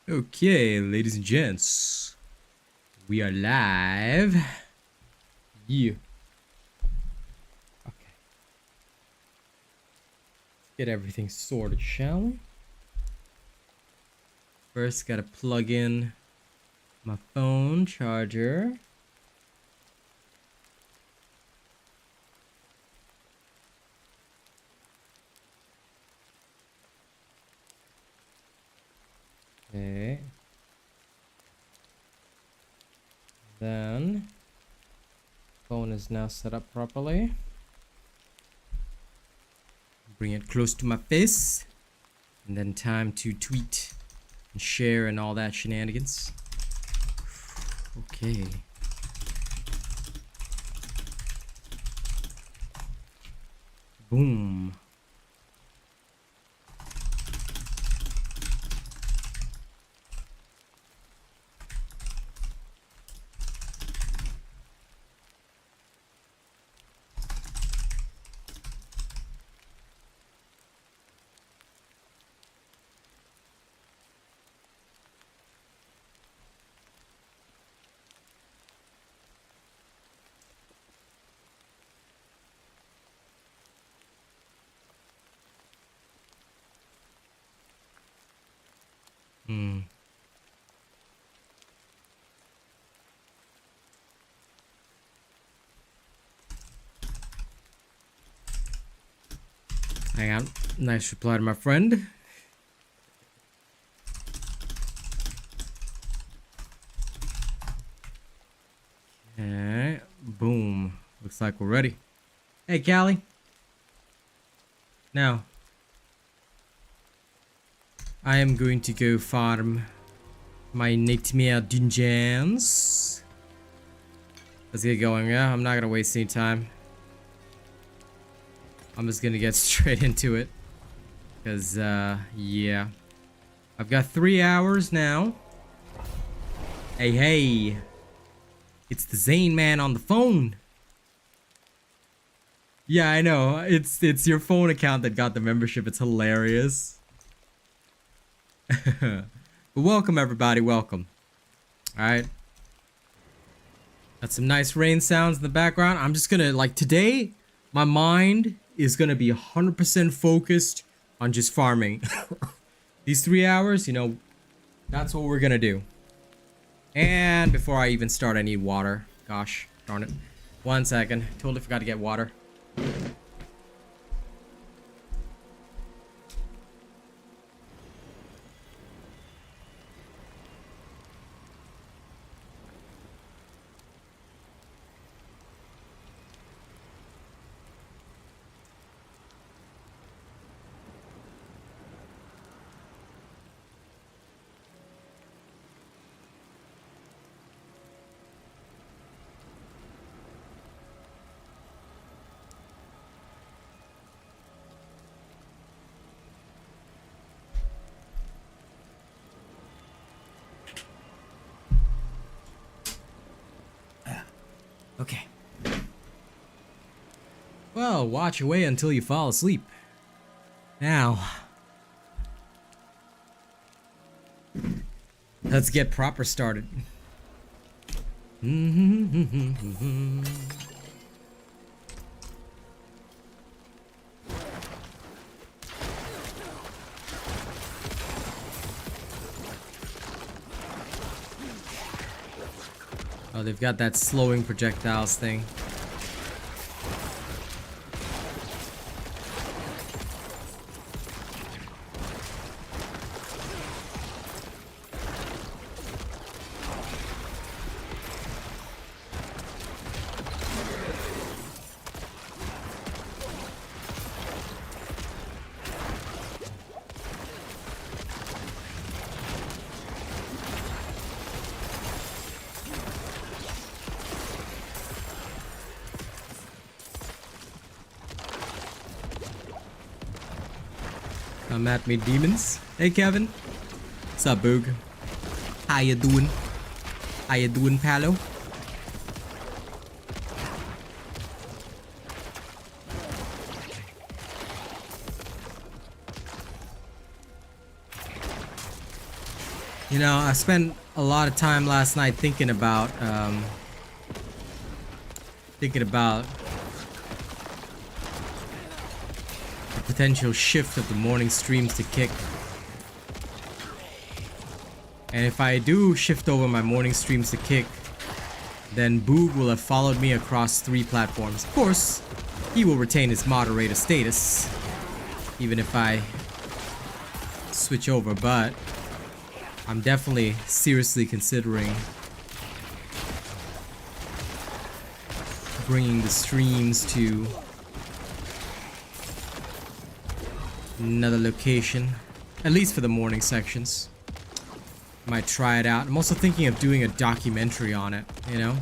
Okay, ladies and gents, we are live. Yeah. Okay. Get everything sorted, shall we? First, gotta plug in my phone charger. Okay. Then, phone is now set up properly. Bring it close to my face. And then time to tweet and share and all that shenanigans. Okay. Boom. Hang on. Nice reply to my friend. Okay. Boom. Looks like we're ready. Hey, Callie. Now, I am going to go farm my nightmare dungeons. Let's get going, yeah? I'm not gonna waste any time. I'm just gonna get straight into it. Because, yeah. I've got 3 hours now. Hey, hey. It's the Zane man on the phone. Yeah, I know. It's your phone account that got the membership. It's hilarious. But welcome, everybody. Welcome. Alright. Got some nice rain sounds in the background. I'm just gonna, like, today, my mind is gonna be 100% focused on just farming. These 3 hours, you know, that's what we're gonna do. And before I even start, I need water. Gosh, darn it. 1 second. Totally forgot to get water. Okay. Well, watch away until you fall asleep. Now, let's get proper started. Oh, they've got that slowing projectiles thing. Come at me, demons. Hey, Kevin. What's up, Boog? How you doing? How you doing, Palo? You know, I spent a lot of time last night thinking about the potential shift of the morning streams to Kick. And if I do shift over my morning streams to Kick, then Boog will have followed me across 3 platforms. Of course, he will retain his moderator status, even if I switch over, but I'm definitely seriously considering bringing the streams to another location, at least for the morning sections. Might try it out. I'm also thinking of doing a documentary on it, you know?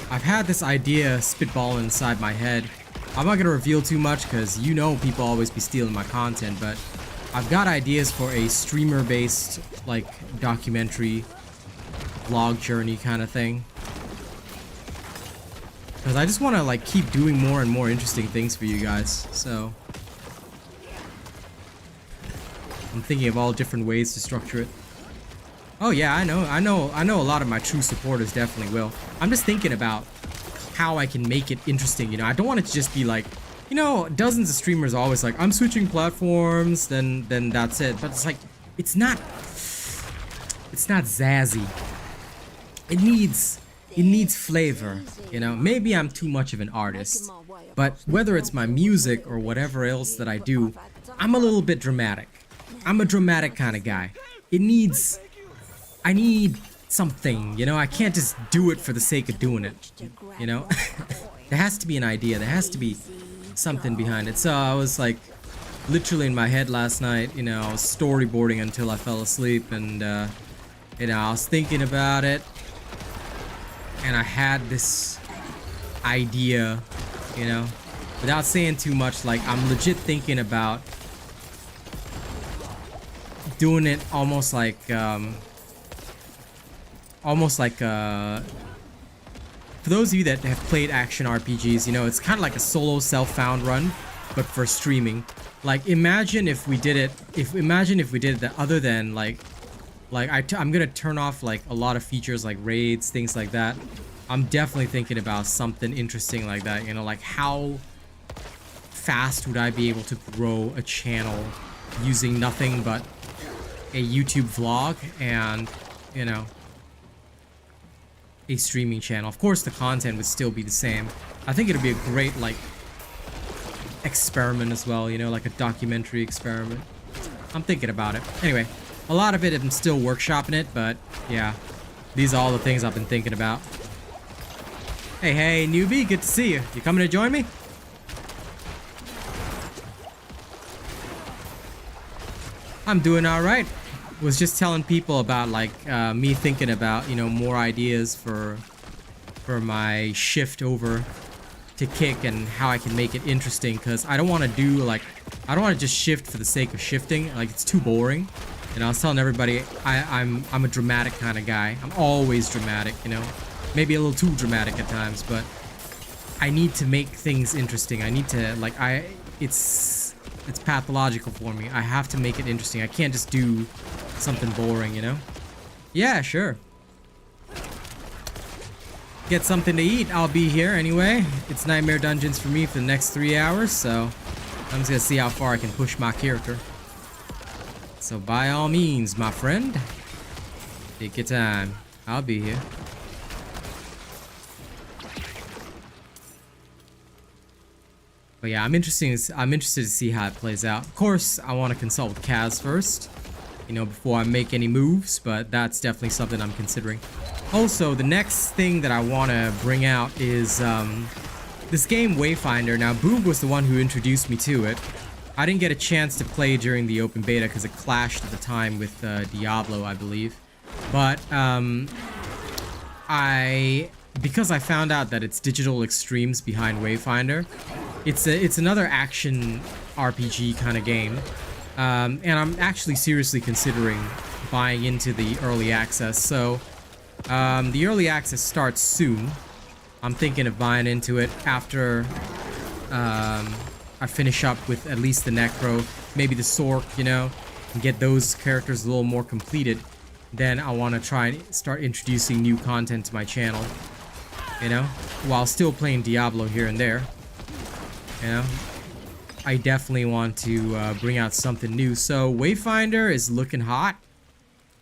I've had this idea spitballing inside my head. I'm not gonna reveal too much because you know people always be stealing my content, but I've got ideas for a streamer-based, like, documentary vlog journey kind of thing. Because I just want to, like, keep doing more and more interesting things for you guys, so I'm thinking of all different ways to structure it. Oh yeah, I know a lot of my true supporters definitely will. I'm just thinking about how I can make it interesting, you know. I don't want it to just be like, you know, dozens of streamers are always like, I'm switching platforms, then that's it. But it's like, it's not zazzy. It needs flavor, you know. Maybe I'm too much of an artist, but whether it's my music or whatever else that I do, I'm a little bit dramatic. I'm a dramatic kind of guy. I need something, you know. I can't just do it for the sake of doing it, you know. There has to be an idea. There has to be something behind it. So I was like literally in my head last night, you know, I was storyboarding until I fell asleep, and you know, I was thinking about it, and I had this idea, you know, without saying too much. Like, I'm legit thinking about doing it almost like for those of you that have played action RPGs, you know, it's kind of like a solo self-found run, but for streaming. Like, imagine if we did it, that other than I'm gonna turn off like a lot of features like raids, things like that. I'm definitely thinking about something interesting like that, you know, like how fast would I be able to grow a channel using nothing but a YouTube vlog and, you know, a streaming channel. Of course, the content would still be the same. I think it'd be a great, like, experiment as well, you know, like a documentary experiment. I'm thinking about it. Anyway, a lot of it, I'm still workshopping it, but yeah, these are all the things I've been thinking about. Hey, newbie, good to see you. You coming to join me? I'm doing all right. Was just telling people about like me thinking about, you know, more ideas for my shift over to Kick and how I can make it interesting, because I don't want to do like, I don't want to just shift for the sake of shifting. Like, it's too boring. And I was telling everybody I'm a dramatic kind of guy. I'm always dramatic, you know, maybe a little too dramatic at times, but I need to make things interesting. I need to, like, it's pathological for me. I have to make it interesting. I can't just do something boring, you know? Yeah, sure. Get something to eat. I'll be here anyway. It's Nightmare Dungeons for me for the next 3 hours, so I'm just gonna see how far I can push my character. So by all means, my friend, take your time. I'll be here. But yeah, I'm interested to see how it plays out. Of course, I want to consult with Kaz first, you know, before I make any moves, but that's definitely something I'm considering. Also, the next thing that I want to bring out is this game Wayfinder. Now, Boog was the one who introduced me to it. I didn't get a chance to play during the open beta because it clashed at the time with Diablo, I believe. But because I found out that it's digital extremes behind Wayfinder, it's another action RPG kind of game, and I'm actually seriously considering buying into the early access. So the early access starts soon. I'm thinking of buying into it after I finish up with at least the Necro, maybe the Sork, you know, and get those characters a little more completed. then I want to try and start introducing new content to my channel, you know, while still playing Diablo here and there. You know, I definitely want to bring out something new. So Wayfinder is looking hot,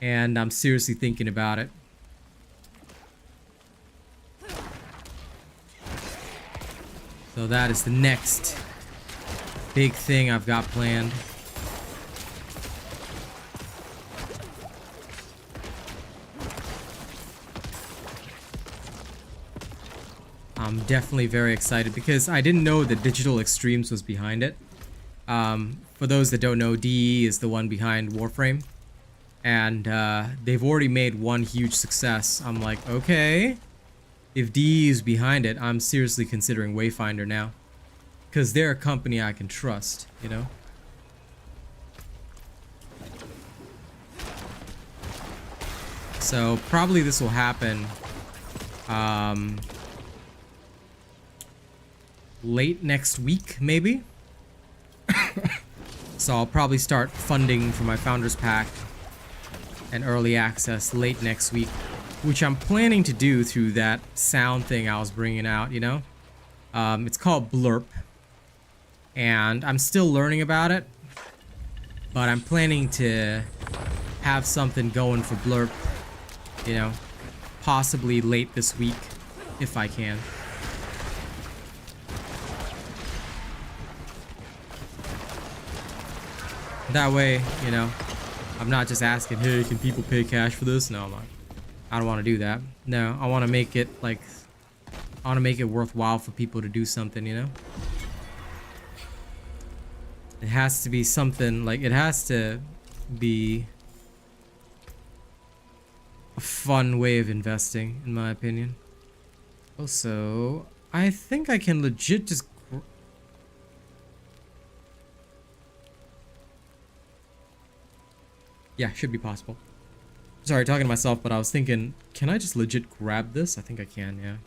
and I'm seriously thinking about it. So that is the next big thing I've got planned. I'm definitely very excited because I didn't know that Digital Extremes was behind it. For those that don't know, DE is the one behind Warframe. And they've already made one huge success. I'm like, okay, if DE is behind it, I'm seriously considering Wayfinder now. Because they're a company I can trust, you know? So probably this will happen late next week, maybe. So I'll probably start funding for my Founders Pack and early access late next week, which I'm planning to do through that sound thing I was bringing out, you know? It's called Blurp, and I'm still learning about it, but I'm planning to have something going for Blurp, you know, possibly late this week, if I can. That way, you know, I'm not just asking, hey, can people pay cash for this? No, I'm not. I don't want to do that. No, I want to make it like, I want to make it worthwhile for people to do something, you know? It has to be something, like, it has to be a fun way of investing, in my opinion. Also, I think I can legit just... Yeah, should be possible. Sorry, talking to myself, but I was thinking, can I just legit grab this? I think I can, yeah.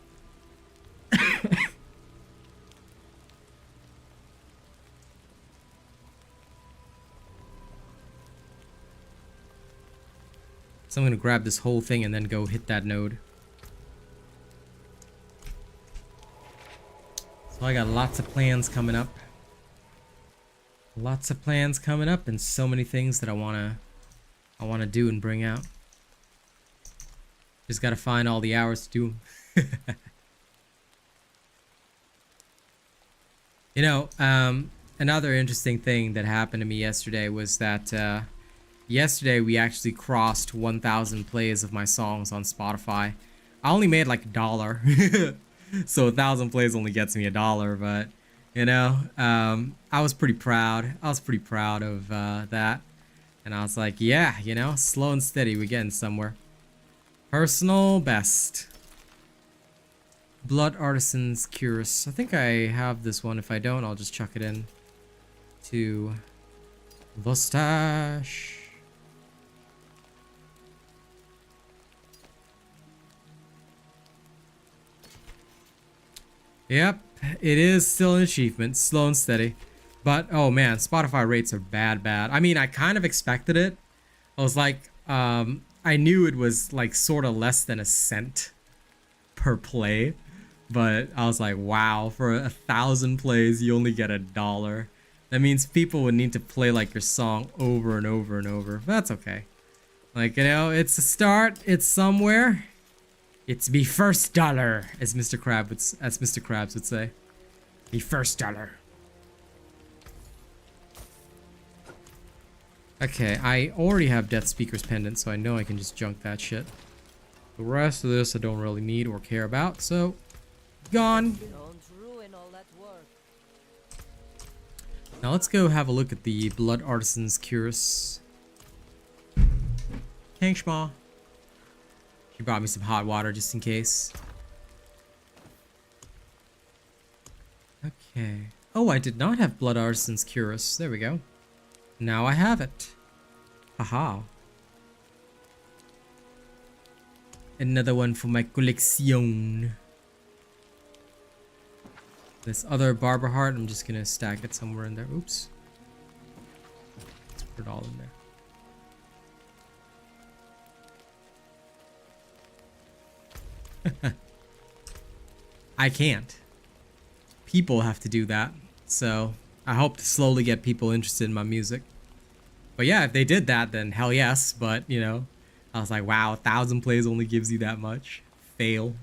So I'm gonna grab this whole thing and then go hit that node. So I got lots of plans coming up. Lots of plans coming up and so many things that I wanna do and bring out. Just gotta find all the hours to do them. You know, another interesting thing that happened to me yesterday was that yesterday we actually crossed 1,000 plays of my songs on Spotify. I only made like $1. So 1,000 plays only gets me $1, but you know, I was pretty proud. I was pretty proud of that. And I was like, yeah, you know, slow and steady, we're getting somewhere. Personal best. Blood Artisan's Curious. I think I have this one. If I don't, I'll just chuck it in to the stash. Yep, it is still an achievement. Slow and steady. But, oh man, Spotify rates are bad. I mean, I kind of expected it. I was like, I knew it was like sort of less than a cent per play. But I was like, wow, for 1,000 plays, you only get $1. That means people would need to play like your song over and over and over. But that's okay. Like, you know, it's a start. It's somewhere. It's me first dollar, as Mr. Krabs would say. Me first dollar. Okay, I already have Death Speaker's Pendant, so I know I can just junk that shit. The rest of this I don't really need or care about, so gone. Now let's go have a look at the Blood Artisan's Curious. Thanks, Ma. She brought me some hot water just in case. Okay. Oh, I did not have Blood Artisan's Curious. There we go. Now I have it. Haha. Another one for my collection. This other Barber Heart, I'm just gonna stack it somewhere in there. Oops. Let's put it all in there. I can't. People have to do that. So I hope to slowly get people interested in my music. But yeah, if they did that, then hell yes. But, you know, I was like, wow, 1,000 plays only gives you that much. Fail.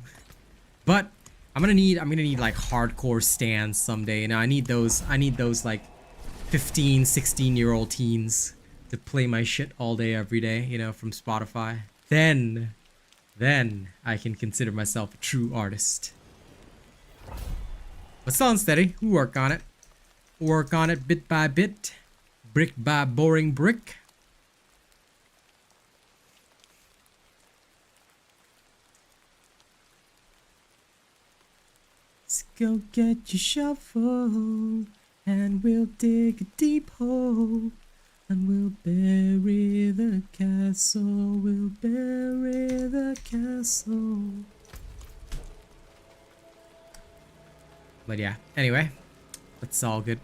But I'm gonna need like hardcore stands someday. You know, I need those like 15, 16-year-old teens to play my shit all day, every day, you know, from Spotify. Then I can consider myself a true artist. But slow and steady, we work on it. Work on it bit by bit. Brick by boring brick. Let's go get your shovel, and we'll dig a deep hole, and we'll bury the castle, we'll bury the castle. But yeah, anyway, that's all good.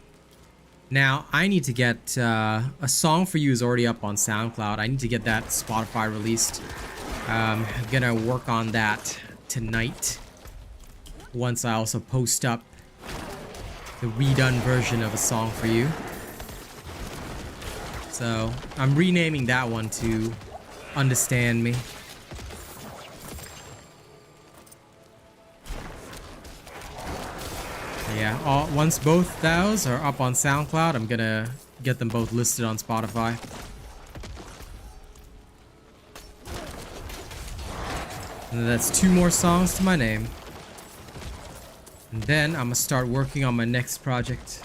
Now, I need to get, a song for you is already up on SoundCloud. I need to get that Spotify released. I'm gonna work on that tonight. Once I also post up the redone version of a song for you. So, I'm renaming that one to Understand Me. Yeah, once both those are up on SoundCloud, I'm gonna get them both listed on Spotify. And that's 2 more songs to my name. And then I'm gonna start working on my next project.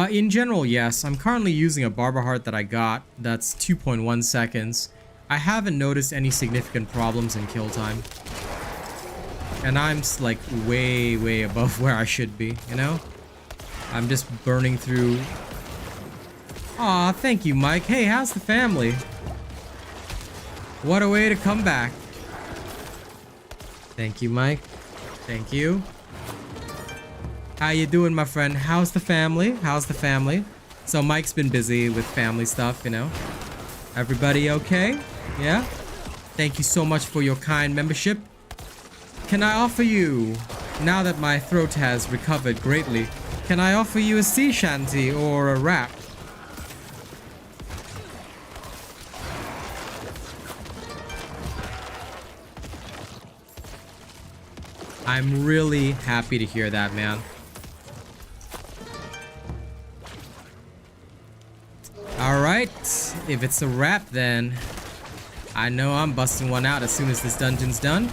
In general, yes. I'm currently using a barber heart that I got. That's 2.1 seconds. I haven't noticed any significant problems in kill time. And I'm like way above where I should be, you know? I'm just burning through. Aw, thank you, Mike. Hey, how's the family? What a way to come back. Thank you, Mike. Thank you. How you doing, my friend? How's the family? How's the family? So Mike's been busy with family stuff, you know? Everybody okay? Yeah? Thank you so much for your kind membership. Can I offer you, now that my throat has recovered greatly, can I offer you a sea shanty or a rap? I'm really happy to hear that, man. Alright, if it's a rap then, I know I'm busting one out as soon as this dungeon's done.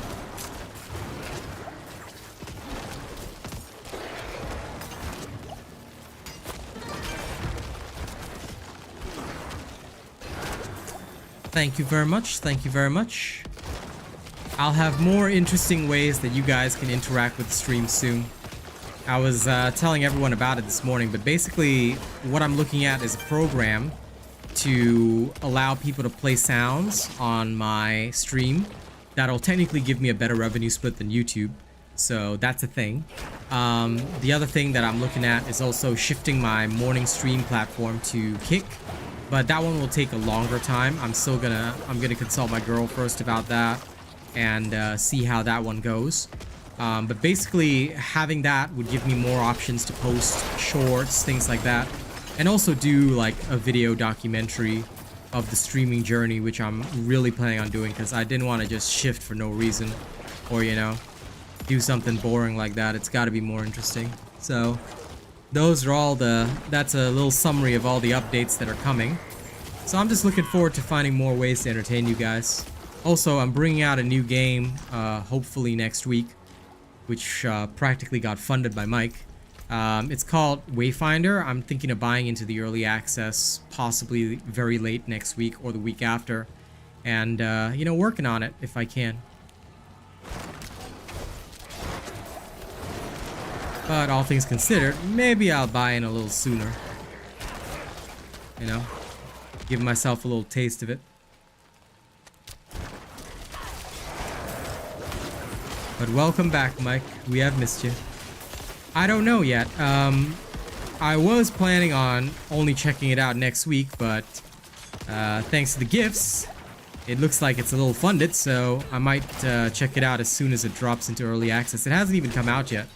Thank you very much, thank you very much. I'll have more interesting ways that you guys can interact with the stream soon. I was telling everyone about it this morning, but basically what I'm looking at is a program to allow people to play sounds on my stream that'll technically give me a better revenue split than YouTube. So that's a thing. The other thing that I'm looking at is also shifting my morning stream platform to Kick. But that one will take a longer time. I'm gonna consult my girl first about that and see how that one goes. But basically having that would give me more options to post shorts, things like that. And also do like a video documentary of the streaming journey, which I'm really planning on doing because I didn't want to just shift for no reason. Or, you know, do something boring like that. It's got to be more interesting. So those are all that's a little summary of all the updates that are coming. So I'm just looking forward to finding more ways to entertain you guys. Also, I'm bringing out a new game, hopefully next week, which practically got funded by Mike. It's called Wayfinder. I'm thinking of buying into the early access, possibly very late next week or the week after. And, you know, working on it if I can. But all things considered, maybe I'll buy in a little sooner. You know, give myself a little taste of it. But welcome back, Mike. We have missed you. I don't know yet. I was planning on only checking it out next week, but thanks to the gifts, it looks like it's a little funded, so I might check it out as soon as it drops into early access. It hasn't even come out yet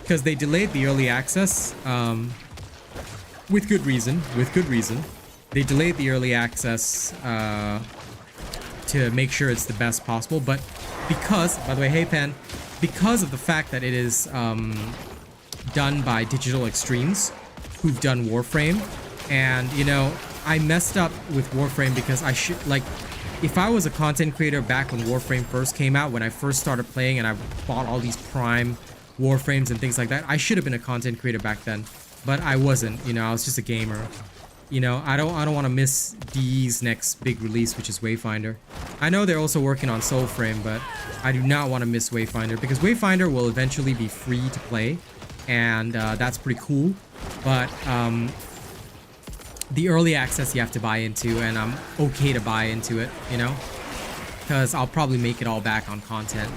because they delayed the early access with good reason. They delayed the early access to make sure it's the best possible, but because, by the way, hey Pen, because of the fact that it is done by Digital Extremes, who've done Warframe, and you know, I messed up with Warframe because I should, like, if I was a content creator back when Warframe first came out, when I first started playing and I bought all these Prime Warframes and things like that, I should have been a content creator back then, but I wasn't. You know, I was just a gamer. You know, I don't want to miss DE's next big release, which is Wayfinder. I know they're also working on Soulframe, but I do not want to miss Wayfinder because Wayfinder will eventually be free to play, and that's pretty cool. But the early access you have to buy into, and I'm okay to buy into it, you know, because I'll probably make it all back on content.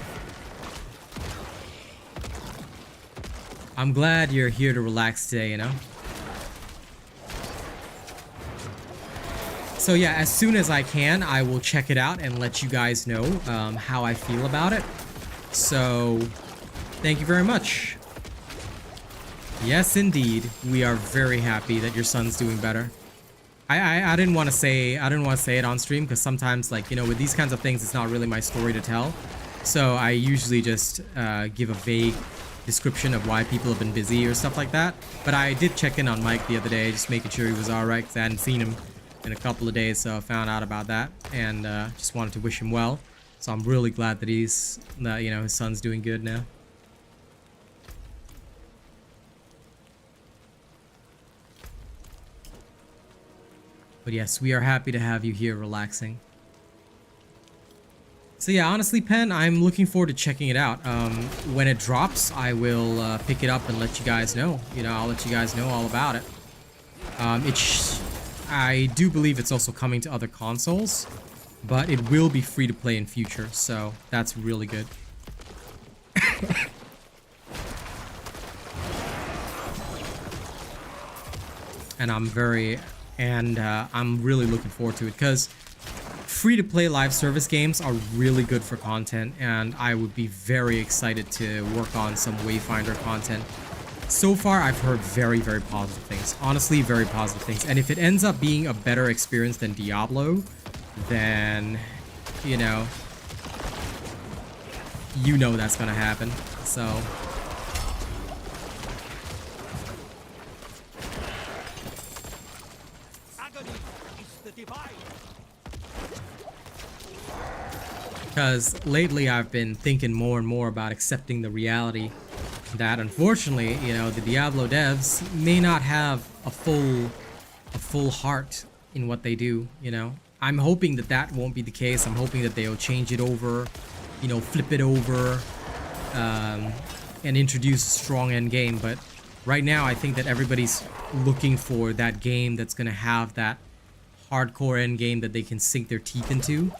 I'm glad you're here to relax today, you know. So yeah, as soon as I can, I will check it out and let you guys know how I feel about it. So thank you very much. Yes, indeed, we are very happy that your son's doing better. I didn't want to say it on stream because sometimes, like, you know, with these kinds of things, it's not really my story to tell. So I usually just give a vague description of why people have been busy or stuff like that. But I did check in on Mike the other day, just making sure he was all right because I hadn't seen him in a couple of days, so I found out about that and just wanted to wish him well. So I'm really glad that you know, his son's doing good now. But yes, we are happy to have you here relaxing. So yeah, honestly, Pen, I'm looking forward to checking it out. When it drops, I will pick it up and let you guys know. You know, I'll let you guys know all about it. I do believe it's also coming to other consoles, but it will be free to play in future, so that's really good. And I'm really looking forward to it because free-to-play live service games are really good for content, and I would be very excited to work on some Wayfinder content. So far, I've heard very, very positive things. Honestly, very positive things. And if it ends up being a better experience than Diablo, then, you know that's gonna happen. So because lately I've been thinking more and more about accepting the reality that, unfortunately, you know, the Diablo devs may not have a full heart in what they do, you know. I'm hoping that that won't be the case. I'm hoping that they'll change it over, you know, flip it over, and introduce a strong end game. But right now, I think that everybody's looking for that game that's gonna have that hardcore end game that they can sink their teeth into,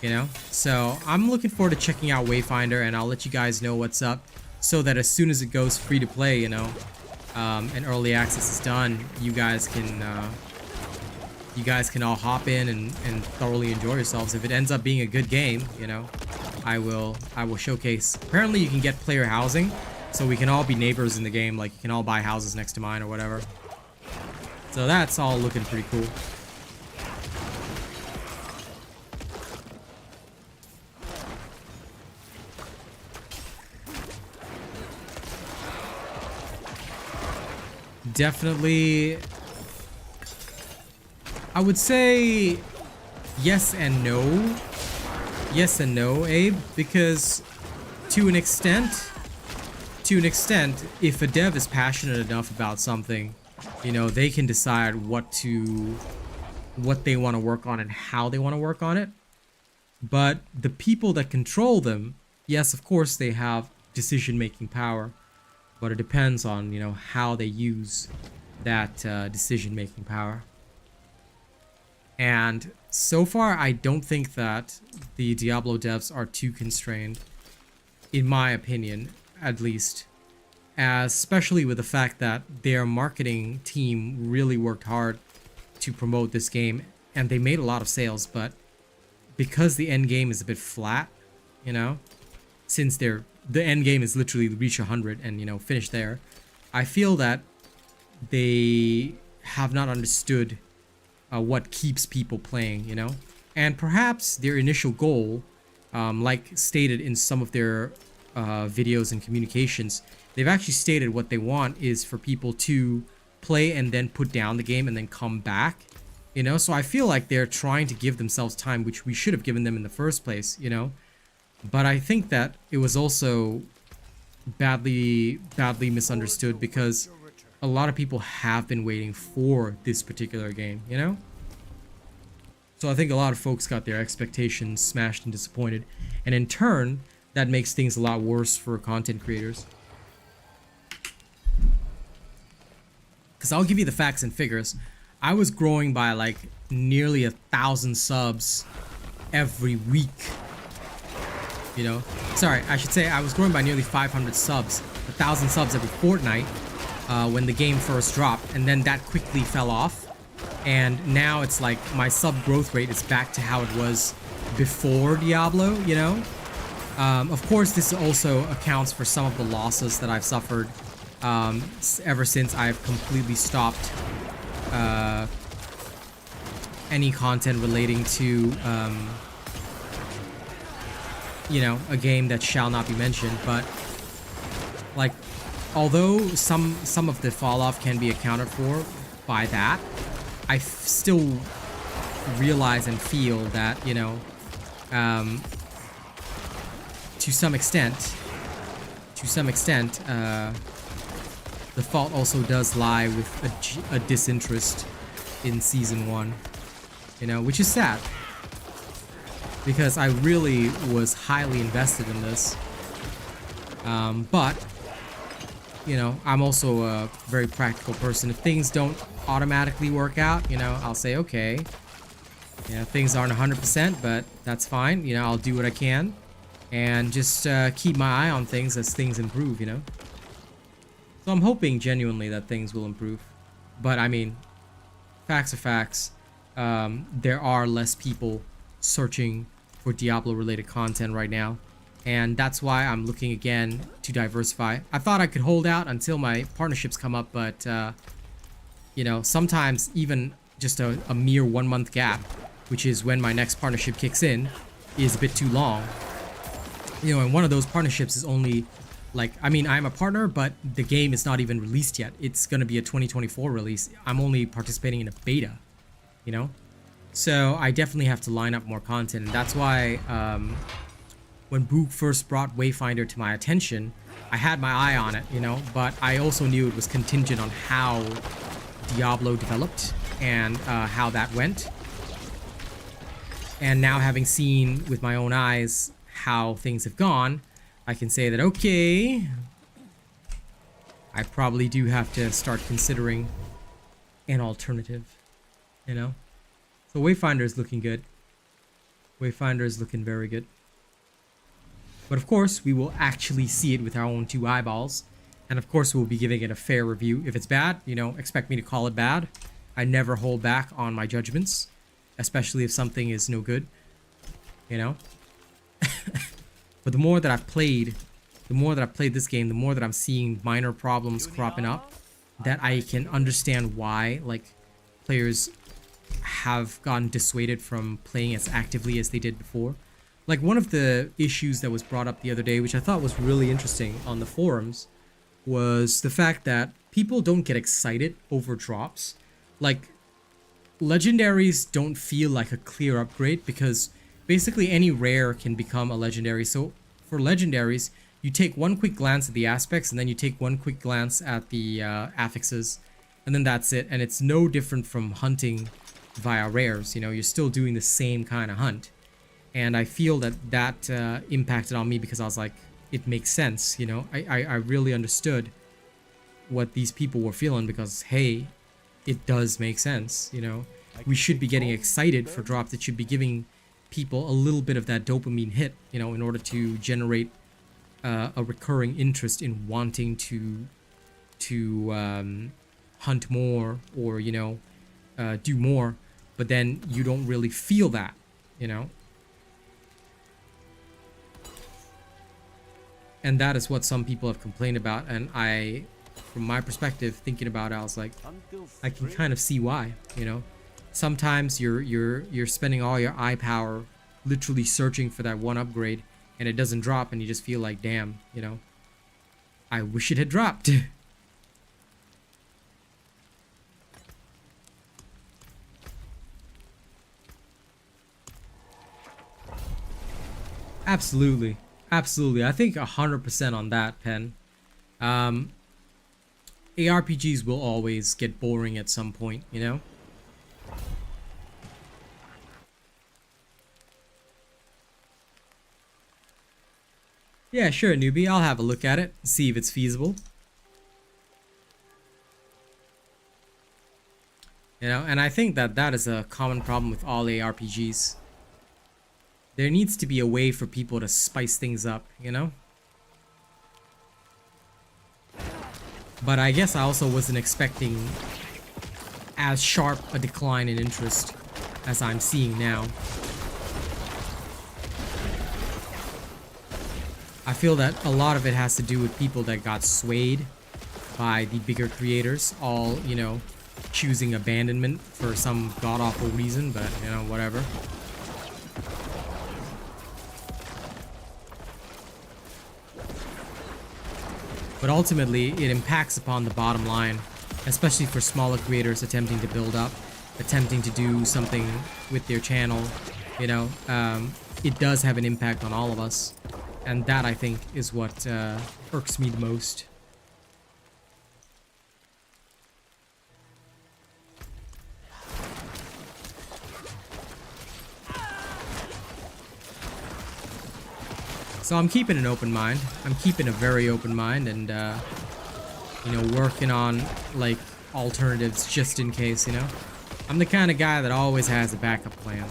you know. So I'm looking forward to checking out Wayfinder, and I'll let you guys know what's up, so that as soon as it goes free to play, you know, and early access is done, you guys can all hop in and thoroughly enjoy yourselves. If it ends up being a good game, you know, I will showcase. Apparently you can get player housing, so we can all be neighbors in the game, like you can all buy houses next to mine or whatever. So that's all looking pretty cool. Definitely, I would say yes and no. Yes and no, Abe, because to an extent, if a dev is passionate enough about something, you know, they can decide what they want to work on and how they want to work on it. But the people that control them, yes, of course, they have decision-making power. But it depends on, you know, how they use that decision-making power. And so far, I don't think that the Diablo devs are too constrained, in my opinion, at least. Especially with the fact that their marketing team really worked hard to promote this game, and they made a lot of sales, but because the end game is a bit flat, you know, since the end game is literally reach 100 and, you know, finish there. I feel that they have not understood what keeps people playing, you know, and perhaps their initial goal, like stated in some of their videos and communications, they've actually stated what they want is for people to play and then put down the game and then come back, you know. So I feel like they're trying to give themselves time, which we should have given them in the first place, you know. But I think that it was also badly misunderstood, because a lot of people have been waiting for this particular game, you know. So I think a lot of folks got their expectations smashed and disappointed, and in turn that makes things a lot worse for content creators. Because I'll give you the facts and figures. I was growing by like nearly 1,000 subs every week, you know. Sorry, I should say I was growing by nearly 500 subs, 1,000 subs every fortnight when the game first dropped, and then that quickly fell off. And now it's like my sub growth rate is back to how it was before Diablo, you know. Of course, this also accounts for some of the losses that I've suffered ever since I've completely stopped any content relating to you know, a game that shall not be mentioned. But like, although some of the fall off can be accounted for by that, I still realize and feel that, you know, to some extent, the fault also does lie with a disinterest in Season 1, you know, which is sad, because I really was highly invested in this. But, you know, I'm also a very practical person. If things don't automatically work out, you know, I'll say, okay, you know, things aren't 100%, but that's fine. You know, I'll do what I can and just keep my eye on things as things improve, you know. So I'm hoping genuinely that things will improve. But I mean, facts are facts. There are less people searching for Diablo related content right now, and that's why I'm looking again to diversify. I thought I could hold out until my partnerships come up, but you know, sometimes even just a mere 1 month gap, which is when my next partnership kicks in, is a bit too long. You know, and one of those partnerships is only like, I mean, I'm a partner, but the game is not even released yet. It's going to be a 2024 release. I'm only participating in a beta, you know? So I definitely have to line up more content, and that's why when Boog first brought Wayfinder to my attention, I had my eye on it, you know, but I also knew it was contingent on how Diablo developed and how that went. And now, having seen with my own eyes how things have gone, I can say that, okay, I probably do have to start considering an alternative, you know. So Wayfinder is looking good. Wayfinder is looking very good. But of course, we will actually see it with our own 2 eyeballs. And of course, we'll be giving it a fair review. If it's bad, you know, expect me to call it bad. I never hold back on my judgments, especially if something is no good, you know. But the more that I've played this game, the more that I'm seeing minor problems cropping up, that I can understand why, like, players have gotten dissuaded from playing as actively as they did before. Like, one of the issues that was brought up the other day, which I thought was really interesting on the forums, was the fact that people don't get excited over drops. Like, legendaries don't feel like a clear upgrade, because basically any rare can become a legendary. So for legendaries, you take one quick glance at the aspects, and then you take one quick glance at the affixes, and then that's it. And it's no different from hunting via rares. You know, you're still doing the same kind of hunt. And I feel that impacted on me, because I was like, it makes sense, you know. I really understood what these people were feeling, because, hey, it does make sense, you know. We should be getting excited for drops. It should be giving people a little bit of that dopamine hit, you know, in order to generate a recurring interest in wanting to hunt more, or, you know, do more. But then you don't really feel that, you know. And that is what some people have complained about, and I, from my perspective, thinking about it, I was like, I can kind of see why, you know. Sometimes you're spending all your eye power literally searching for that one upgrade, and it doesn't drop, and you just feel like, damn, you know, I wish it had dropped. Absolutely. Absolutely. I think 100% on that, Pen. ARPGs will always get boring at some point, you know? Yeah, sure, newbie. I'll have a look at it, see if it's feasible. You know, and I think that that is a common problem with all ARPGs. There needs to be a way for people to spice things up, you know? But I guess I also wasn't expecting as sharp a decline in interest as I'm seeing now. I feel that a lot of it has to do with people that got swayed by the bigger creators, all, you know, choosing abandonment for some god-awful reason, but, you know, whatever. But ultimately, it impacts upon the bottom line, especially for smaller creators attempting to build up, attempting to do something with their channel, you know. It does have an impact on all of us. And that, I think, is what irks me the most. So I'm keeping an open mind. I'm keeping a very open mind and, you know, working on, like, alternatives just in case, you know? I'm the kind of guy that always has a backup plan.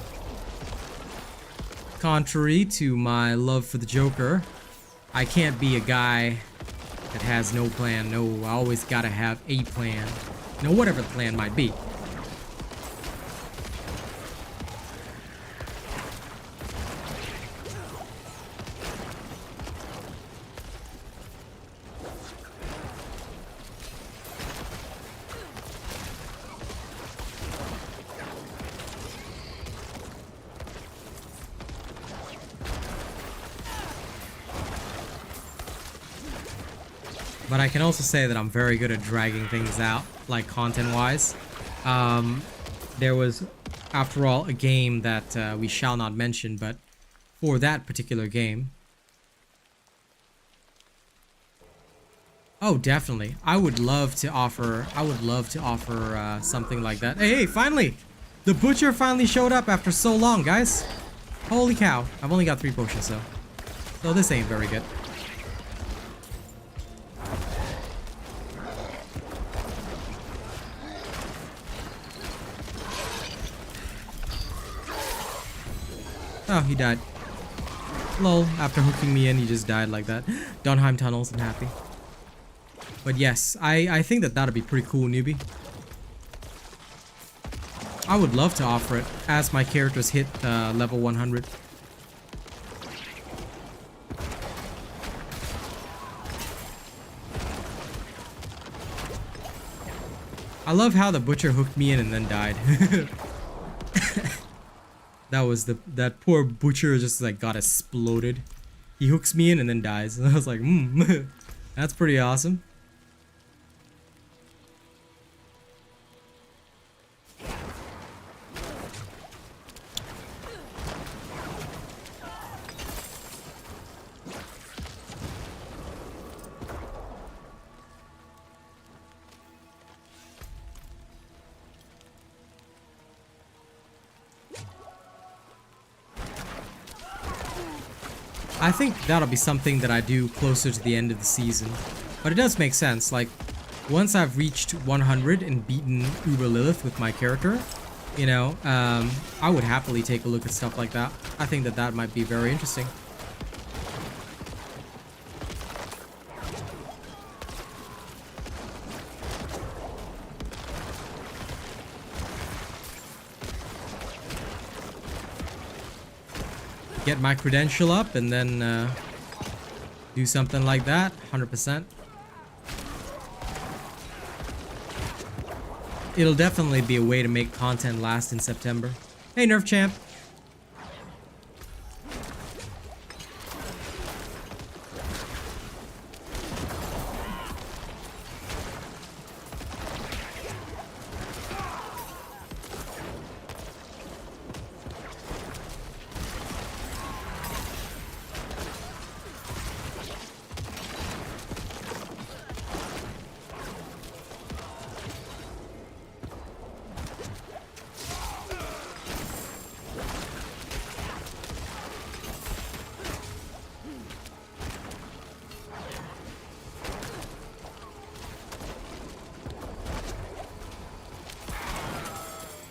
Contrary to my love for the Joker, I can't be a guy that has no plan. No, I always gotta have a plan. You know, whatever the plan might be. But I can also say that I'm very good at dragging things out, like content-wise. There was, after all, a game that we shall not mention, but for that particular game... Oh, definitely. I would love to offer something like that. Hey, finally! The butcher finally showed up after so long, guys. Holy cow. I've only got 3 potions, so this ain't very good. Oh, he died. Lol, after hooking me in, he just died like that. Donheim tunnels, I'm happy. But yes, I think that that'd be pretty cool, newbie. I would love to offer it as my characters hit level 100. I love how the butcher hooked me in and then died. That poor butcher just like got exploded. He hooks me in and then dies. And I was like, that's pretty awesome. I think that'll be something that I do closer to the end of the season. But it does make sense, like, once I've reached 100 and beaten Uber Lilith with my character, you know, I would happily take a look at stuff like that. I think that that might be very interesting. Get my credential up and then do something like that, 100%. It'll definitely be a way to make content last in September. Hey, Nerf Champ.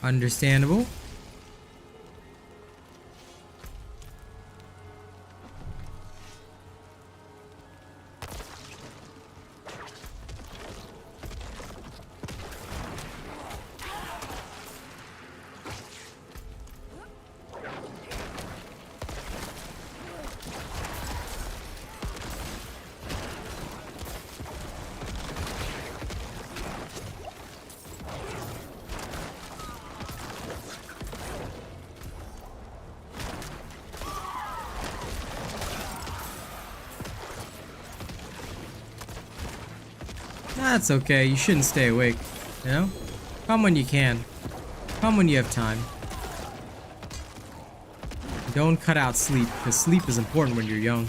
Understandable. That's okay, you shouldn't stay awake, you know? Come when you can. Come when you have time. Don't cut out sleep, because sleep is important when you're young.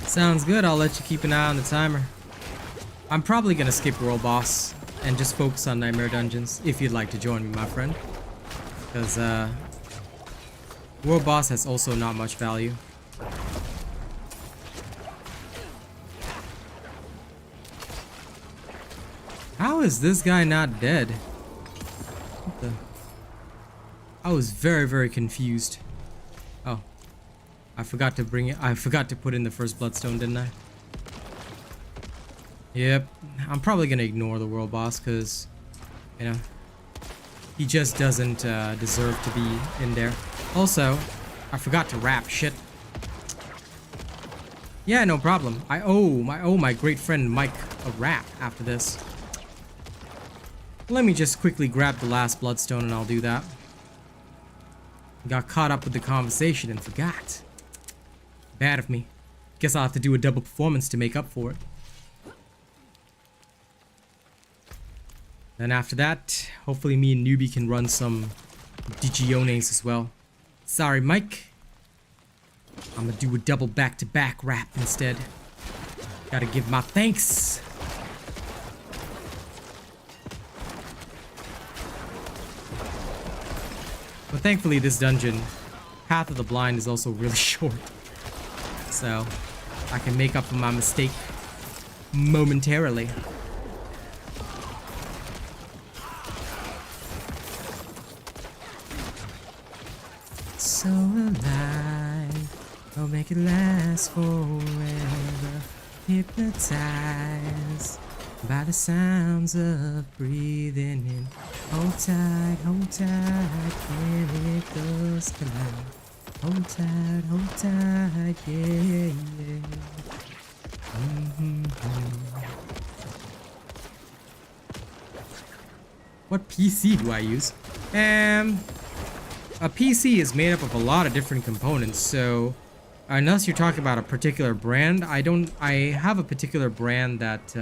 Sounds good, I'll let you keep an eye on the timer. I'm probably gonna skip World Boss and just focus on Nightmare Dungeons, if you'd like to join me, my friend. Because, World Boss has also not much value. How is this guy not dead? What the? I was very, very confused. Oh. I forgot to bring it. I forgot to put in the first bloodstone, didn't I? Yep. I'm probably gonna ignore the world boss because, you know, he just doesn't deserve to be in there. Also, I forgot to wrap. Shit. Yeah, no problem. I owe my great friend Mike a wrap after this. Let me just quickly grab the last bloodstone and I'll do that. Got caught up with the conversation and forgot. Bad of me. Guess I'll have to do a double performance to make up for it. Then after that, hopefully me and Newbie can run some Digiones as well. Sorry, Mike. I'm gonna do a double back-to-back rap instead. Gotta give my thanks. But thankfully this dungeon, Path of the Blind, is also really short. So, I can make up for my mistake momentarily. So alive, I'll make it last forever. Hypnotized by the sounds of breathing in. Hold tight, chemicals collide. Hold tight, yeah. What PC do I use? A PC is made up of a lot of different components, so unless you're talking about a particular brand, I have a particular brand that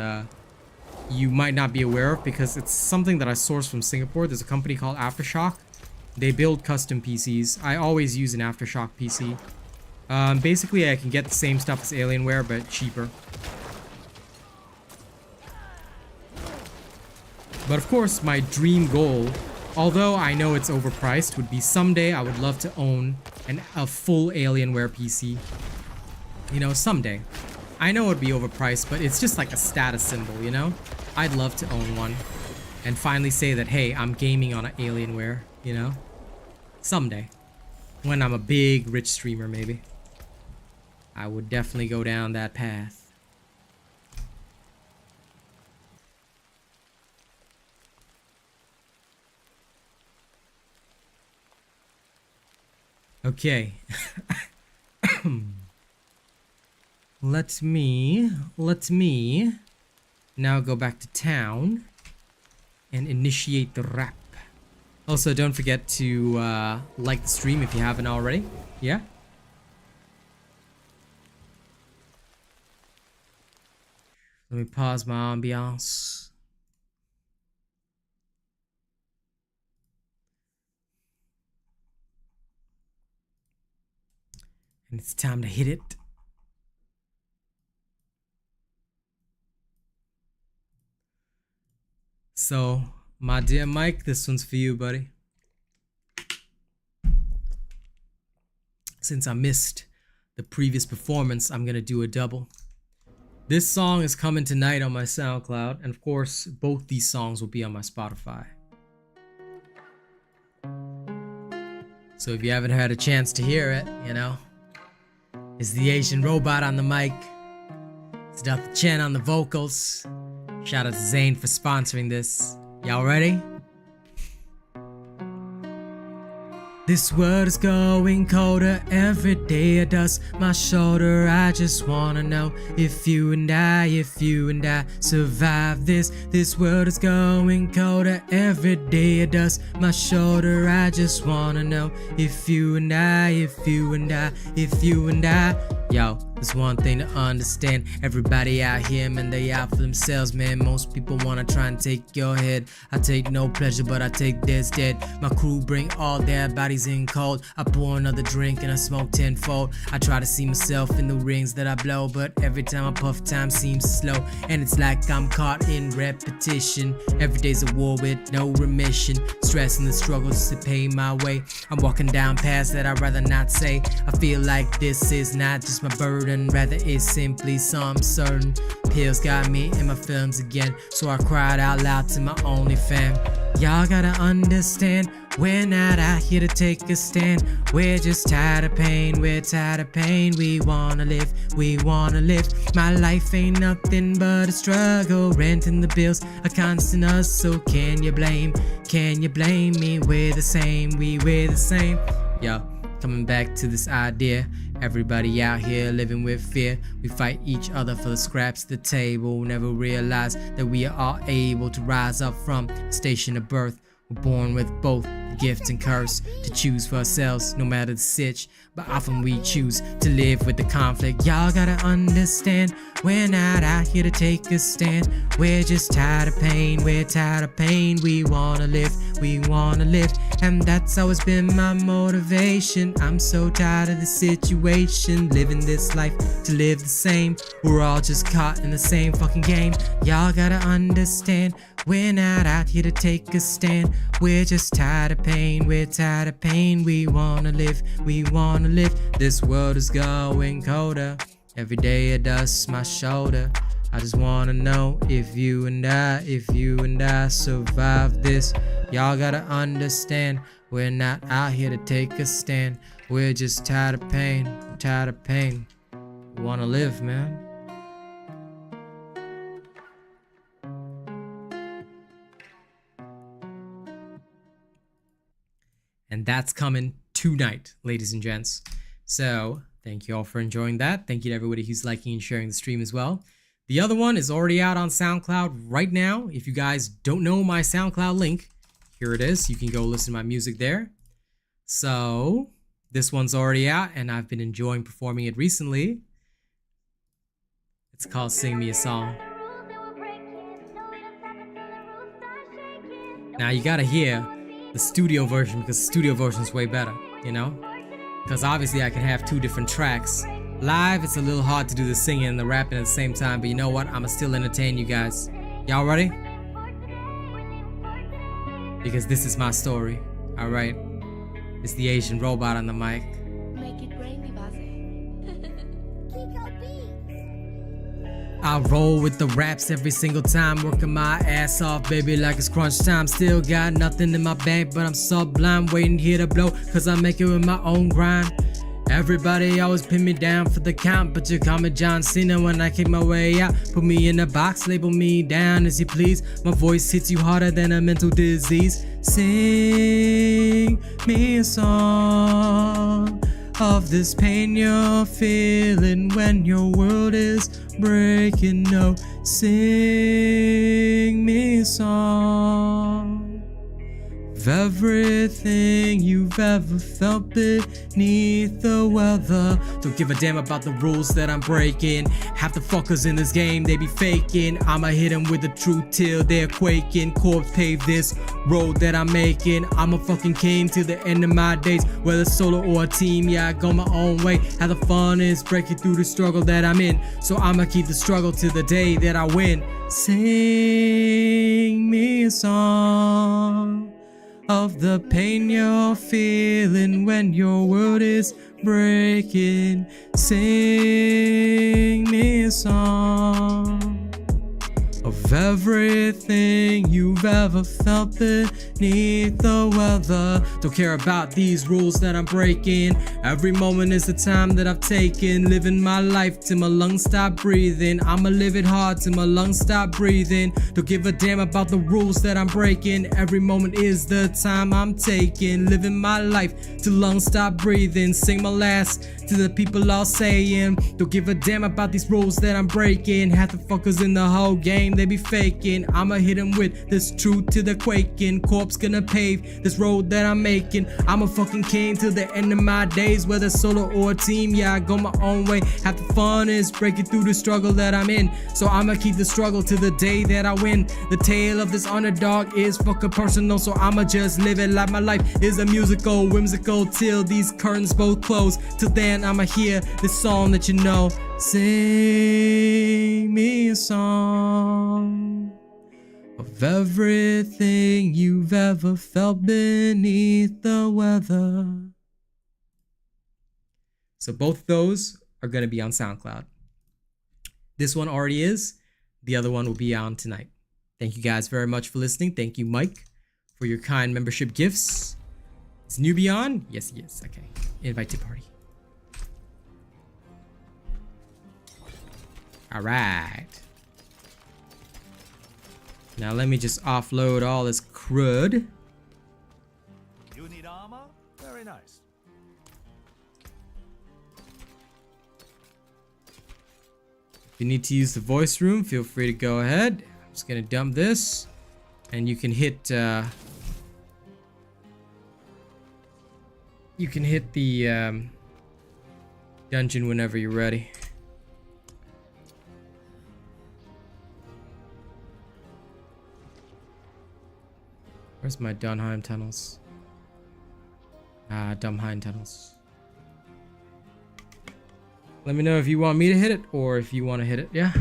you might not be aware of because it's something that I source from Singapore. There's a company called Aftershock. They build custom PCs. I always use an Aftershock PC. Basically, I can get the same stuff as Alienware, but cheaper. But of course, my dream goal, although I know it's overpriced, would be someday I would love to own a full Alienware PC. You know, someday. I know it'd be overpriced, but it's just like a status symbol, you know? I'd love to own one and finally say that, hey, I'm gaming on an Alienware, you know? Someday. When I'm a big, rich streamer, maybe. I would definitely go down that path. Okay. Let me now go back to town and initiate the rap. Also, don't forget to like the stream if you haven't already. Yeah? Let me pause my ambiance. And it's time to hit it. So, my dear Mike, this one's for you, buddy. Since I missed the previous performance, I'm gonna do a double. This song is coming tonight on my SoundCloud, and of course, both these songs will be on my Spotify. So if you haven't had a chance to hear it, you know, it's the Asian robot on the mic. It's Dr. Chen on the vocals. Shout out to Zane for sponsoring this. Y'all ready? This world is going colder every day. It does my shoulder. I just wanna know if you and I survive this. This world is going colder every day. It does my shoulder. I just wanna know if you and I. Yo, there's one thing to understand. Everybody out here, man, they out for themselves, man. Most people wanna try and take your head. I take no pleasure, but I take theirs dead. My crew bring all their bodies in cold. I pour another drink and I smoke tenfold. I try to see myself in the rings that I blow, but every time I puff, time seems slow. And it's like I'm caught in repetition. Every day's a war with no remission. Stress and the struggles to pay my way. I'm walking down paths that I'd rather not say. I feel like this is not just my burden, rather it's simply some certain. Pills got me in my films again, so I cried out loud to my only fam. Y'all gotta understand, we're not out here to take a stand. We're just tired of pain, we're tired of pain. We wanna live. My life ain't nothing but a struggle. Rent and the bills, a constant hustle. Can you blame me? We're the same. Yo, coming back to this idea. Everybody out here living with fear. We fight each other for the scraps at the table. Never realize that we are all able to rise up from the station of birth. We're born with both the gift and curse to choose for ourselves, no matter the sitch. But often we choose to live with the conflict. Y'all gotta understand, we're not out here to take a stand. We're just tired of pain, We wanna live, and that's always been my motivation. I'm so tired of the situation, living this life to live the same. We're all just caught in the same fucking game. Y'all gotta understand, we're not out here to take a stand. We're just tired of pain, We wanna live. This world is going colder. Every day it dusts my shoulder. I just wanna know if you and I survive this. Y'all gotta understand, we're not out here to take a stand. We're just tired of pain. We wanna live, man. And that's coming tonight, ladies and gents. So, thank you all for enjoying that. Thank you to everybody who's liking and sharing the stream as well. The other one is already out on SoundCloud right now. If you guys don't know my SoundCloud link, here it is. You can go listen to my music there. So, this one's already out, and I've been enjoying performing it recently. It's called Sing Me a Song. Now, you gotta hear the studio version, because the studio version is way better, you know? Because obviously I can have two different tracks. Live, it's a little hard to do the singing and the rapping at the same time, but you know what? I'ma still entertain you guys. Y'all ready? Because this is my story, alright? It's the Asian robot on the mic. I roll with the raps every single time, working my ass off, baby, like it's crunch time. Still got nothing in my bank, but I'm sublime, waiting here to blow, cause I make it with my own grind. Everybody always pin me down for the count, but you call me John Cena when I kick my way out. Put me in a box, label me down as you please. My voice hits you harder than a mental disease. Sing me a song of this pain you're feeling when your world is breaking. No, sing me a song of everything you've ever felt beneath the weather. Don't give a damn about the rules that I'm breaking. Half the fuckers in this game, they be faking. I'ma hit them with the truth till they're quaking. Corpse pave this road that I'm making. I'm a fucking king till the end of my days. Whether solo or a team, yeah, I go my own way. How the fun is breaking through the struggle that I'm in. So I'ma keep the struggle till the day that I win. Sing me a song of the pain you're feeling when your world is breaking. Sing me a song of everything you've ever felt beneath the weather. Don't care about these rules that I'm breaking. Every moment is the time that I've taken. Living my life till my lungs stop breathing. I'ma live it hard till my lungs stop breathing. Don't give a damn about the rules that I'm breaking. Every moment is the time I'm taking. Living my life till lungs stop breathing. Sing my last to the people all saying, don't give a damn about these rules that I'm breaking. Half the fuckers in the whole game, they be faking. I'ma hit them with this truth till they're quaking. Corpse gonna pave this road that I'm making. I'm a fucking king till the end of my days. Whether solo or a team, yeah, I go my own way. Half the fun is breaking through the struggle that I'm in. So I'ma keep the struggle till the day that I win. The tale of this underdog is fucking personal, so I'ma just live it like my life is a musical, whimsical, till these curtains both close. Till then I'ma hear this song that you know. Sing me a song of everything you've ever felt beneath the weather. So both those are going to be on SoundCloud. This one already is. The other one will be on tonight. Thank you guys very much for listening. Thank you, Mike, for your kind membership gifts. Is Newbie on? Yes, he is. Okay. Invite to party. All right. Now let me just offload all this crud. You need armor? Very nice. If you need to use the voice room, feel free to go ahead. I'm just gonna dump this, and you can hit the dungeon whenever you're ready. Where's my Dunheim tunnels? Dumheim tunnels. Let me know if you want me to hit it or if you want to hit it, yeah?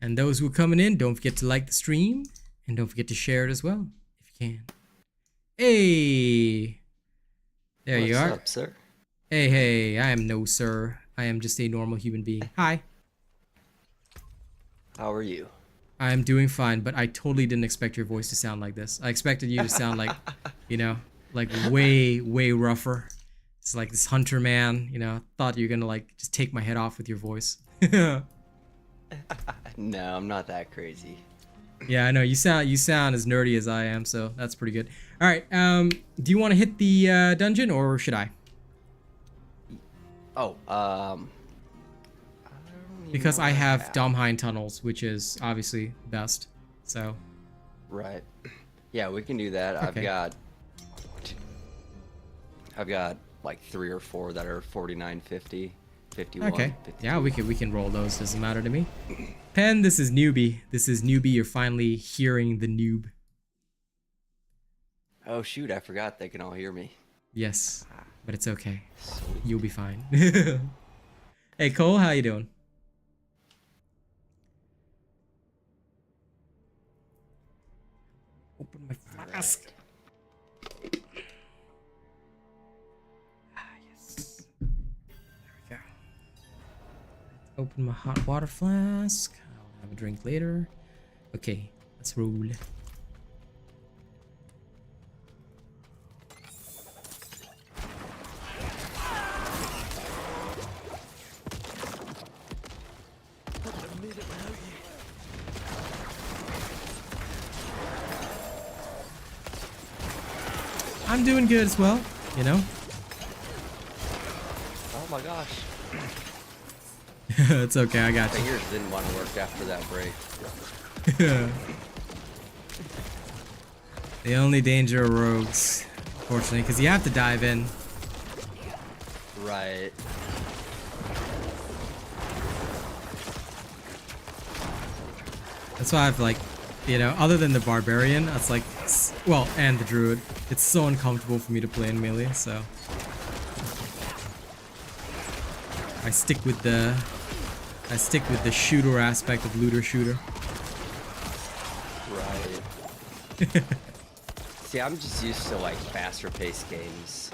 And those who are coming in, don't forget to like the stream and don't forget to share it as well, if you can. Hey! There you are. What's up, sir? Hey, I am no sir. I am just a normal human being. Hi. How are you? I am doing fine, but I totally didn't expect your voice to sound like this. I expected you to sound like, you know, like way rougher. It's like this hunter man, you know, thought you were gonna like just take my head off with your voice. No, I'm not that crazy. Yeah, I know you sound as nerdy as I am, so that's pretty good. All right, do you want to hit the dungeon or should I? Oh, Because I have Domheim tunnels, which is obviously best. So. Right. Yeah, we can do that. Okay. I've got like 3 or 4 that are 49, 50, 51. Okay. 52. Yeah, we can roll those. Doesn't matter to me. Pen, this is newbie. This is newbie. You're finally hearing the noob. Oh shoot! I forgot they can all hear me. Yes, but it's okay. Sweet. You'll be fine. Hey Cole, how you doing? open my flask. Yes. There we go. Open my hot water flask. I'll have a drink later. Okay, let's roll. I'm doing good as well, you know? Oh my gosh. It's okay, I got you. Fingers didn't want to work after that break. The only danger of rogues, unfortunately, because you have to dive in. Right. That's why I've like, you know, other than the barbarian, that's like, well, and the druid, it's so uncomfortable for me to play in melee, so I stick with the shooter aspect of looter shooter. Right. See, I'm just used to like faster paced games.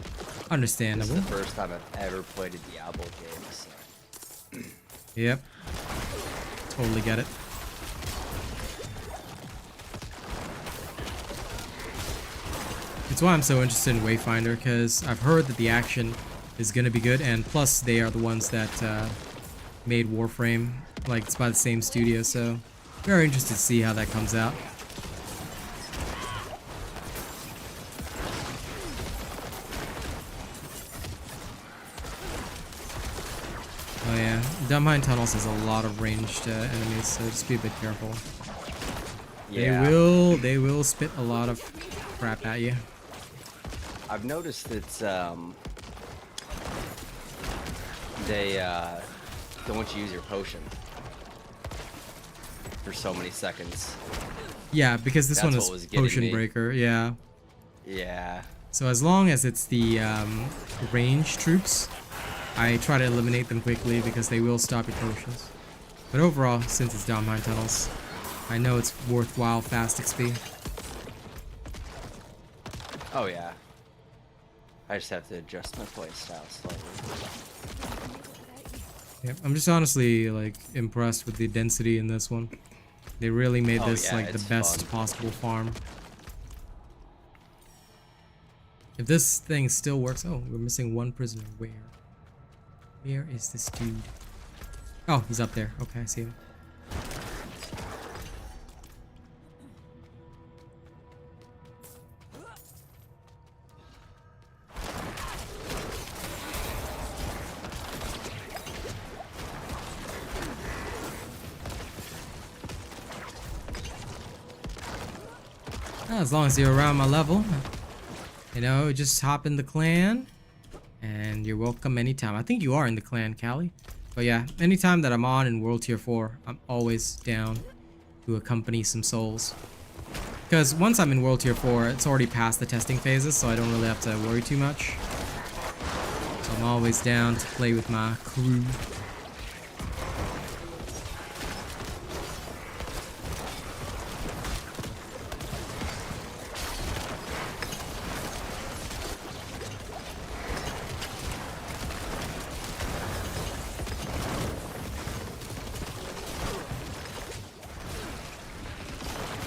Understandable. This is the first time I've ever played a Diablo game, so. Yep. Totally get it. It's why I'm so interested in Wayfinder, because I've heard that the action is gonna be good, and plus they are the ones that made Warframe. Like, it's by the same studio, so very interested to see how that comes out. Oh yeah, Down Behind Tunnels has a lot of ranged enemies, so just be a bit careful. Yeah. They will spit a lot of crap at you. I've noticed that they don't want you to use your potion for so many seconds. Yeah, because this That's one what was is getting Potion me. Breaker, yeah. Yeah. So as long as it's the ranged troops, I try to eliminate them quickly because they will stop your potions. But overall, since it's Down Behind Tunnels, I know it's worthwhile fast XP. Oh yeah. I just have to adjust my playstyle slightly. Yep, I'm just honestly like impressed with the density in this one. They really made Oh, this yeah, like the it's best fun. possible farm. If this thing still works, oh, we're missing one prisoner. Where? Where is this dude? Oh, he's up there. Okay, I see him. As long as you're around my level, you know, just hop in the clan and you're welcome anytime. I think you are in the clan, Callie. But yeah, anytime that I'm on in World Tier 4, I'm always down to accompany some souls. Because once I'm in World Tier 4, it's already past the testing phases, so I don't really have to worry too much. So I'm always down to play with my crew.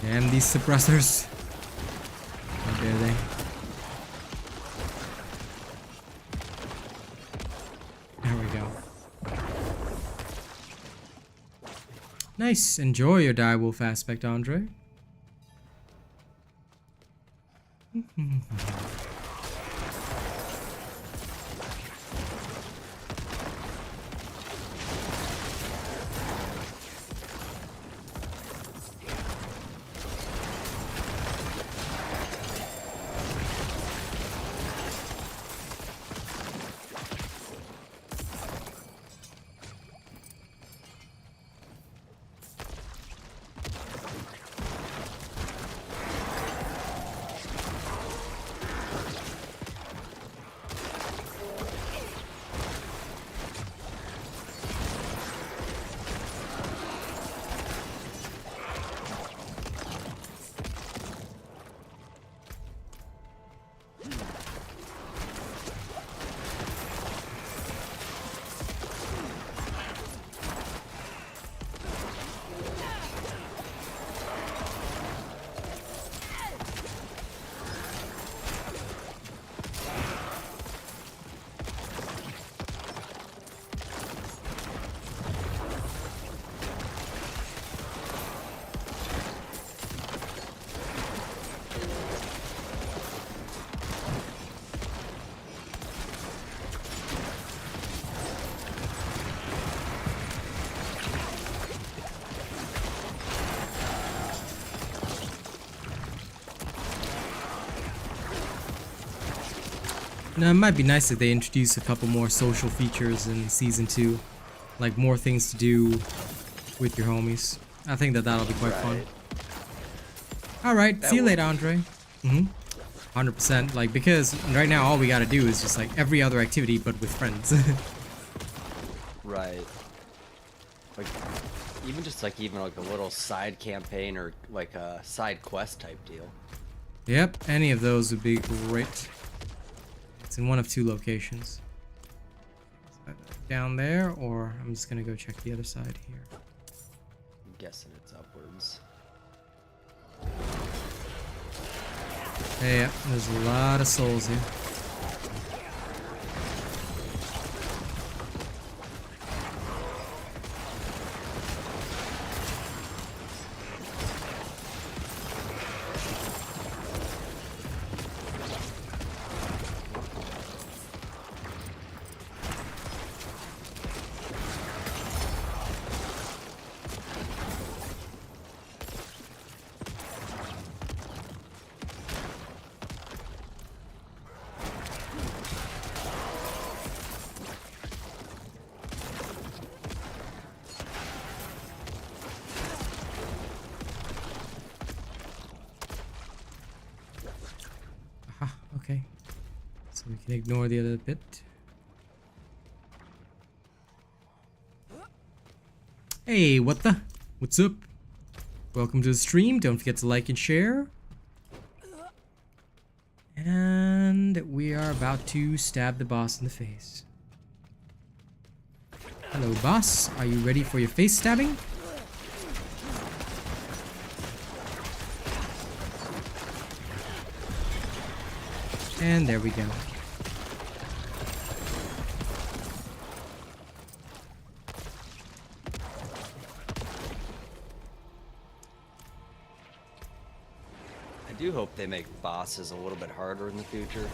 Damn these suppressors. How dare they? There we go. Nice. Enjoy your direwolf aspect, Andre. Now, it might be nice if they introduce a couple more social features in Season 2. Like, more things to do with your homies. I think that that'll be quite fun. Alright, see you later, Andre. 100%. Like, because right now all we gotta do is just, like, every other activity, but with friends. Right. Like, even just, like, a little side campaign or, like, a side quest type deal. Yep, any of those would be great. It's in one of two locations. Down there, or I'm just gonna go check the other side here. I'm guessing it's upwards. Hey, yeah, there's a lot of souls here. Okay, so we can ignore the other bit. Hey, what the? What's up? Welcome to the stream. Don't forget to like and share. And we are about to stab the boss in the face. Hello, boss. Are you ready for your face stabbing? And there we go. I do hope they make bosses a little bit harder in the future.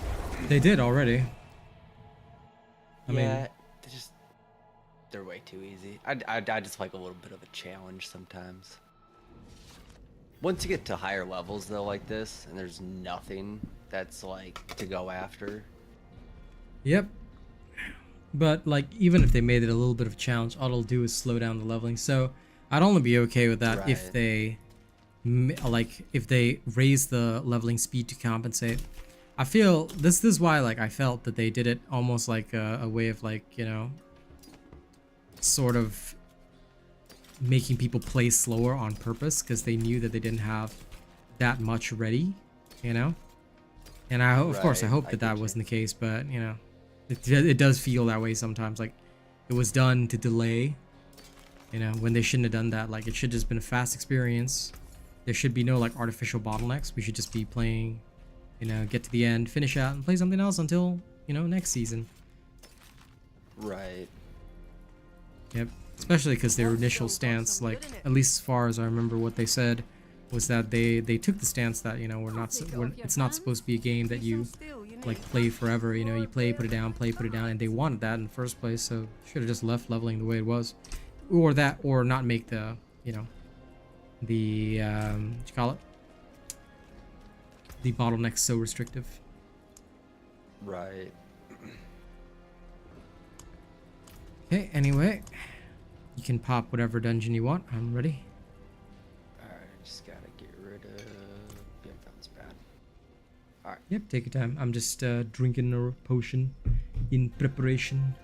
They did already. I yeah, mean, they're way too easy. I just like a little bit of a challenge sometimes. Once you get to higher levels though like this, and there's nothing that's like to go after. Yep. But like, even if they made it a little bit of a challenge, all it'll do is slow down the leveling. So I'd only be okay with that if they if they raise the leveling speed to compensate. I feel this is why like I felt that they did it almost like a way of like, you know, sort of making people play slower on purpose, because they knew that they didn't have that much ready, you know. And of course I hope that that wasn't the case, but you know, it does feel that way sometimes. Like it was done to delay, you know, when they shouldn't have done that. Like it should just been a fast experience. There should be no like artificial bottlenecks. We should just be playing, you know, get to the end, finish out, and play something else until, you know, next season. Right. Yep. Especially because their initial stance, like at least as far as I remember what they said, was that they took the stance that, you know, it's not supposed to be a game that you like play forever. You know, you play, put it down, play, put it down, and they wanted that in the first place. So should have just left leveling the way it was, or not make the, you know, the what you call it, the bottlenecks so restrictive. Right. Okay. Anyway, you can pop whatever dungeon you want. I'm ready. Alright, I just gotta get rid of... Yeah, that was bad. Alright. Yep, take your time. I'm just drinking a potion in preparation.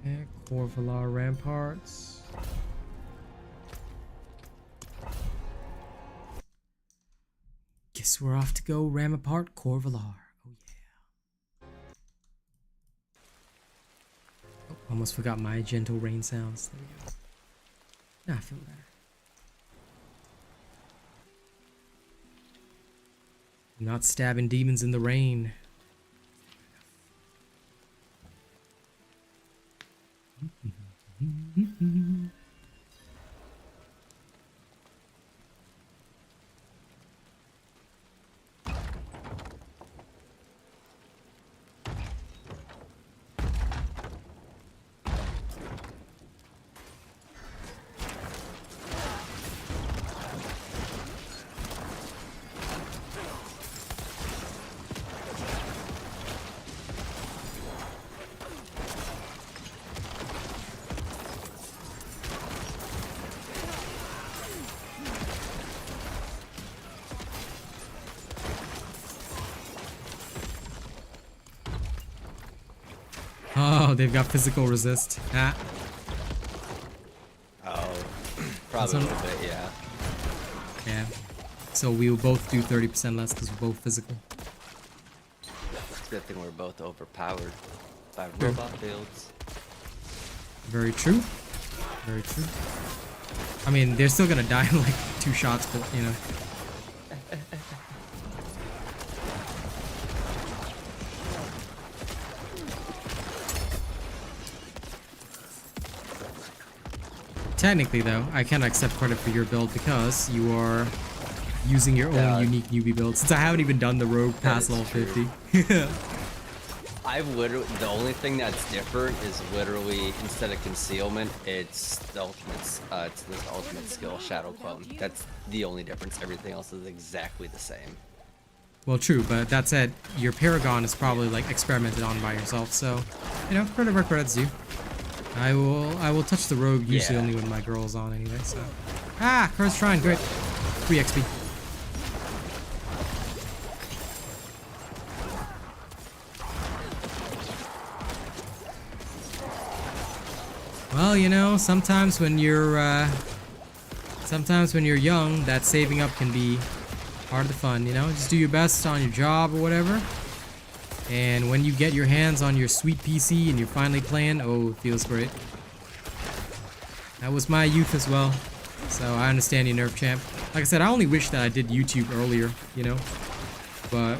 Okay, Corvalar Ramparts. Guess we're off to go ram apart Corvalar. Oh yeah. Oh, almost forgot my gentle rain sounds. There we go. Now I feel better. I'm not stabbing demons in the rain. Oh, they've got physical resist. Ah. Oh, probably a little bit, yeah. Yeah. So we will both do 30% less because we're both physical. It's a good thing we're both overpowered by robot builds. Very true. Very true. I mean, they're still gonna die in like 2 shots, but you know. Technically, though, I cannot accept credit for your build because you are using your own unique newbie build. Since I haven't even done the rogue past level 50. I've literally, the only thing that's different is literally instead of concealment, it's the ultimate, it's this ultimate skill, Shadow Clone. That's the only difference. Everything else is exactly the same. Well, true, but that said, your Paragon is probably like experimented on by yourself, so you know, credit where credit's due. I will touch the rogue usually only when my girl's on anyway. So Curse Shrine, great, 3 XP. Well, you know, sometimes when you're young, that saving up can be part of the fun. You know, just do your best on your job or whatever. And when you get your hands on your sweet PC and you're finally playing, oh, it feels great. That was my youth as well. So I understand you, Nerf Champ. Like I said, I only wish that I did YouTube earlier, you know. But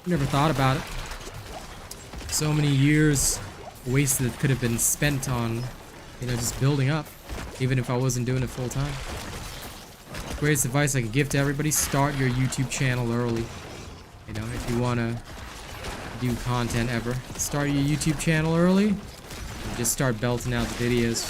never thought about it. So many years wasted that could have been spent on, you know, just building up, even if I wasn't doing it full time. Greatest advice I can give to everybody: start your YouTube channel early. You know, if you want to do content ever, start your YouTube channel early and just start belting out the videos.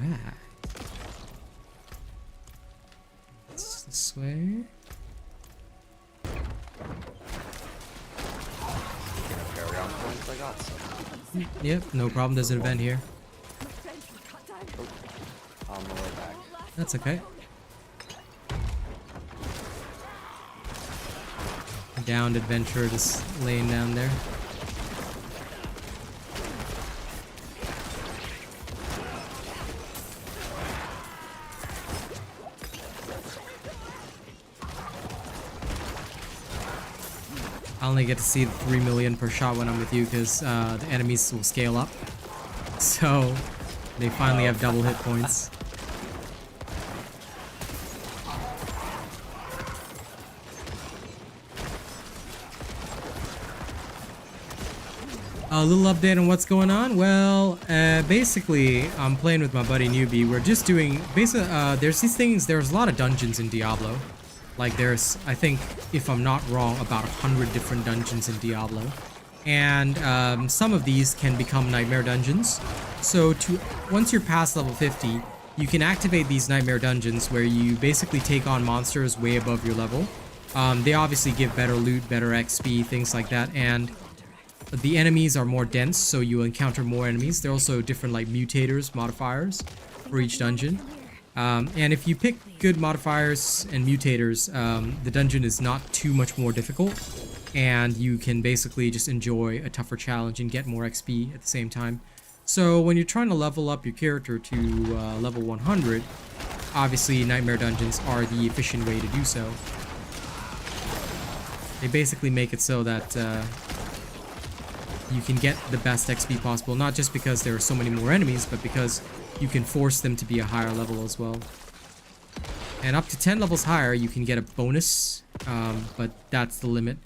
Alright. It's this way. I got some. Yep, no problem. There's an event here. Oh, on the way back. That's okay. A downed adventurer just laying down there. I only get to see the 3 million per shot when I'm with you because the enemies will scale up. So they finally have double hit points. A little update on what's going on. Well, basically, I'm playing with my buddy Newbie. We're just doing there's these things. There's a lot of dungeons in Diablo. Like there's, I think, if I'm not wrong, about 100 different dungeons in Diablo. And some of these can become nightmare dungeons. So once you're past level 50, you can activate these nightmare dungeons where you basically take on monsters way above your level. They obviously give better loot, better XP, things like that. And the enemies are more dense, so you encounter more enemies. There are also different like mutators, modifiers for each dungeon. And if you pick good modifiers and mutators, the dungeon is not too much more difficult, and you can basically just enjoy a tougher challenge and get more XP at the same time. So when you're trying to level up your character to level 100, obviously nightmare dungeons are the efficient way to do so. They basically make it so that you can get the best XP possible, not just because there are so many more enemies, but because you can force them to be a higher level as well. And up to 10 levels higher, you can get a bonus, but that's the limit.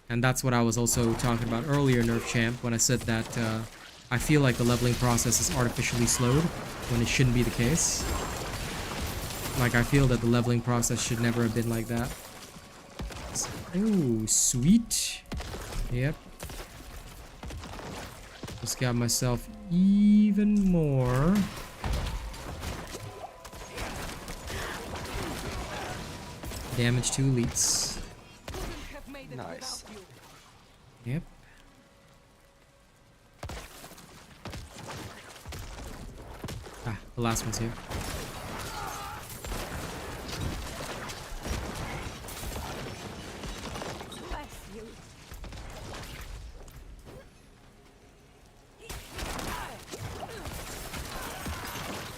And that's what I was also talking about earlier, Nerf Champ, when I said that I feel like the leveling process is artificially slowed when it shouldn't be the case. Like, I feel that the leveling process should never have been like that. Oh, sweet. Yep. Just got myself even more. Damage to elites. Nice. Yep. The last one's here.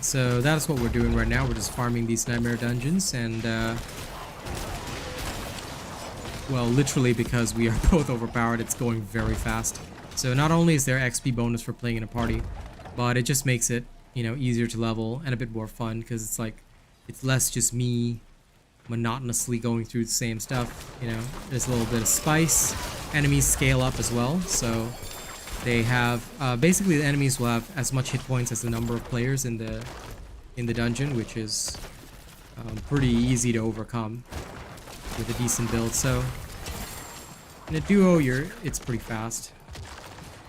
So that's what we're doing right now. We're just farming these nightmare dungeons, and well, literally because we are both overpowered, it's going very fast. So not only is there XP bonus for playing in a party, but it just makes it, you know, easier to level and a bit more fun, because it's like, it's less just me monotonously going through the same stuff. You know, there's a little bit of spice. Enemies scale up as well, so they have basically the enemies will have as much hit points as the number of players in the dungeon, which is pretty easy to overcome with a decent build. So in a duo, it's pretty fast.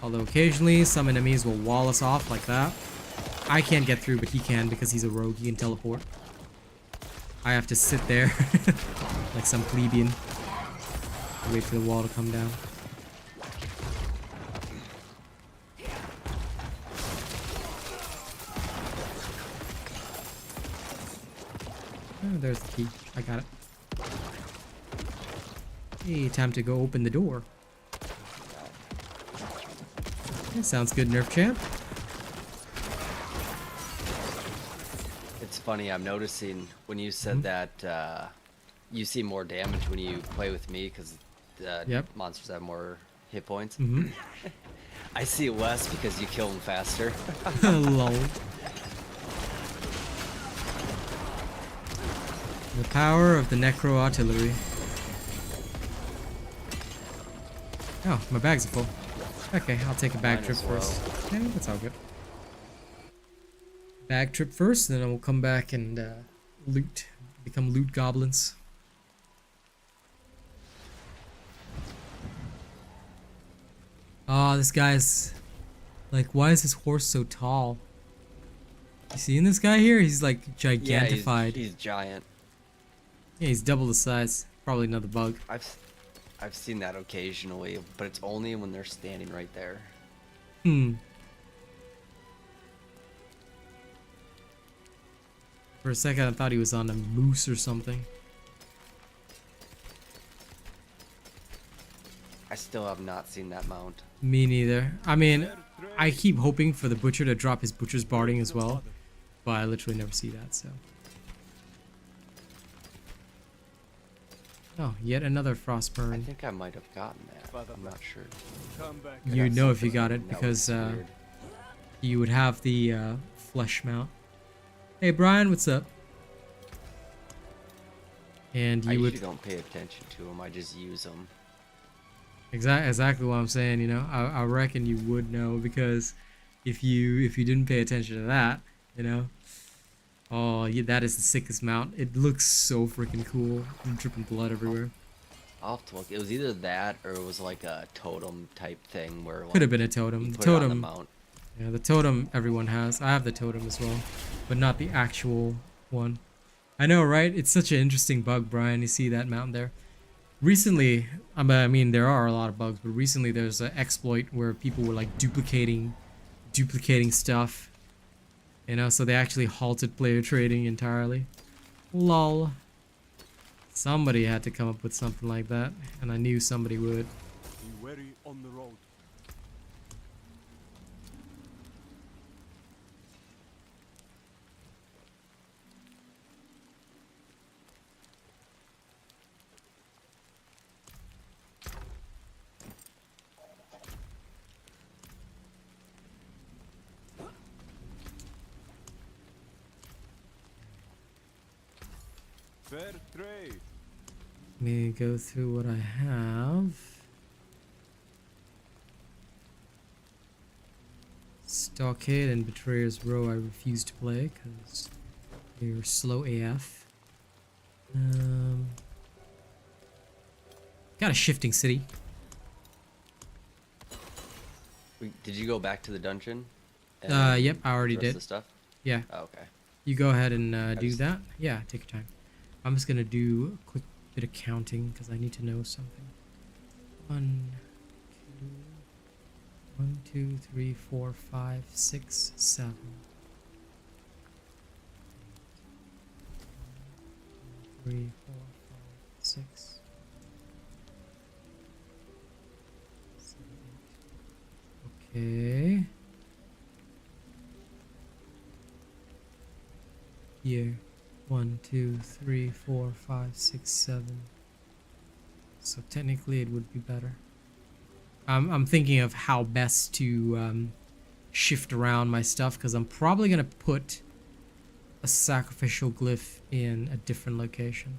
Although occasionally some enemies will wall us off like that. I can't get through, but he can because he's a rogue. He can teleport. I have to sit there like some plebeian. Wait for the wall to come down. Oh, there's the key. I got it. Hey, time to go open the door. That sounds good, Nerf Champ. It's funny, I'm noticing when you said that you see more damage when you play with me because the monsters have more hit points. I see it less because you kill them faster. Lol. The power of the Necro Artillery. Oh, my bags are full. Okay, I'll take a bag trip first. Yeah, that's all good. Bag trip first, and then we'll come back and loot. Become loot goblins. Oh, this guy's... Like, why is his horse so tall? You seeing this guy here? He's like gigantified. Yeah, he's giant. Yeah, he's double the size. Probably another bug. I've seen that occasionally, but it's only when they're standing right there. For a second, I thought he was on a moose or something. I still have not seen that mount. Me neither. I mean, I keep hoping for the butcher to drop his butcher's barding as well, but I literally never see that, so. Oh, yet another frostburn. I think I might have gotten that. I'm not sure. You know if you got it because you would have the flesh mount. Hey Brian, what's up? And you I would. usually don't pay attention to them. I just use them. Exactly what I'm saying. You know, I reckon you would know because if you didn't pay attention to that, you know. Oh, yeah, that is the sickest mount. It looks so freaking cool. I'm dripping blood everywhere. I'll have to look. It was either that or it was like a totem type thing where like, could have been a totem. you The put it on totem. the mount. Yeah, the totem everyone has. I have the totem as well, but not the actual one. I know, right? It's such an interesting bug, Brian. You see that mountain there? Recently, I mean, there are a lot of bugs, but recently there's an exploit where people were like duplicating stuff. You know, so they actually halted player trading entirely. Lol. Somebody had to come up with something like that, and I knew somebody would. Be wary on the road. Fair trade. Let me go through what I have. Stockade and Betrayer's Row I refuse to play because they're slow AF. Got a shifting city. Did you go back to the dungeon? Yep, I already the rest did. of the stuff? Yeah. Oh, okay. You go ahead and do that. Yeah, take your time. I'm just gonna do a quick bit of counting because I need to know something. 1, 2, 3, 4, 5, 6, 7. 3, 4, 5, 6, 7, 8. Okay. Here. 1, 2, 3, 4, 5, 6, 7. So technically it would be better. I'm thinking of how best to shift around my stuff, because I'm probably gonna put a sacrificial glyph in a different location,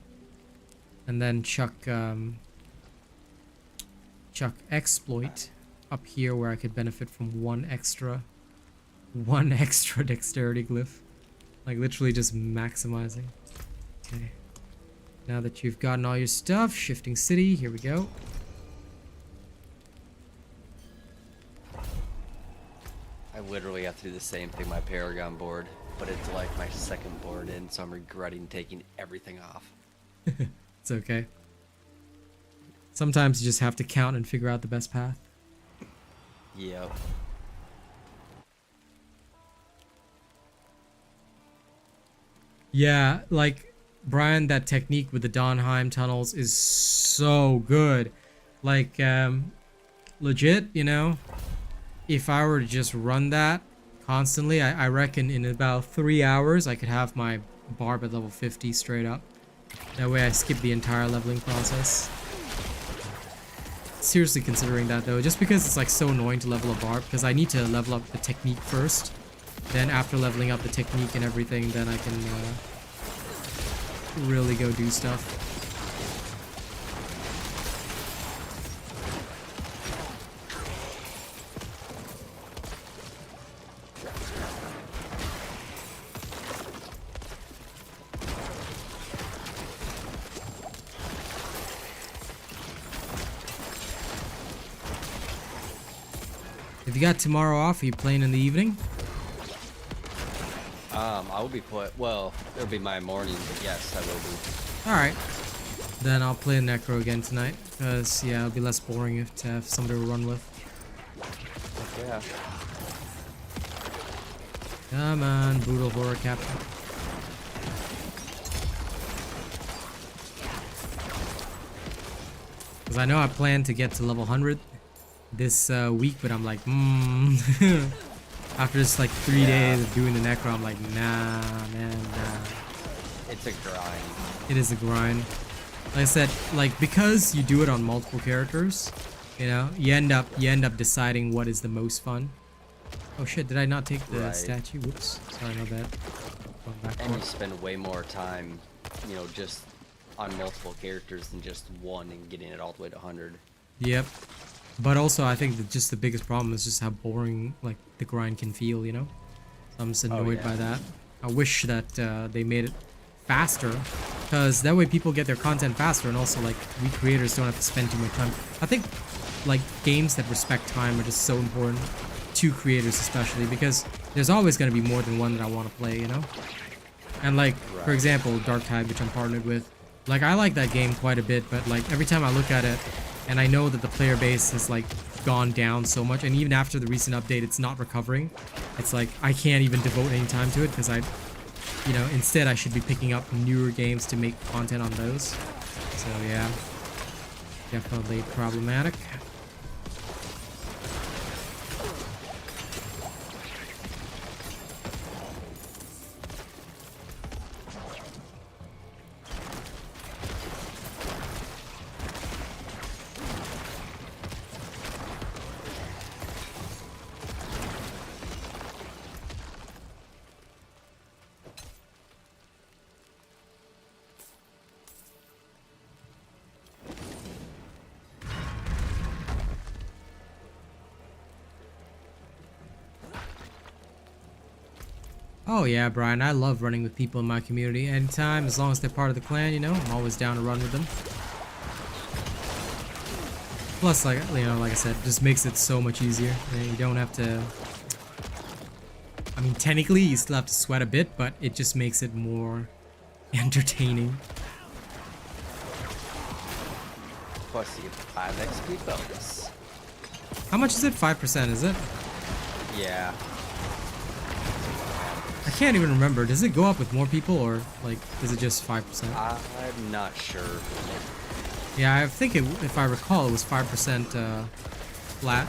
and then chuck exploit up here where I could benefit from one extra dexterity glyph, like literally just maximizing. Okay, now that you've gotten all your stuff, shifting city, here we go. I literally have to do the same thing my Paragon board, but it's like my second board in, so I'm regretting taking everything off. It's okay. Sometimes you just have to count and figure out the best path. Yep. Yeah, like, Brian, that technique with the Donheim tunnels is so good. Like, legit, you know, if I were to just run that constantly, I reckon in about 3 hours I could have my barb at level 50 straight up. That way I skip the entire leveling process. Seriously considering that though, just because it's like so annoying to level a barb, because I need to level up the technique first. Then after leveling up the technique and everything, then I can really go do stuff. If you got tomorrow off, are you playing in the evening? I will be well, it'll be my morning, but yes, I will be. Alright. Then I'll play Necro again tonight, because, yeah, it'll be less boring if to have somebody to run with. Yeah. Come on, brutal horror captain. Because I know I plan to get to level 100 this week, but I'm like, After just like 3 days of doing the Necro, I'm like, nah, man, nah. It's a grind. It is a grind. Like I said, like, because you do it on multiple characters, you know, you end up deciding what is the most fun. Oh shit, did I not take the statue? Whoops. Sorry, my bad. Going back And you spend way more time, you know, just on multiple characters than just one and getting it all the way to 100. Yep. But also, I think that just the biggest problem is just how boring, like, the grind can feel, you know? So I'm just annoyed by that. I wish that they made it faster, because that way people get their content faster, and also, like, we creators don't have to spend too much time. I think, like, games that respect time are just so important to creators especially, because there's always going to be more than one that I want to play, you know? And, like, for example, Dark Tide, which I'm partnered with, like, I like that game quite a bit, but, like, every time I look at it, and I know that the player base has, like, gone down so much, and even after the recent update, it's not recovering. It's like, I can't even devote any time to it, because you know, instead I should be picking up newer games to make content on those. So, yeah. Definitely problematic. Oh yeah, Brian, I love running with people in my community. Anytime, as long as they're part of the clan, you know, I'm always down to run with them. Plus, like, you know, like I said, it just makes it so much easier. And you don't have to... I mean, technically, you still have to sweat a bit, but it just makes it more entertaining. Plus, you get 5 XP bonus. How much is it? 5%, is it? Yeah. I can't even remember. Does it go up with more people or like is it just 5%? I'm not sure. Yeah, I think it, if I recall, it was 5% flat.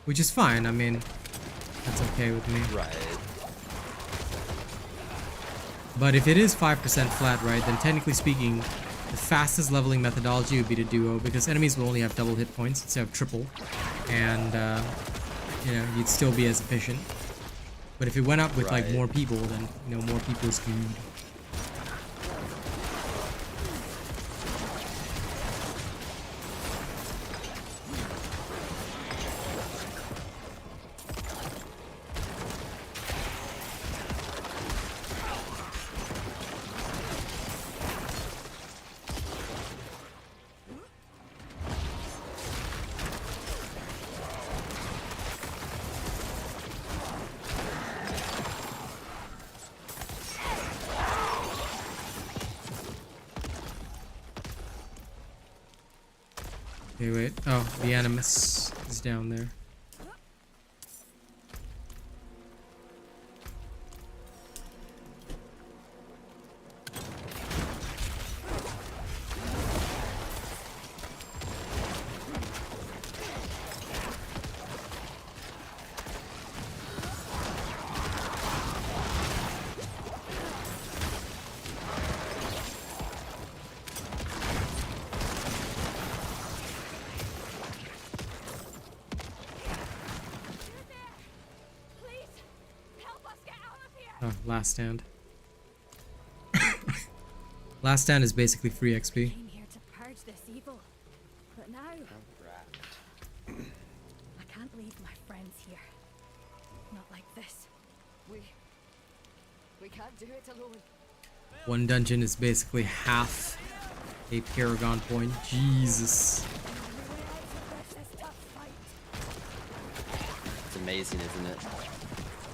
Which is fine. I mean, that's okay with me. Right. But if it is 5% flat, right, then technically speaking, the fastest leveling methodology would be to duo because enemies will only have double hit points instead of triple. And, you know, you'd still be as efficient. But if it went up with, like, more people, then, you know, more people is screwed. Okay, wait. Oh, the Animus is down there. Oh, last stand. Last stand is basically free XP. Came here to purge this evil, but now I can't leave my friends here. Not like this. We can't do it alone. One dungeon is basically half a Paragon point. Jesus. It's amazing, isn't it?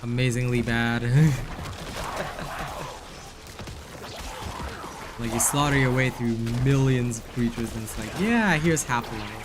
Amazingly bad. Like you slaughter your way through millions of creatures and it's like, yeah, here's half a level.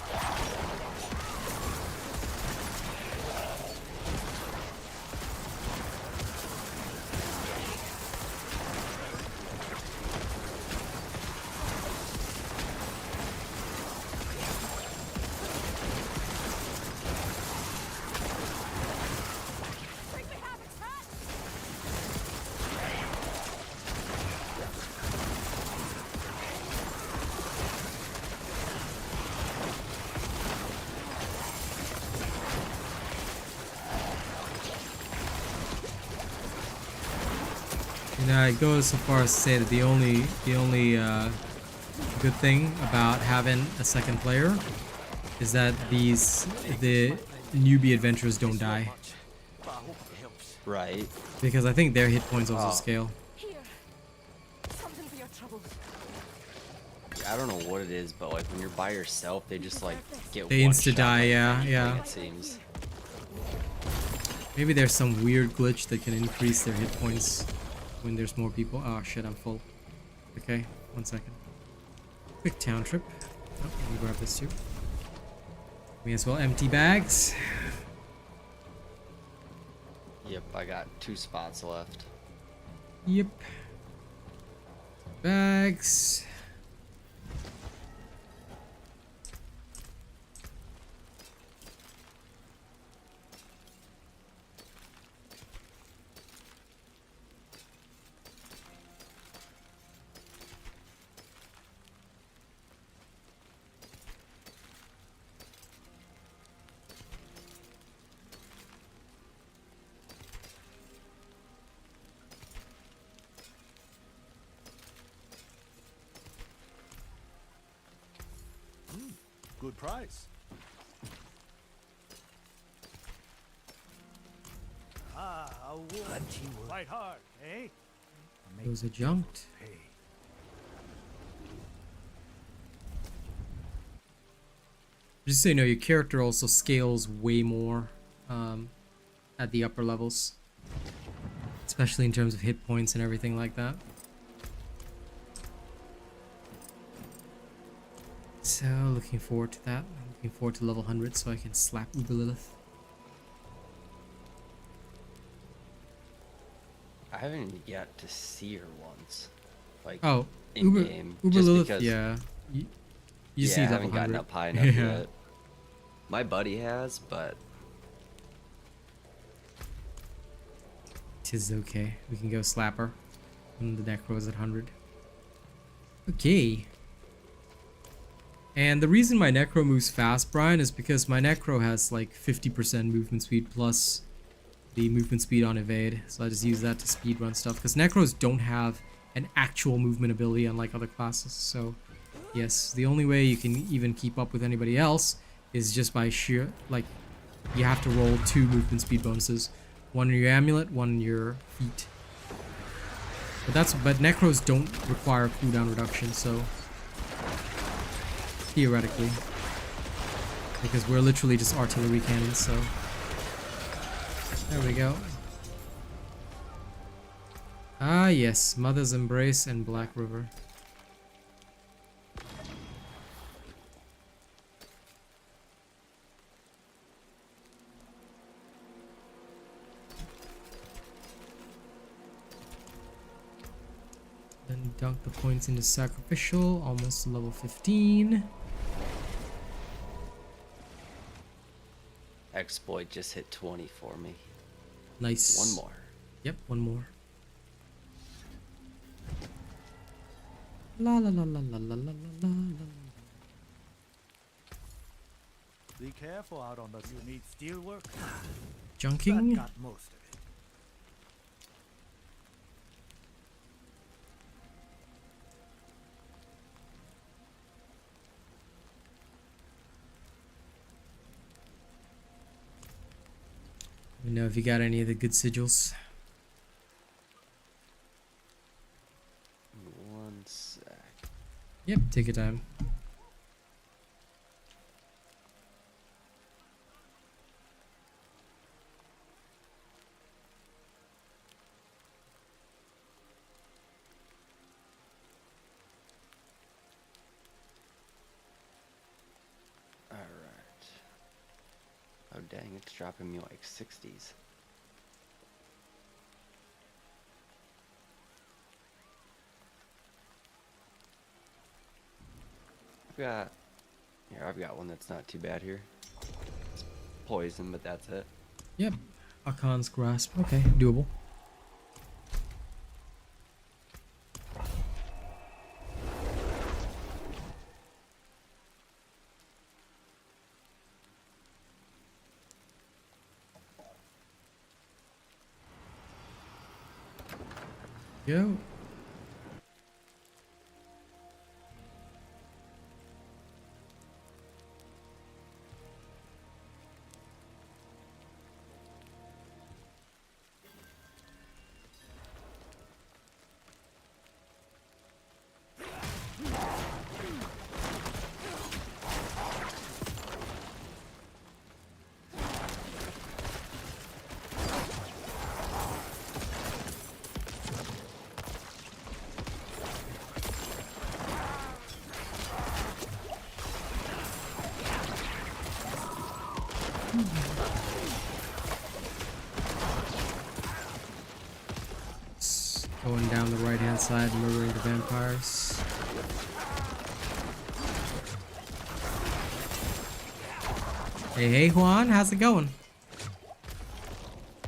You know, it goes so far as to say that the only good thing about having a second player is that the newbie adventurers don't die. Right. Because I think their hit points also scale. Here, something for your troubles. I don't know what it is, but like when you're by yourself, they just like get They one insta shot die, like yeah, anything, yeah. It seems. Maybe there's some weird glitch that can increase their hit points when there's more people. Oh shit, I'm full. Okay, 1 second. Quick town trip. Oh, let me grab this too. May as well empty bags. Yep, I got 2 spots left. Yep. Bags. Good price. Ah, a wood. Fight hard, eh? Those are junked. Hey. Just so you know, your character also scales way more at the upper levels. Especially in terms of hit points and everything like that. So, looking forward to that. I'm looking forward to level 100 so I can slap Uber Lilith. I haven't yet to see her once. Like, Oh, in game. Uber just Lilith, because, you just I need haven't level gotten 100. up high enough Yeah. yet. My buddy has, but Tis okay. We can go slap her when the Necro's at 100. Okay. And the reason my Necro moves fast, Brian, is because my Necro has like 50% movement speed plus the movement speed on evade. So I just use that to speedrun stuff. Because Necros don't have an actual movement ability unlike other classes. So yes, the only way you can even keep up with anybody else is just by sheer, like, you have to roll 2 movement speed bonuses. One in your amulet, one in your feet. But Necros don't require cooldown reduction, so theoretically. Because we're literally just artillery cannons, so there we go. Ah yes, Mother's Embrace and Black River. Then dunk the points into Sacrificial, almost to level 15. Exploit just hit 20 for me. Nice. One more. Yep, one more. La la la la la la la la la. Be careful out on the. You need steel work. Junking. That got most of it. Let me know if you got any of the good sigils. One sec. Yep, take your time. Alright. Oh dang, it's dropping me like 60s. I've got one that's not too bad here. It's poison, but that's it. Yep. Akan's Grasp. Okay, doable. Go. Going down the right hand side, murdering the vampires. Hey, hey Juan, how's it going?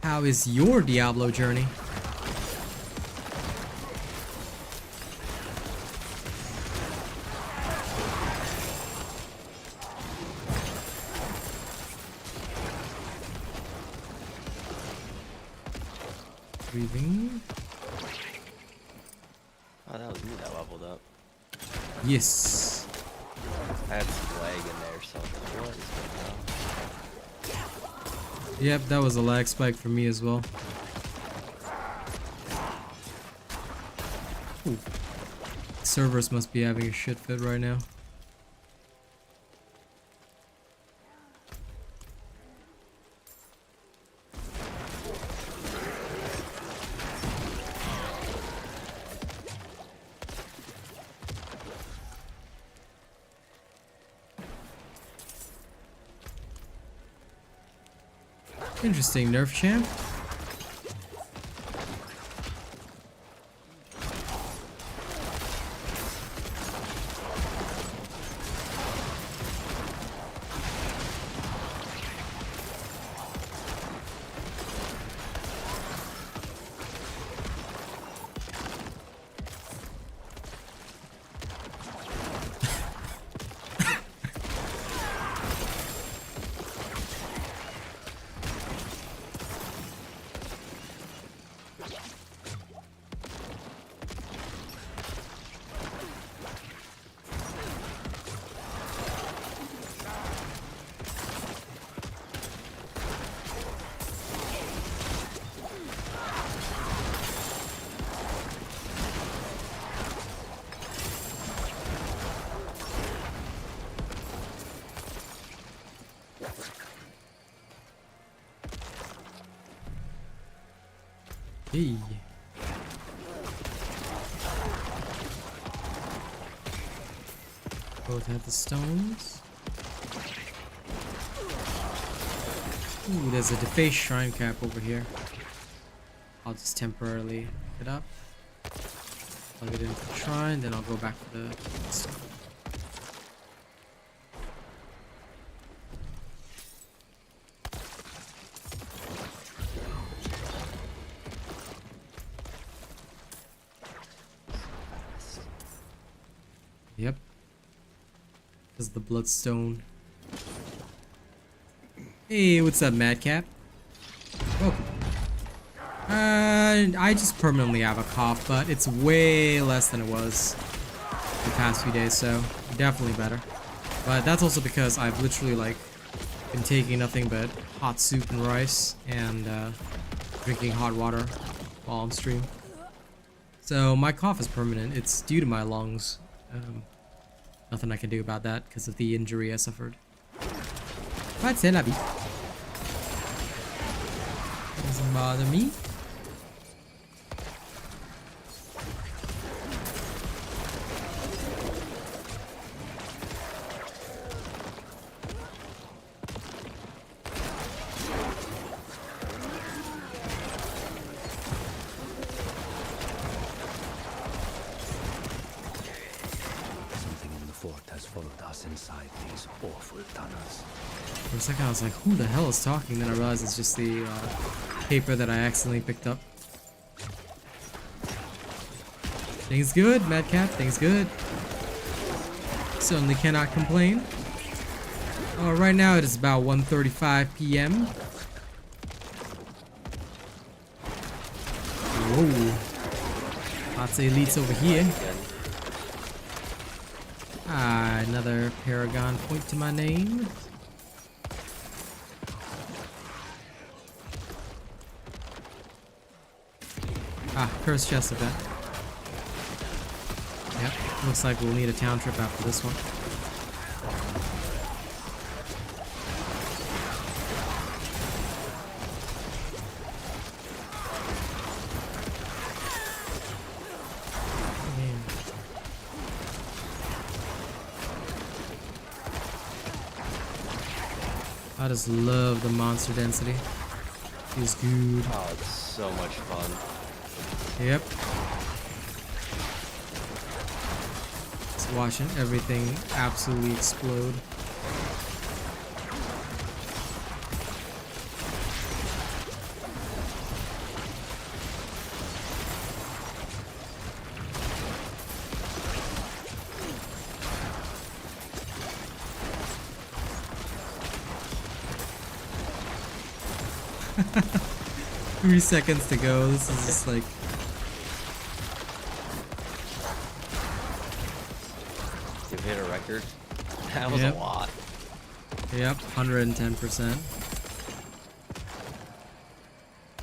How is your Diablo journey? Breathing. Oh, that was me that leveled up. Yes. I had some lag in there, so what is going on? Yep, that was a lag spike for me as well. Ooh. Servers must be having a shit fit right now. Interesting nerf champ. Hey. Both have the stones. Ooh, there's a defaced shrine cap over here. I'll just temporarily pick it up. Plug it into the shrine, then I'll go back to the stone. Yep. This is the bloodstone. Hey, what's up, Madcap? Welcome. I just permanently have a cough, but it's way less than it was the past few days, so definitely better. But that's also because I've literally like been taking nothing but hot soup and rice and drinking hot water while I'm streaming. So my cough is permanent. It's due to my lungs. Nothing I can do about that because of the injury I suffered. But c'est la vie. Doesn't bother me. Inside these awful tunnels. For a second I was like, who the hell is talking? Then I realized it's just the paper that I accidentally picked up. Things good, Madcap, things good. Certainly cannot complain. Right now it is about 1:35 p.m. Whoa. Lots of elites over here. Ah, another Paragon point to my name. Ah, cursed chest event. Yep, looks like we'll need a town trip after this one. I just love the monster density. Feels good. Oh, it's so much fun. Yep. Just watching everything absolutely explode. Three seconds to go. This is just like... You've hit a record. That was a lot. Yep, 110%.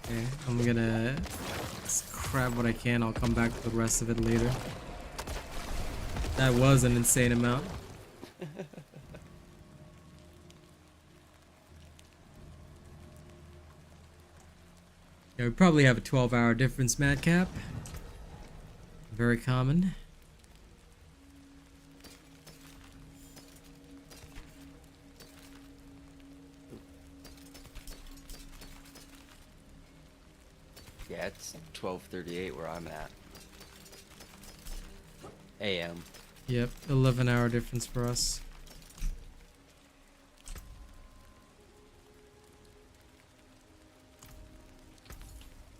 Okay, I'm gonna just grab what I can. I'll come back to the rest of it later. That was an insane amount. Yeah, we probably have a 12-hour difference, Madcap. Very common. Yeah, it's 12:38 where I'm at. AM. Yep, 11-hour difference for us.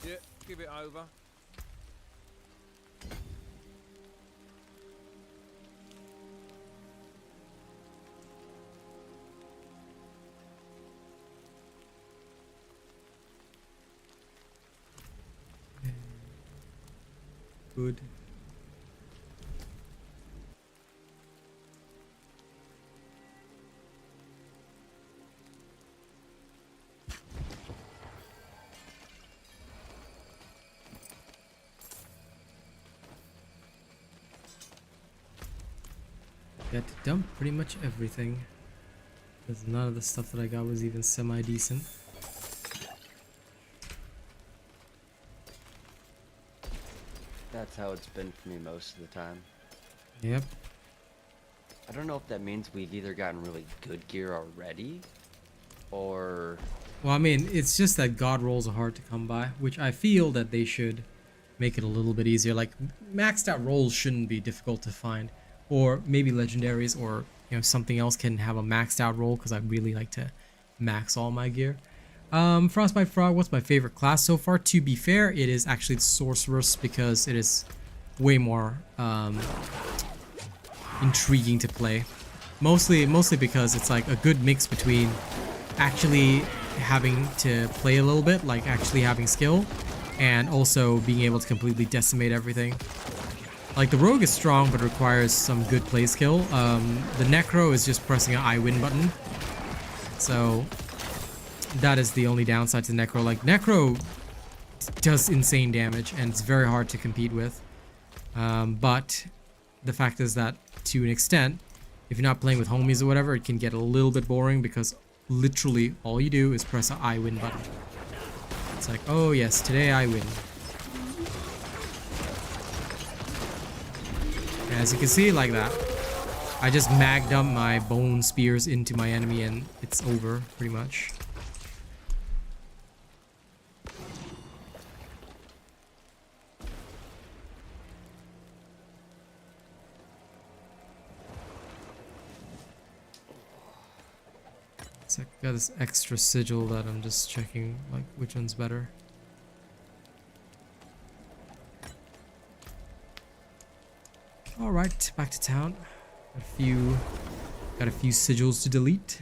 Yeah, give it over. Good. Got to dump pretty much everything, because none of the stuff that I got was even semi-decent. That's how it's been for me most of the time. Yep. I don't know if that means we've either gotten really good gear already, or... Well, I mean, it's just that God rolls are hard to come by, which I feel that they should make it a little bit easier. Like, maxed out rolls shouldn't be difficult to find. Or maybe legendaries or, you know, something else can have a maxed out roll, because I really like to max all my gear. Frostbite Frog, what's my favorite class so far? To be fair, it is actually the Sorceress, because it is way more intriguing to play. Mostly because it's like a good mix between actually having to play a little bit, like actually having skill, and also being able to completely decimate everything. Like, the Rogue is strong, but requires some good play skill. The Necro is just pressing an I win button. So, that is the only downside to Necro. Like, Necro does insane damage, and it's very hard to compete with. But the fact is that, to an extent, if you're not playing with homies or whatever, it can get a little bit boring, because literally all you do is press an I win button. It's like, oh yes, today I win. And as you can see, like that, I just mag dump my bone spears into my enemy and it's over, pretty much. So I got this extra sigil that I'm just checking, like, which one's better. Alright, back to town. Got a few sigils to delete.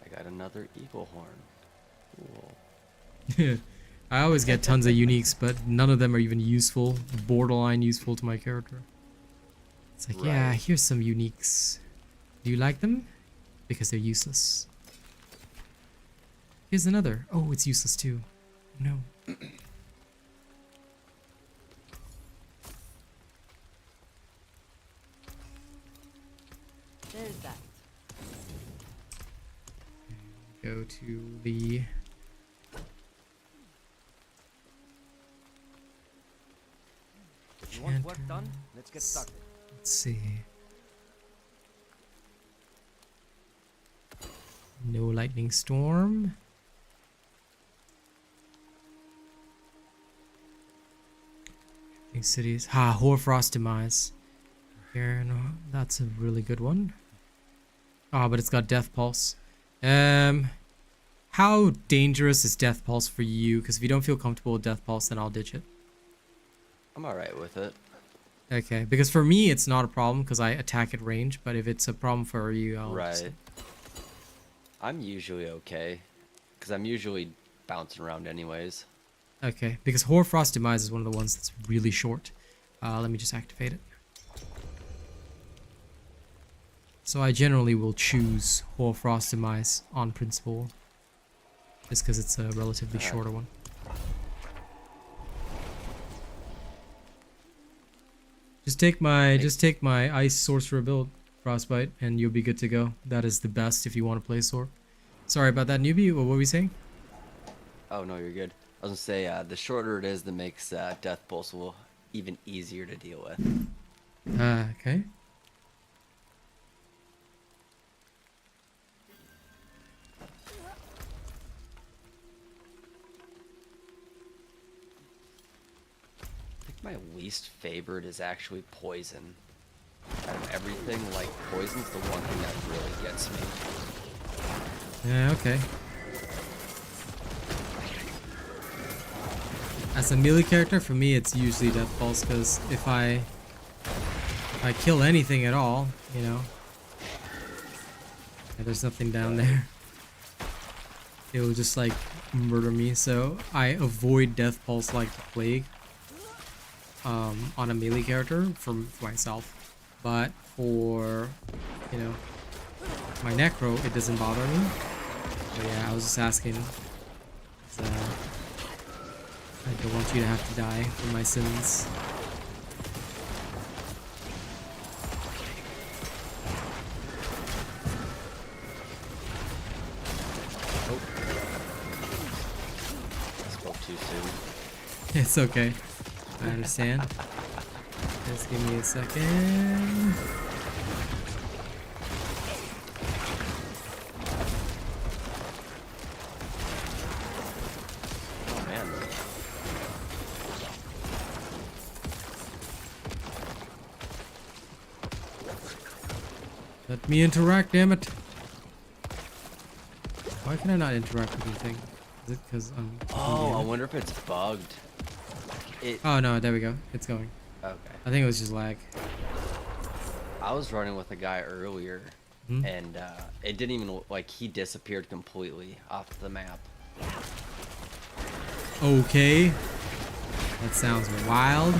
I got another eagle horn. Cool. I always get tons of uniques, but none of them are even useful, borderline useful to my character. It's like, yeah, here's some uniques. Do you like them? Because they're useless. Here's another. Oh, it's useless too. No. There's that. Go to the... You want work done? Let's get started. Let's see. No lightning storm. Big cities. Ha, Hoarfrost Demise. Here, no, that's a really good one. Ah, but it's got Death Pulse. How dangerous is Death Pulse for you? Because if you don't feel comfortable with Death Pulse, then I'll ditch it. I'm alright with it. Okay, because for me it's not a problem because I attack at range, but if it's a problem for you, I'll Right. I'm usually okay, because I'm usually bouncing around anyways. Okay, because Hoarfrost Demise is one of the ones that's really short. Let me just activate it. So I generally will choose Hoarfrost Demise on principle, just because it's a relatively shorter one. Just take my Ice Sorcerer build, Frostbite, and you'll be good to go. That is the best if you want to play Sword. Sorry about that, newbie. What were we saying? Oh no, you're good. I was gonna say, the shorter it is, that makes Death Pulse even easier to deal with. Okay. My least favorite is actually poison. Out of everything, like, poison's the one thing that really gets me. Yeah, okay. As a melee character, for me, it's usually Death Pulse, because if I kill anything at all, you know, there's nothing down there. It will just, like, murder me, so I avoid Death Pulse like the plague. On a melee character for myself, but for, you know, my Necro, it doesn't bother me. But yeah, I was just asking. I don't want you to have to die for my sins. Oh. I spoke too soon. It's okay. I understand. Just give me a second. Oh man. Let me interact, damn it. Why can I not interact with anything? Is it because I'm... Oh, I wonder if it's bugged. Oh no, there we go. It's going. Okay. I think it was just lag. I was running with a guy earlier, and it didn't even like he disappeared completely off the map. Okay. That sounds wild.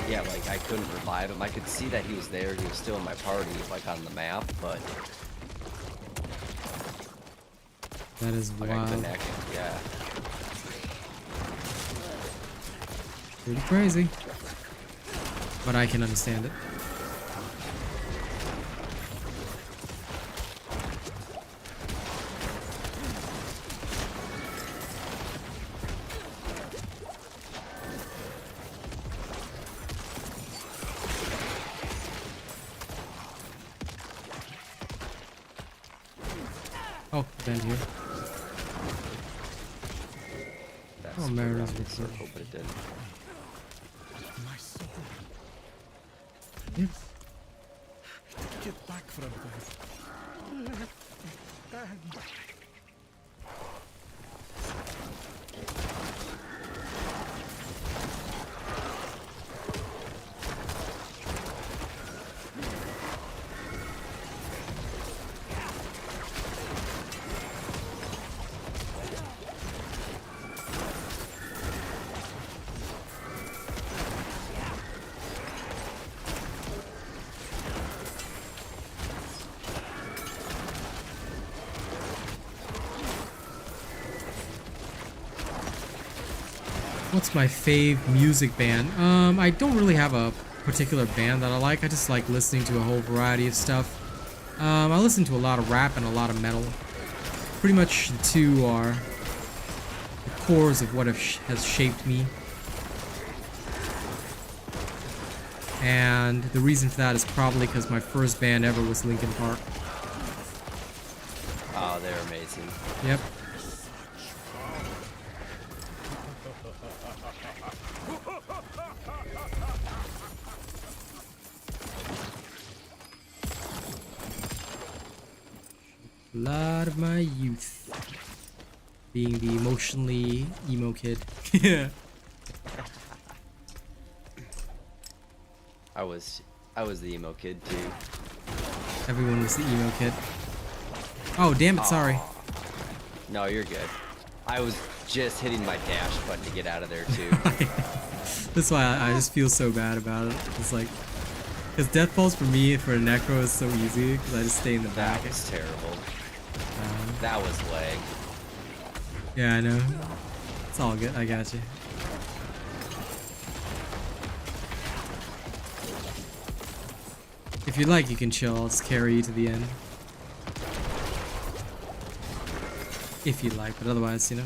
Yeah, like I couldn't revive him. I could see that he was there. He was still in my party, like on the map, but That is like I wild. couldn't actually. Yeah. Pretty crazy. But I can understand it. Oh, then here. That's Oh, the Mariners round would circle, but it didn't. My soul. Yep. Get back from them. What's my fave music band? I don't really have a particular band that I like. I just like listening to a whole variety of stuff. I listen to a lot of rap and a lot of metal. Pretty much the two are the cores of what has shaped me. And the reason for that is probably because my first band ever was Linkin Park. Oh, they're amazing. Yep. A lot of my youth being the emotionally emo kid. Yeah. I was the emo kid too. Everyone was the emo kid. Oh, damn it, sorry. Aw. No, you're good. I was just hitting my dash button to get out of there too. That's why I just feel so bad about it. It's like, because death falls for me, for a necro, is so easy, because I just stay in the back. That was terrible. That was lag. Yeah, I know. It's all good, I got you. If you'd like, you can chill. I'll just carry you to the end. If you'd like, but otherwise, you know,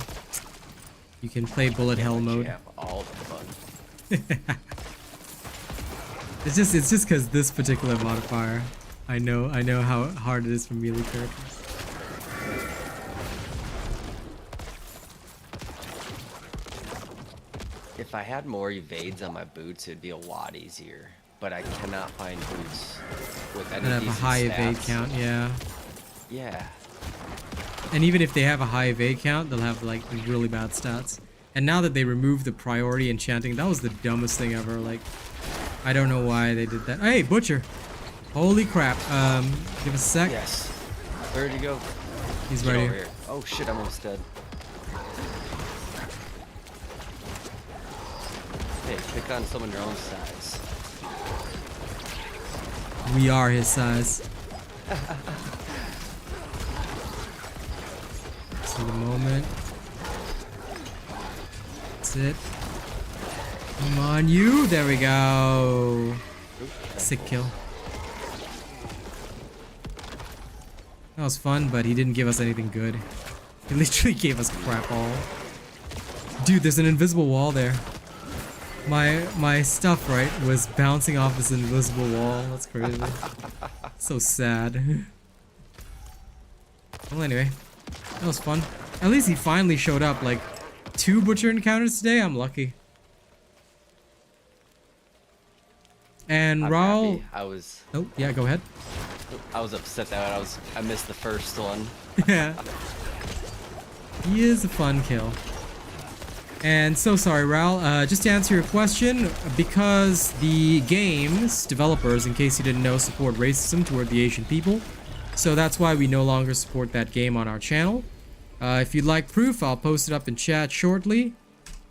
you can play bullet hell But you mode. have all the fun. It's just because this particular modifier, I know how hard it is for melee characters. If I had more evades on my boots, it'd be a lot easier. But I cannot find boots with any And have a decent high evade stats. count, yeah. Yeah. And even if they have a high evade count, they'll have like really bad stats. And now that they removed the priority enchanting, that was the dumbest thing ever. Like, I don't know why they did that. Hey, Butcher! Holy crap. Give us a sec. Yes. Where'd he go? He's Get right over here. Oh shit, I'm almost dead. Hey, pick on someone your own size. We are his size. See the moment. That's it. Come on, you. There we go. Sick kill. That was fun, but he didn't give us anything good. He literally gave us crap all. Dude, there's an invisible wall there. My stuff, right, was bouncing off this invisible wall. That's crazy. So sad. Well, anyway, that was fun. At least he finally showed up. Like, 2 butcher encounters today. I'm lucky. And I'm Raul. happy. I was. Oh, yeah, go ahead. I was upset that I missed the first one. Yeah. He is a fun kill. And so sorry, Raul. Just to answer your question, because the game's developers, in case you didn't know, support racism toward the Asian people. So that's why we no longer support that game on our channel. If you'd like proof, I'll post it up in chat shortly.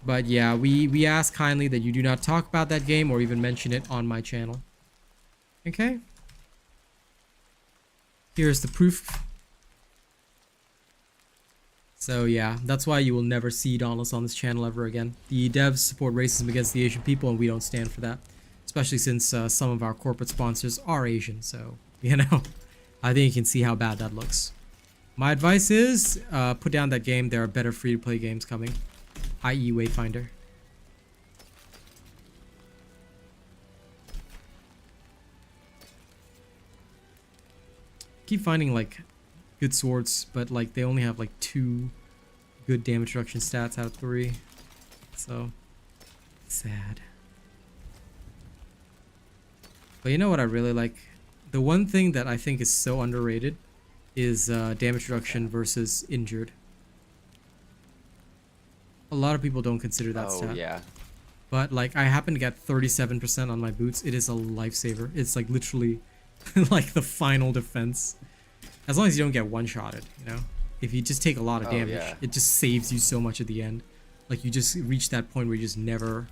But yeah, we ask kindly that you do not talk about that game or even mention it on my channel. Okay? Here's the proof. So yeah, that's why you will never see Dauntless on this channel ever again. The devs support racism against the Asian people, and we don't stand for that. Especially since some of our corporate sponsors are Asian, so, you know, I think you can see how bad that looks. My advice is, put down that game. There are better free-to-play games coming, i.e. Wayfinder. Keep finding, like, good swords, but like they only have like 2 good damage reduction stats out of 3, so sad. But you know what I really like? The one thing that I think is so underrated is damage reduction versus injured. A lot of people don't consider that stat. Oh yeah. But like I happen to get 37% on my boots. It is a lifesaver. It's like literally like the final defense. As long as you don't get one-shotted, you know? If you just take a lot of damage, yeah. it just saves you so much at the end. Like, you just reach that point where you just never,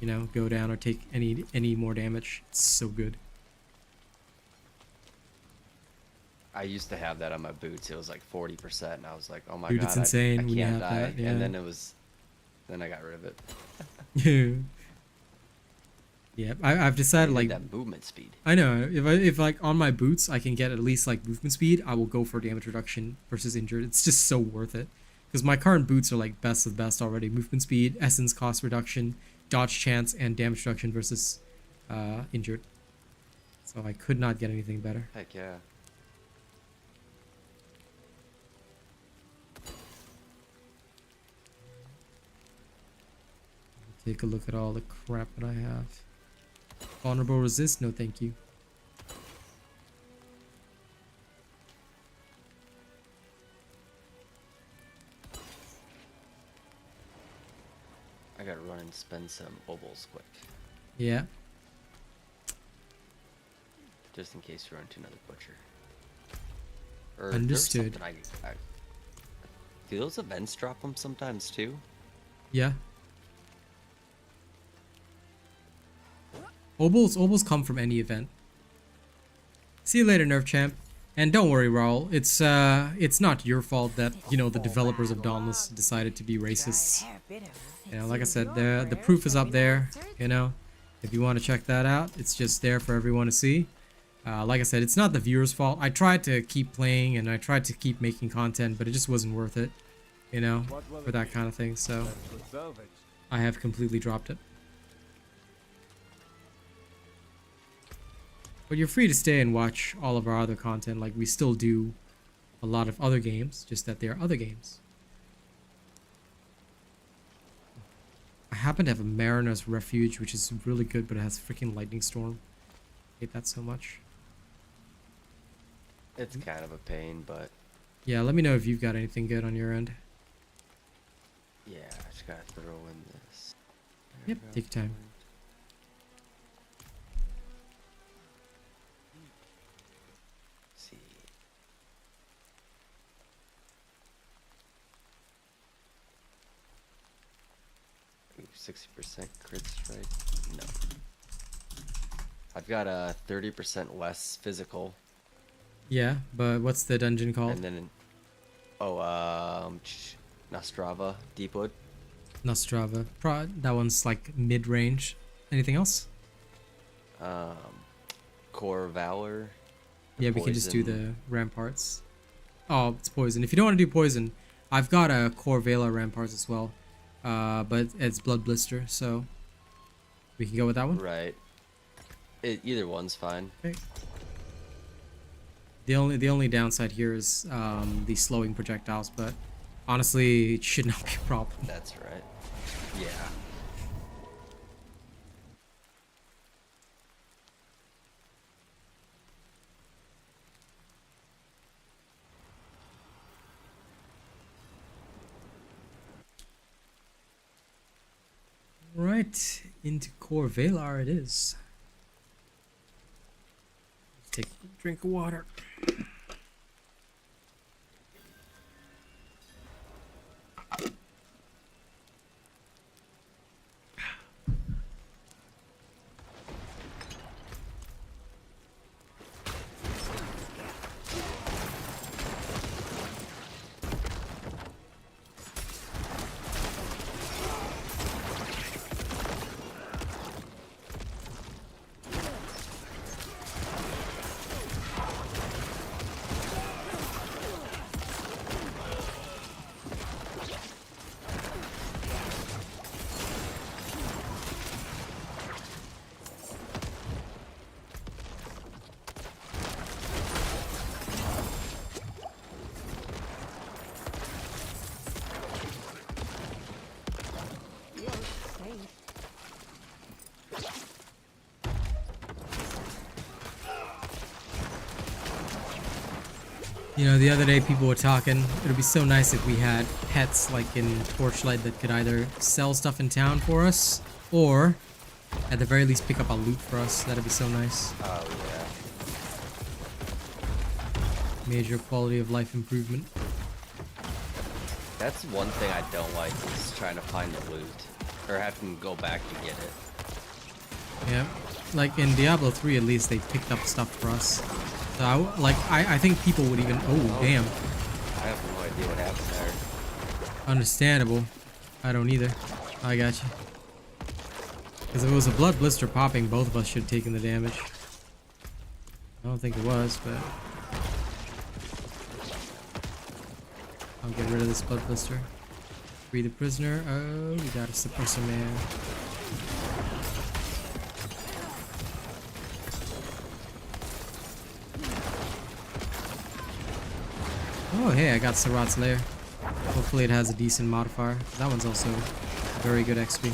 you know, go down or take any more damage. It's so good. I used to have that on my boots. It was like 40%, and I was like, oh my Dude, god, it's insane I when you can't have die. that, yeah. And then I got rid of it. Yeah. Yeah, I've decided I like need that movement speed. I know if like on my boots I can get at least like movement speed, I will go for damage reduction versus injured. It's just so worth it because my current boots are like best of the best already. Movement speed, essence cost reduction, dodge chance, and damage reduction versus injured. So I could not get anything better. Heck yeah. Take a look at all the crap that I have. Vulnerable resist? No, thank you. I gotta run and spend some obols quick, Yeah. just in case you run into another butcher. Or there was Understood. something do those events drop them sometimes too? Yeah. Obols come from any event. See you later, Nerf Champ. And don't worry, Raul. It's not your fault that, you know, the developers of Dauntless decided to be racists. You know, like I said, the proof is up there, you know. If you want to check that out, it's just there for everyone to see. Like I said, it's not the viewers' fault. I tried to keep playing and I tried to keep making content, but it just wasn't worth it, you know, for that kind of thing. So I have completely dropped it. But you're free to stay and watch all of our other content. Like, we still do a lot of other games, just that they are other games. I happen to have a Mariner's Refuge, which is really good, but it has freaking Lightning Storm. I hate that so much. It's kind of a pain, but Yeah, let me know if you've got anything good on your end. yeah, I just gotta throw in this. Yep, take your time. See. Ooh, 60% crit strike? No. I've got a 30% less physical, Yeah, but what's the dungeon called? and then, Nostrava, Deepwood. Nostrava. That one's like mid-range. Anything else? Core Valor. Yeah, we can just do Poison. the ramparts. Oh, it's poison. If you don't want to do poison, I've got a Core Vela Ramparts as well, but it's Blood Blister, so we can go with that one. Right. Either one's fine. Okay. The only downside here is the slowing projectiles, but honestly, it should not be a problem. That's right. Yeah. Right, into Core Valar it is. Take a drink of water. You know, the other day people were talking, it would be so nice if we had pets like in Torchlight that could either sell stuff in town for us, or at the very least pick up a loot for us. That'd be so nice. Oh, yeah. Major quality of life improvement. That's one thing I don't like, is trying to find the loot. Or having to go back to get it. Yeah, like in Diablo 3 at least they picked up stuff for us. So I think people would even, oh damn. I have no idea what happened there. Understandable. I don't either. I got you. Because if it was a blood blister popping, both of us should have taken the damage. I don't think it was, but I'll get rid of this blood blister. Free the prisoner. Oh, we got a suppressor man. Oh, hey, I got Sarat's Lair. Hopefully it has a decent modifier. That one's also very good XP.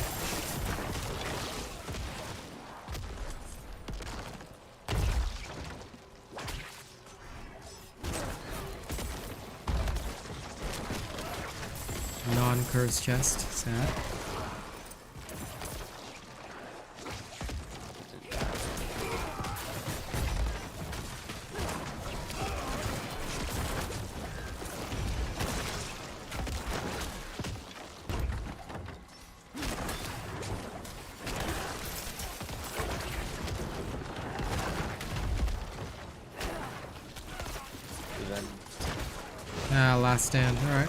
Non-cursed chest. Sad. Ah, last stand. Alright.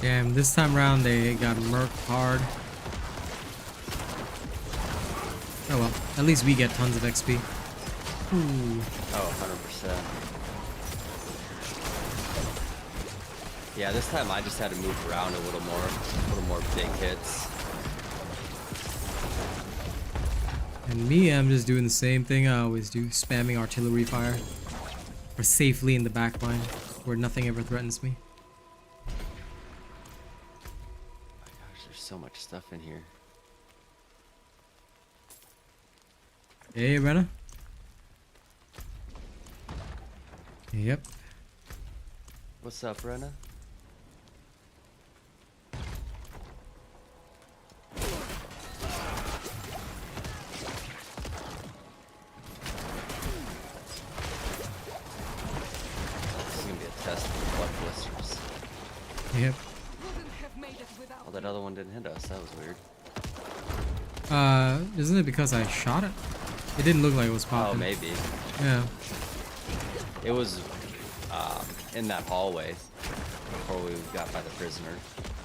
Damn, this time around they got murked hard. Oh well, at least we get tons of XP. Ooh. Oh, 100%. Yeah, this time I just had to move around a little more big hits. And me, I'm just doing the same thing I always do, spamming artillery fire. Or safely in the back line, where nothing ever threatens me. So much stuff in here. Hey, Brenna. Yep. What's up, Rena? This is gonna be a test of the blood blisters. Yep. Oh, that other one didn't hit us. That was weird. Isn't it because I shot it? It didn't look like it was popping. Oh, maybe. Yeah. It was in that hallway before we got by the prisoner.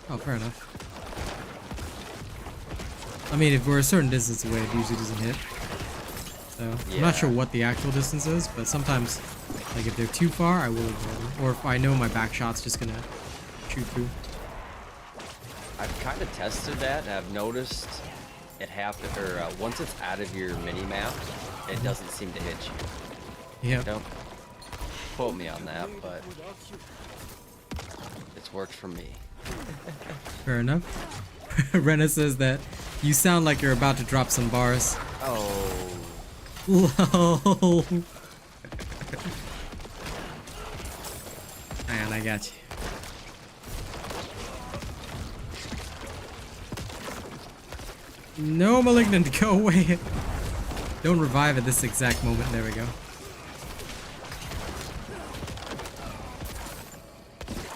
Oh, fair enough. I mean, if we're a certain distance away, it usually doesn't hit. So, I'm not sure Yeah. what the actual distance is, but sometimes, like, if they're too far, I will avoid them. Or if I know my back shot's just gonna shoot through. I've kind of tested that, and I've noticed it happen, or once it's out of your mini map, it doesn't seem to hit you. Yep. Don't quote me on that, but it's worked for me. Fair enough. Rena says that you sound like you're about to drop some bars. Oh, Lol. Man, I got you. No, Malignant, go away. Don't revive at this exact moment. There we go.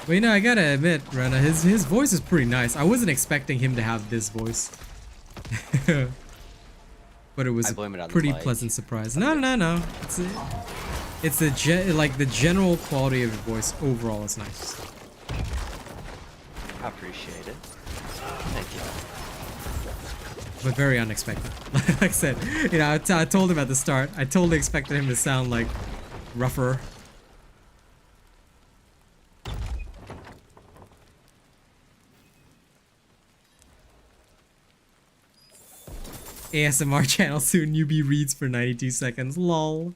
Well, you know, I gotta admit, Rena, his voice is pretty nice. I wasn't expecting him to have this voice. But it was I blame it a on the pretty mic. pleasant surprise. No. It's like the general quality of your voice overall is nice. I appreciate it. Thank you. But very unexpected. Like I said, you know, I told him at the start, I totally expected him to sound like rougher. ASMR channel soon, newbie reads for 92 seconds. Lol.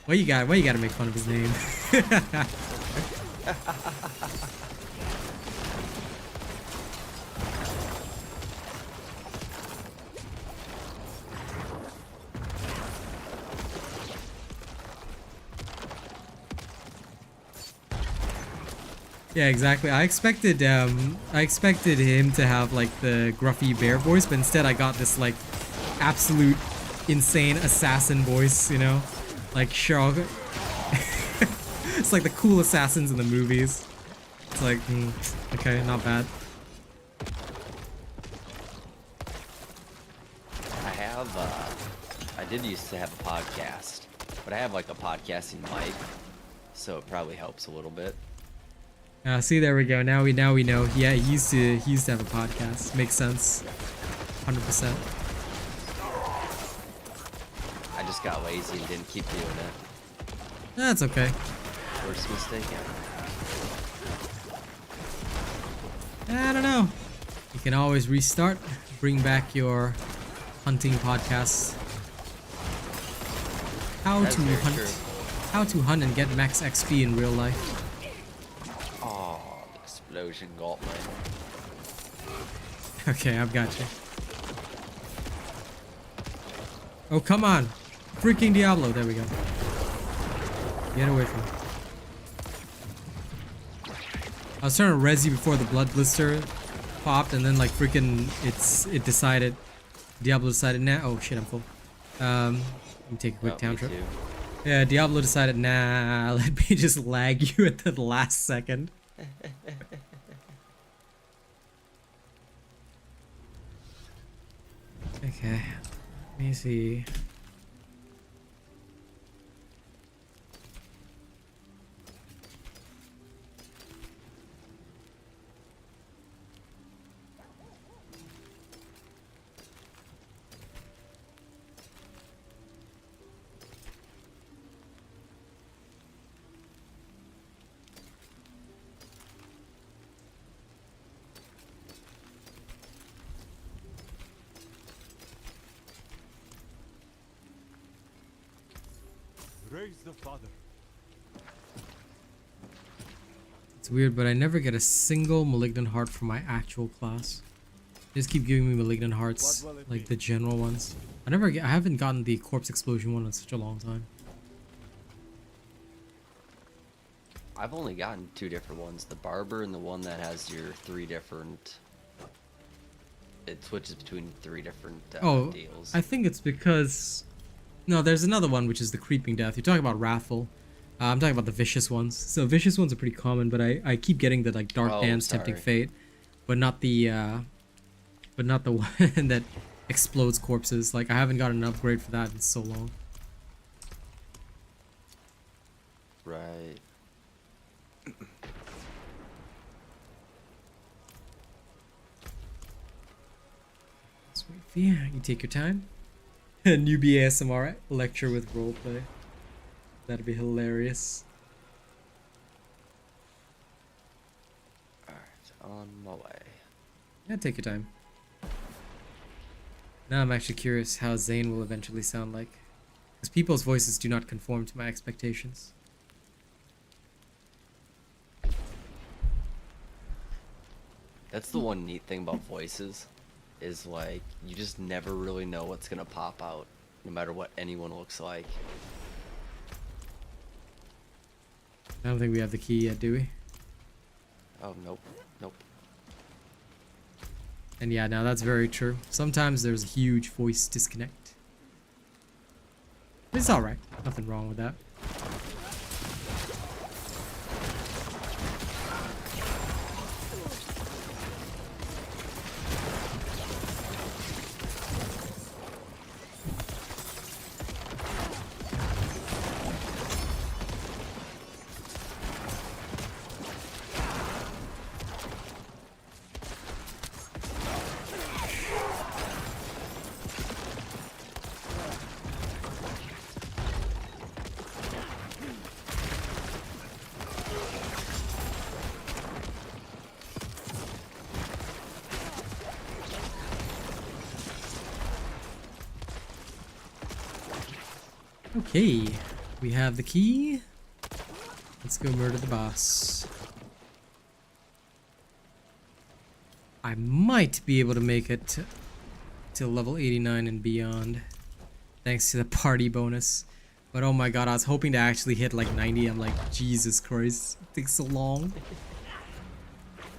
Why you gotta make fun of his name? Yeah, exactly. I expected him to have like the gruffy bear voice, but instead I got this like absolute insane assassin voice, you know? Like Sherlock. It's like the cool assassins in the movies. It's like, okay, not bad. I did used to have a podcast, but I have like a podcasting mic, so it probably helps a little bit. See, there we go. Now we know. Yeah, he used to have a podcast. Makes sense. 100%. I just got lazy and didn't keep doing it. That's okay. Worst mistake ever. I don't know. You can always restart. Bring back your hunting podcasts. How That's to very hunt. true. How to hunt and get max XP in real life. Oh, the explosion got me. Okay, I've got you. Oh, come on. Freaking Diablo. There we go. Get away from me. I was trying to res you before the blood blister popped, and then like freaking it decided. Diablo decided, nah. Oh shit, I'm full. Let me take a quick town Me trip. too. Yeah, Diablo decided, nah, let me just lag you at the last second. Okay, let me see. Raise the father. It's weird, but I never get a single malignant heart for my actual class. They just keep giving me malignant hearts, What will it like be? the general ones. I haven't gotten the corpse explosion one in such a long time. I've only gotten 2 different ones, the barber and the one that has your 3 different, it switches between 3 different deals. I think it's because, no, there's another one which is the creeping death. You're talking about wrathful. I'm talking about the vicious ones. So vicious ones are pretty common, but I keep getting the like dark dance, tempting fate, but not the one that explodes corpses. Like I haven't gotten an upgrade for that in so long. Right. Sweet. Yeah, you take your time. Newbie ASMR lecture with roleplay. That'd be hilarious. Alright, on my way. Yeah, take your time. Now I'm actually curious how Zane will eventually sound like. Because people's voices do not conform to my expectations. That's the one neat thing about voices, is like, you just never really know what's gonna pop out, no matter what anyone looks like. I don't think we have the key yet, do we? Oh, nope. Nope. And yeah, now that's very true. Sometimes there's a huge voice disconnect. It's alright. Nothing wrong with that. Okay, we have the key. Let's go murder the boss. I might be able to make it to level 89 and beyond, thanks to the party bonus. But oh my god, I was hoping to actually hit like 90. I'm like, Jesus Christ, it takes so long.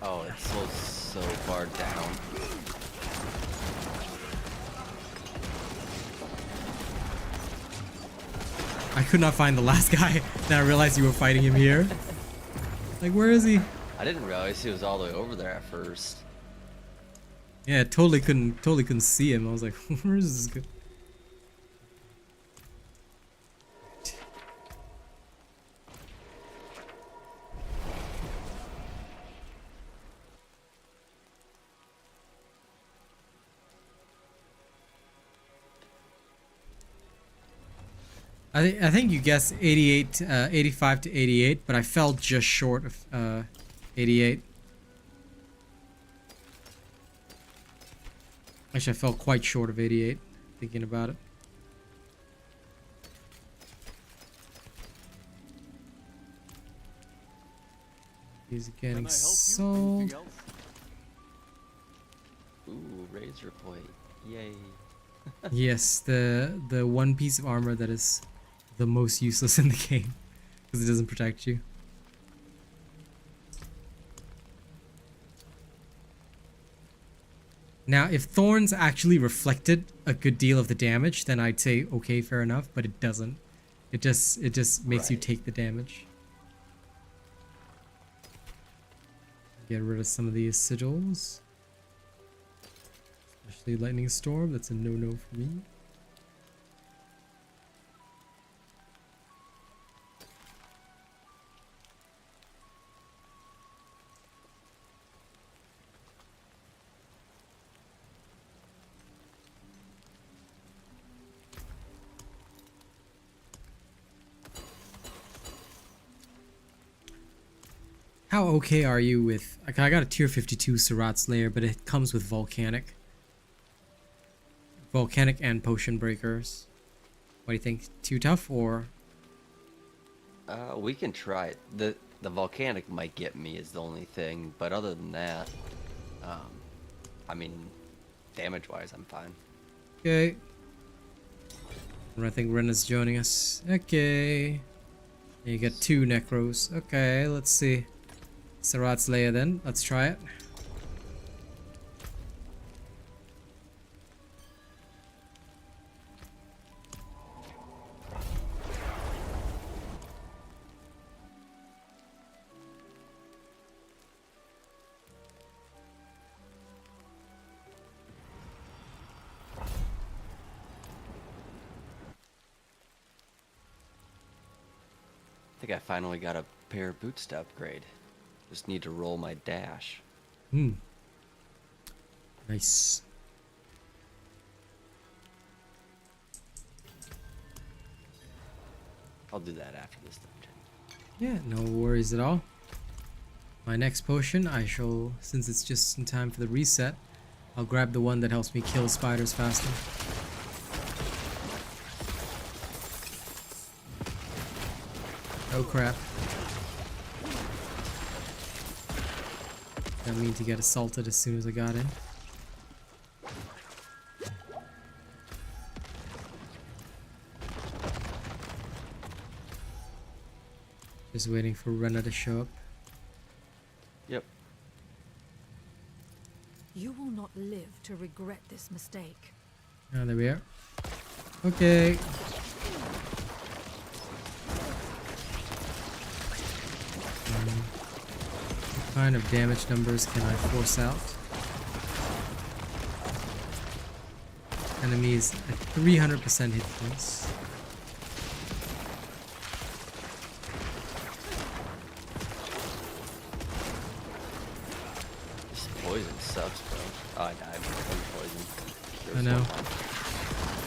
Oh, it's so far down. I could not find the last guy. Then I realized you were fighting him here. Like, where is he? I didn't realize he was all the way over there at first. Yeah, totally couldn't see him. I was like, where is this guy? I think you guessed 88, 85 to 88, but I fell just short of 88. Actually, I fell quite short of 88, thinking about it. He's getting sold. Ooh, razor point. Yay. Yes, the one piece of armor that is the most useless in the game because it doesn't protect you. Now, if thorns actually reflected a good deal of the damage, then I'd say okay, fair enough, but it doesn't. It just makes you take the damage. Get rid of some of these sigils. Especially Lightning Storm, that's a no-no for me. How okay are you with... I got a tier 52 Surat Slayer, but it comes with Volcanic. Volcanic and Potion Breakers. What do you think? Too tough or... We can try it. The volcanic might get me is the only thing, but other than that, I mean, damage-wise, I'm fine. Okay. I think Rena's joining us. Okay. You get 2 Necros. Okay, let's see. Sarat's Lair then. Let's try it. I think I finally got a pair of boots to upgrade. Just need to roll my dash. Nice. I'll do that after this dungeon. Yeah, no worries at all. My next potion, I shall, since it's just in time for the reset, I'll grab the one that helps me kill spiders faster. Oh crap. Didn't mean to get assaulted as soon as I got in. Just waiting for Rena to show up. Yep. You will not live to regret this mistake. Oh, there we are. Okay. What kind of damage numbers can I force out? Enemies at 300% hit points. This poison sucks, bro. Oh, I died from poison. I know.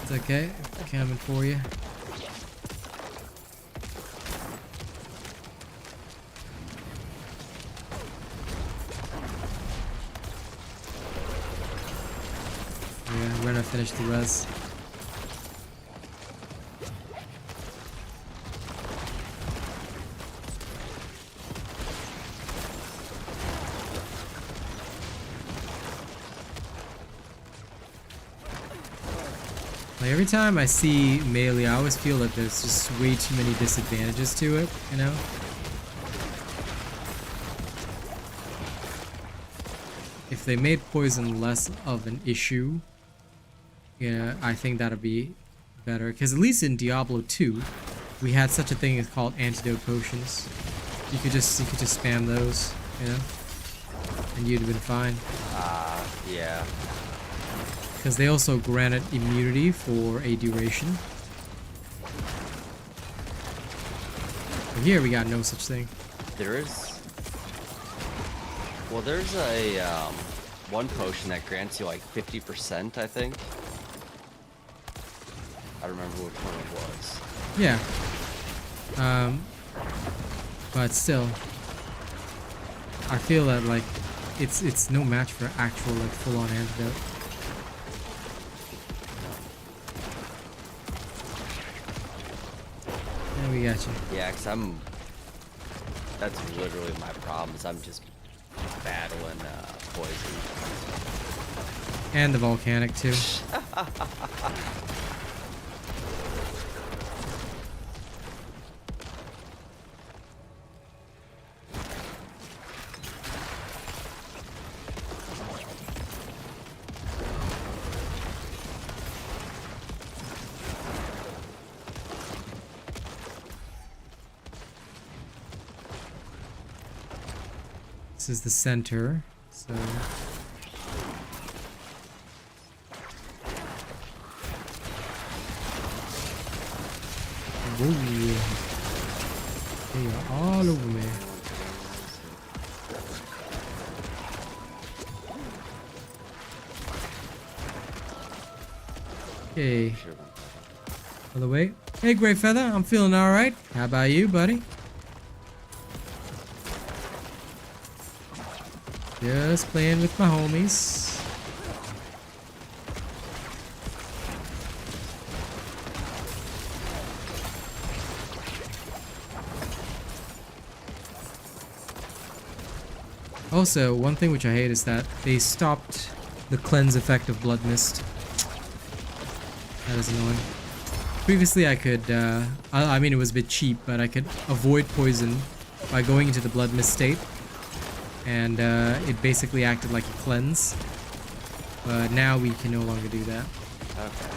It's okay. Coming for you. Yeah, we're gonna finish the res. Like every time I see melee, I always feel that there's just way too many disadvantages to it, you know? If they made poison less of an issue, yeah, I think that'd be better. Because at least in Diablo 2, we had such a thing as called antidote potions. You could just spam those, you know, and you'd have been fine. Yeah. Because they also granted immunity for a duration. But here we got no such thing. There is. Well, there's a one potion that grants you like 50%, I think. I don't remember which one it was. Yeah. But still, I feel that like it's no match for actual like full-on antidote. Yeah, we got you. Yeah, cause that's literally my problem. Is I'm just battling poison. And the volcanic too. This is the center, so whoa. They are all over me. Okay. By the way, hey Grey Feather, I'm feeling alright. How about you, buddy? Just playing with my homies. Also, one thing which I hate is that they stopped the cleanse effect of Blood Mist. That is annoying. Previously I could, I mean it was a bit cheap, but I could avoid poison by going into the Blood Mist state. And it basically acted like a cleanse. But now we can no longer do that. Okay.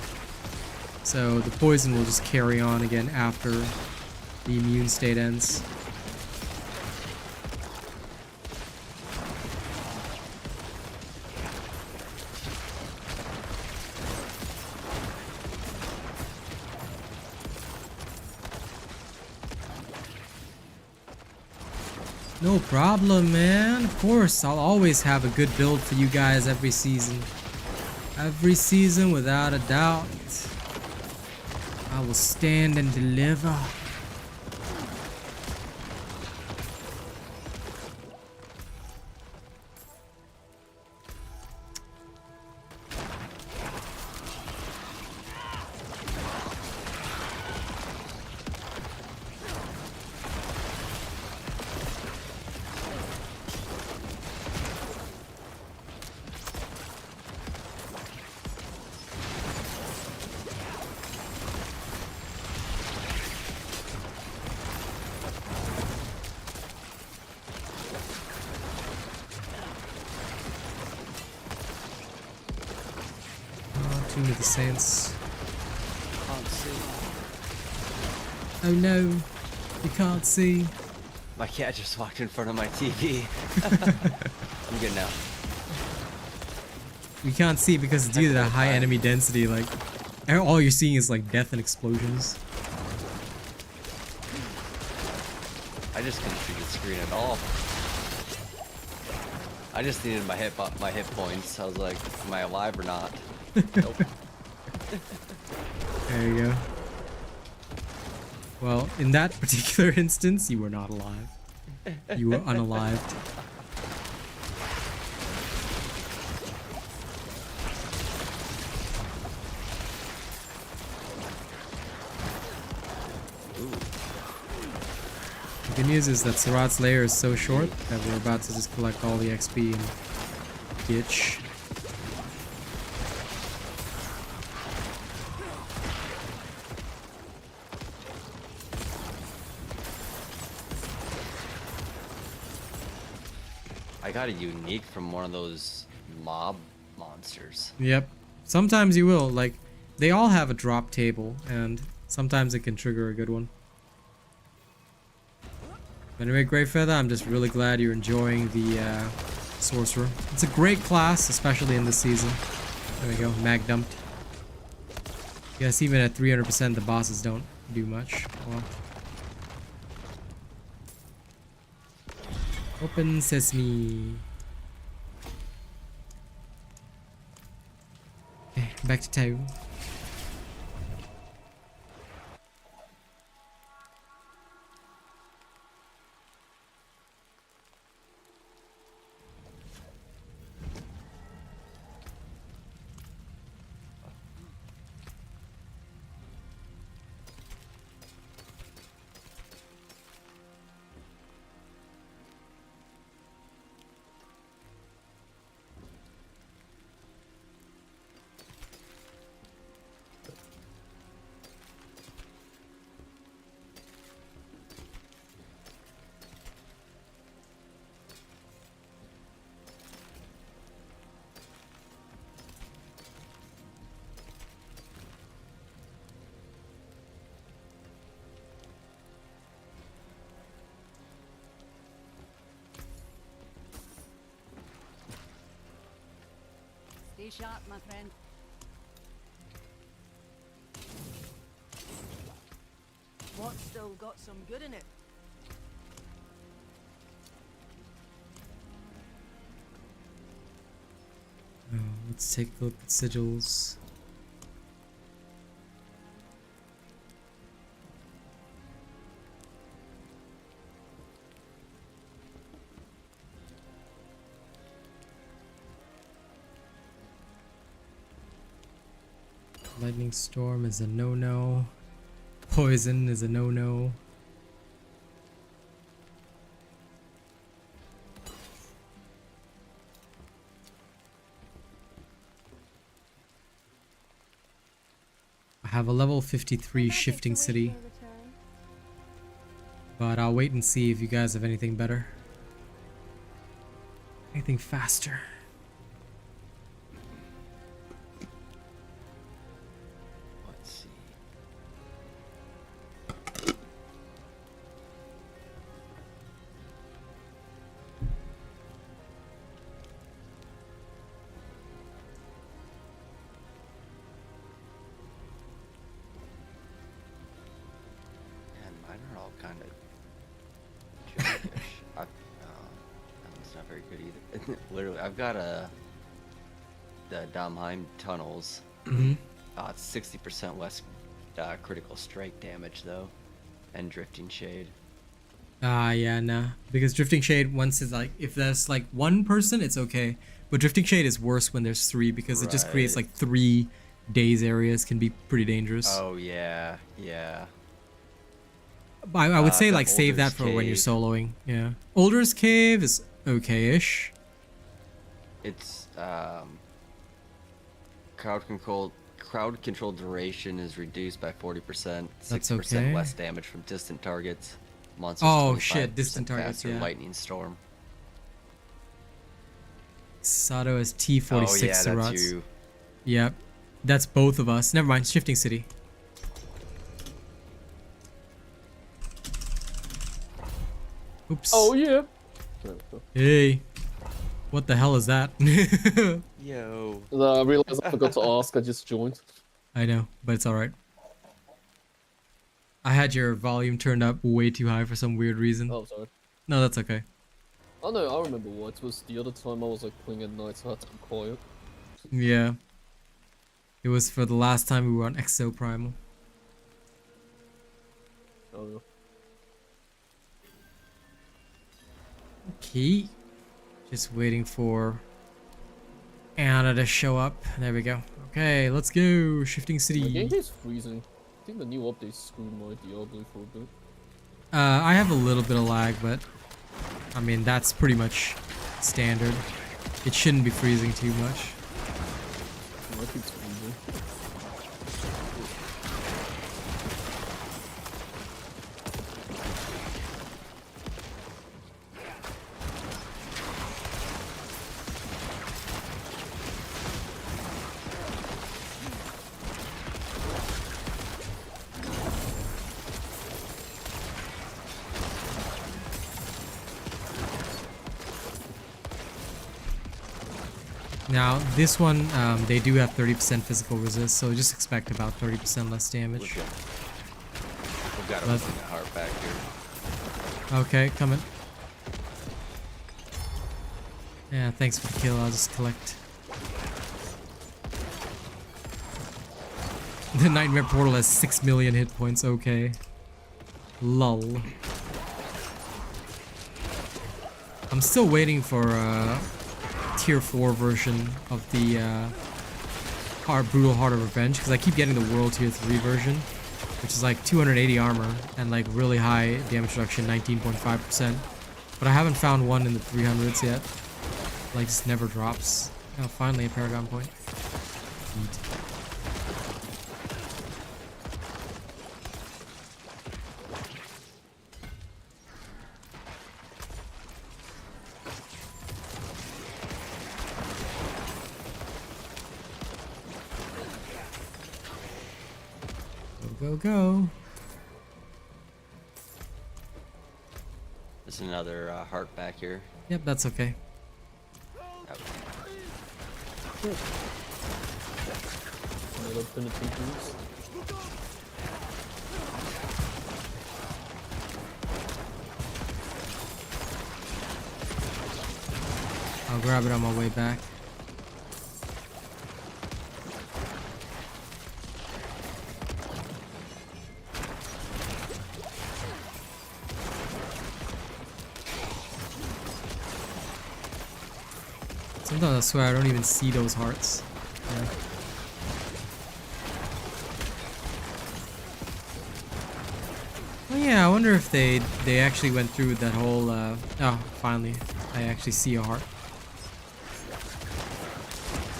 So the poison will just carry on again after the immune state ends. No problem, man. Of course, I'll always have a good build for you guys every season. Every season, without a doubt. I will stand and deliver. Tomb of the Saints. Can't see. Oh no, you can't see. My cat just walked in front of my TV. I'm good now. You can't see because due to the high enemy density, like all you're seeing is like death and explosions. I just couldn't see the screen at all. I just needed my hit points. I was like, am I alive or not? Nope. There you go. Well, in that particular instance, you were not alive. You were unalived. The good news is that Sarat's lair is so short that we're about to just collect all the XP and ditch. I got a unique from one of those mob monsters. Yep. Sometimes you will. Like, they all have a drop table, and sometimes it can trigger a good one. Anyway, Greyfeather, I'm just really glad you're enjoying the Sorcerer. It's a great class, especially in this season. There we go, mag dumped. Yes, even at 300%, the bosses don't do much. Well. Open sesame. Okay, back to town. Stay sharp, my friend. What's still got some good in it? Oh, let's take a look at sigils. Lightning Storm is a no-no. Poison is a no-no. have a level 53 shifting city. But I'll wait and see if you guys have anything better. Anything faster. Let's see. Man, mine are all kind of junkish. That one's not very good either. Literally, I've got the Domheim tunnels. It's 60% less critical strike damage though, and drifting shade. Yeah, nah. Because drifting shade, once it's like, if there's like one person, it's okay. But drifting shade is worse when there's three because it just creates like 3 days areas, can be pretty dangerous. Oh yeah, yeah. I would say the like save that Older's for when you're Cave. soloing. Yeah. Older's Cave is okay-ish. It's crowd control duration is reduced by 40%. That's 6% okay. less damage from distant targets. Monsters Oh, shit, 25% distant targets, faster, yeah. Lightning storm. Sato has T46 Oh yeah, that's Surats. you. Yep. That's both of us. Never mind, shifting city. Oops. Oh yeah. Hey. What the hell is that? Yo. I realized I forgot to ask. I just joined. I know, but it's alright. I had your volume turned up way too high for some weird reason. Oh, sorry. No, that's okay. Oh no, I remember why. It was the other time I was like playing at night, so I had to be quiet. Yeah. It was for the last time we were on Exo Primal. Oh yeah. Okay. Just waiting for Anna to show up. There we go. Okay, let's go. Shifting The city. gameplay's freezing. I think the new update screwed my Diablo for a bit. I have a little bit of lag, but I mean that's pretty much standard. It shouldn't be freezing too much. I think it's freezing. Now this one, they do have 30% physical resist, so just expect about 30% less damage. We've got a Let's- heart back here. Okay, coming. Yeah, thanks for the kill. I'll just collect. The Nightmare Portal has 6 million hit points. Okay. Lull. I'm still waiting for tier 4 version of the Brutal Heart of Revenge because I keep getting the World Tier 3 version, which is like 280 armor and like really high damage reduction, 19.5%. But I haven't found one in the 300s yet. Like, just never drops. Oh, finally a Paragon point. Neat. Go, go. There's another heart back here. Yep, that's okay. Another penalty boost. I'll grab it on my way back. Sometimes I swear I don't even see those hearts. Yeah. Oh yeah, I wonder if they actually went through that whole oh, finally I actually see a heart.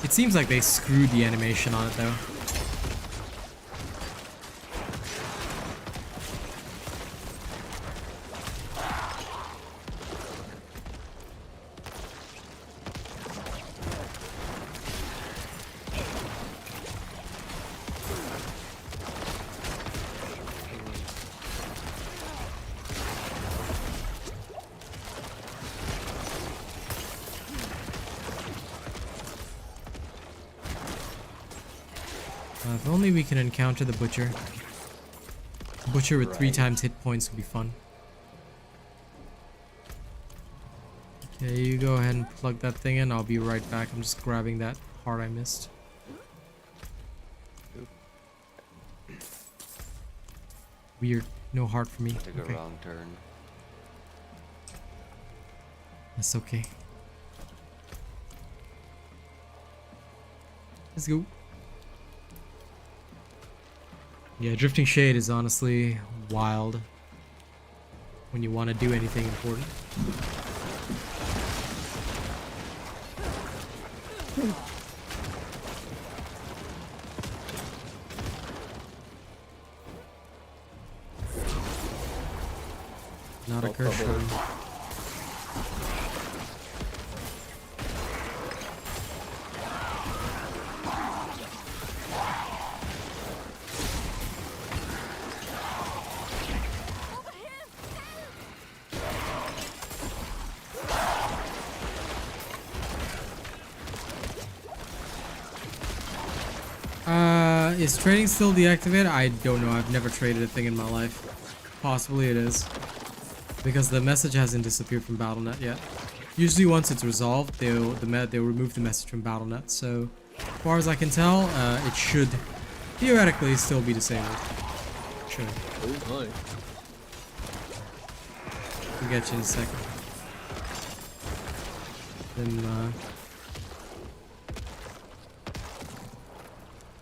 It seems like they screwed the animation on it though. If only we can encounter the butcher. Butcher with 3 Right. times hit points would be fun. Okay, you go ahead and plug that thing in. I'll be right back. I'm just grabbing that heart I missed. Weird. No heart for me. Took a Okay. wrong turn. That's okay. Let's go. Yeah, Drifting Shade is honestly wild when you want to do anything important. Not a Oh, curse probably. shot. Is trading still deactivated? I don't know. I've never traded a thing in my life. Possibly it is. Because the message hasn't disappeared from BattleNet yet. Usually once it's resolved, they'll remove the message from BattleNet. So, as far as I can tell, it should theoretically still be disabled. Should. Oh, nice. We'll get you in a second. Then,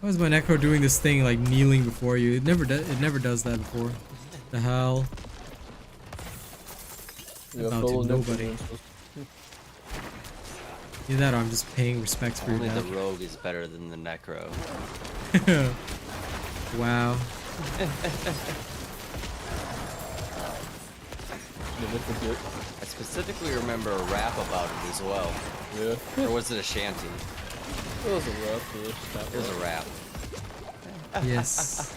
why is my Necro doing this thing like kneeling before you? It never does that before. The hell? Yeah, About to fellow nobody. necromancers. Either that or I'm just paying respects for your Only the dad. rogue is better than the necro. Wow. Never forget. I specifically remember a rap about it as well. Yeah. Or was it a shanty? It was a rap, yeah. It was a rap. Yes.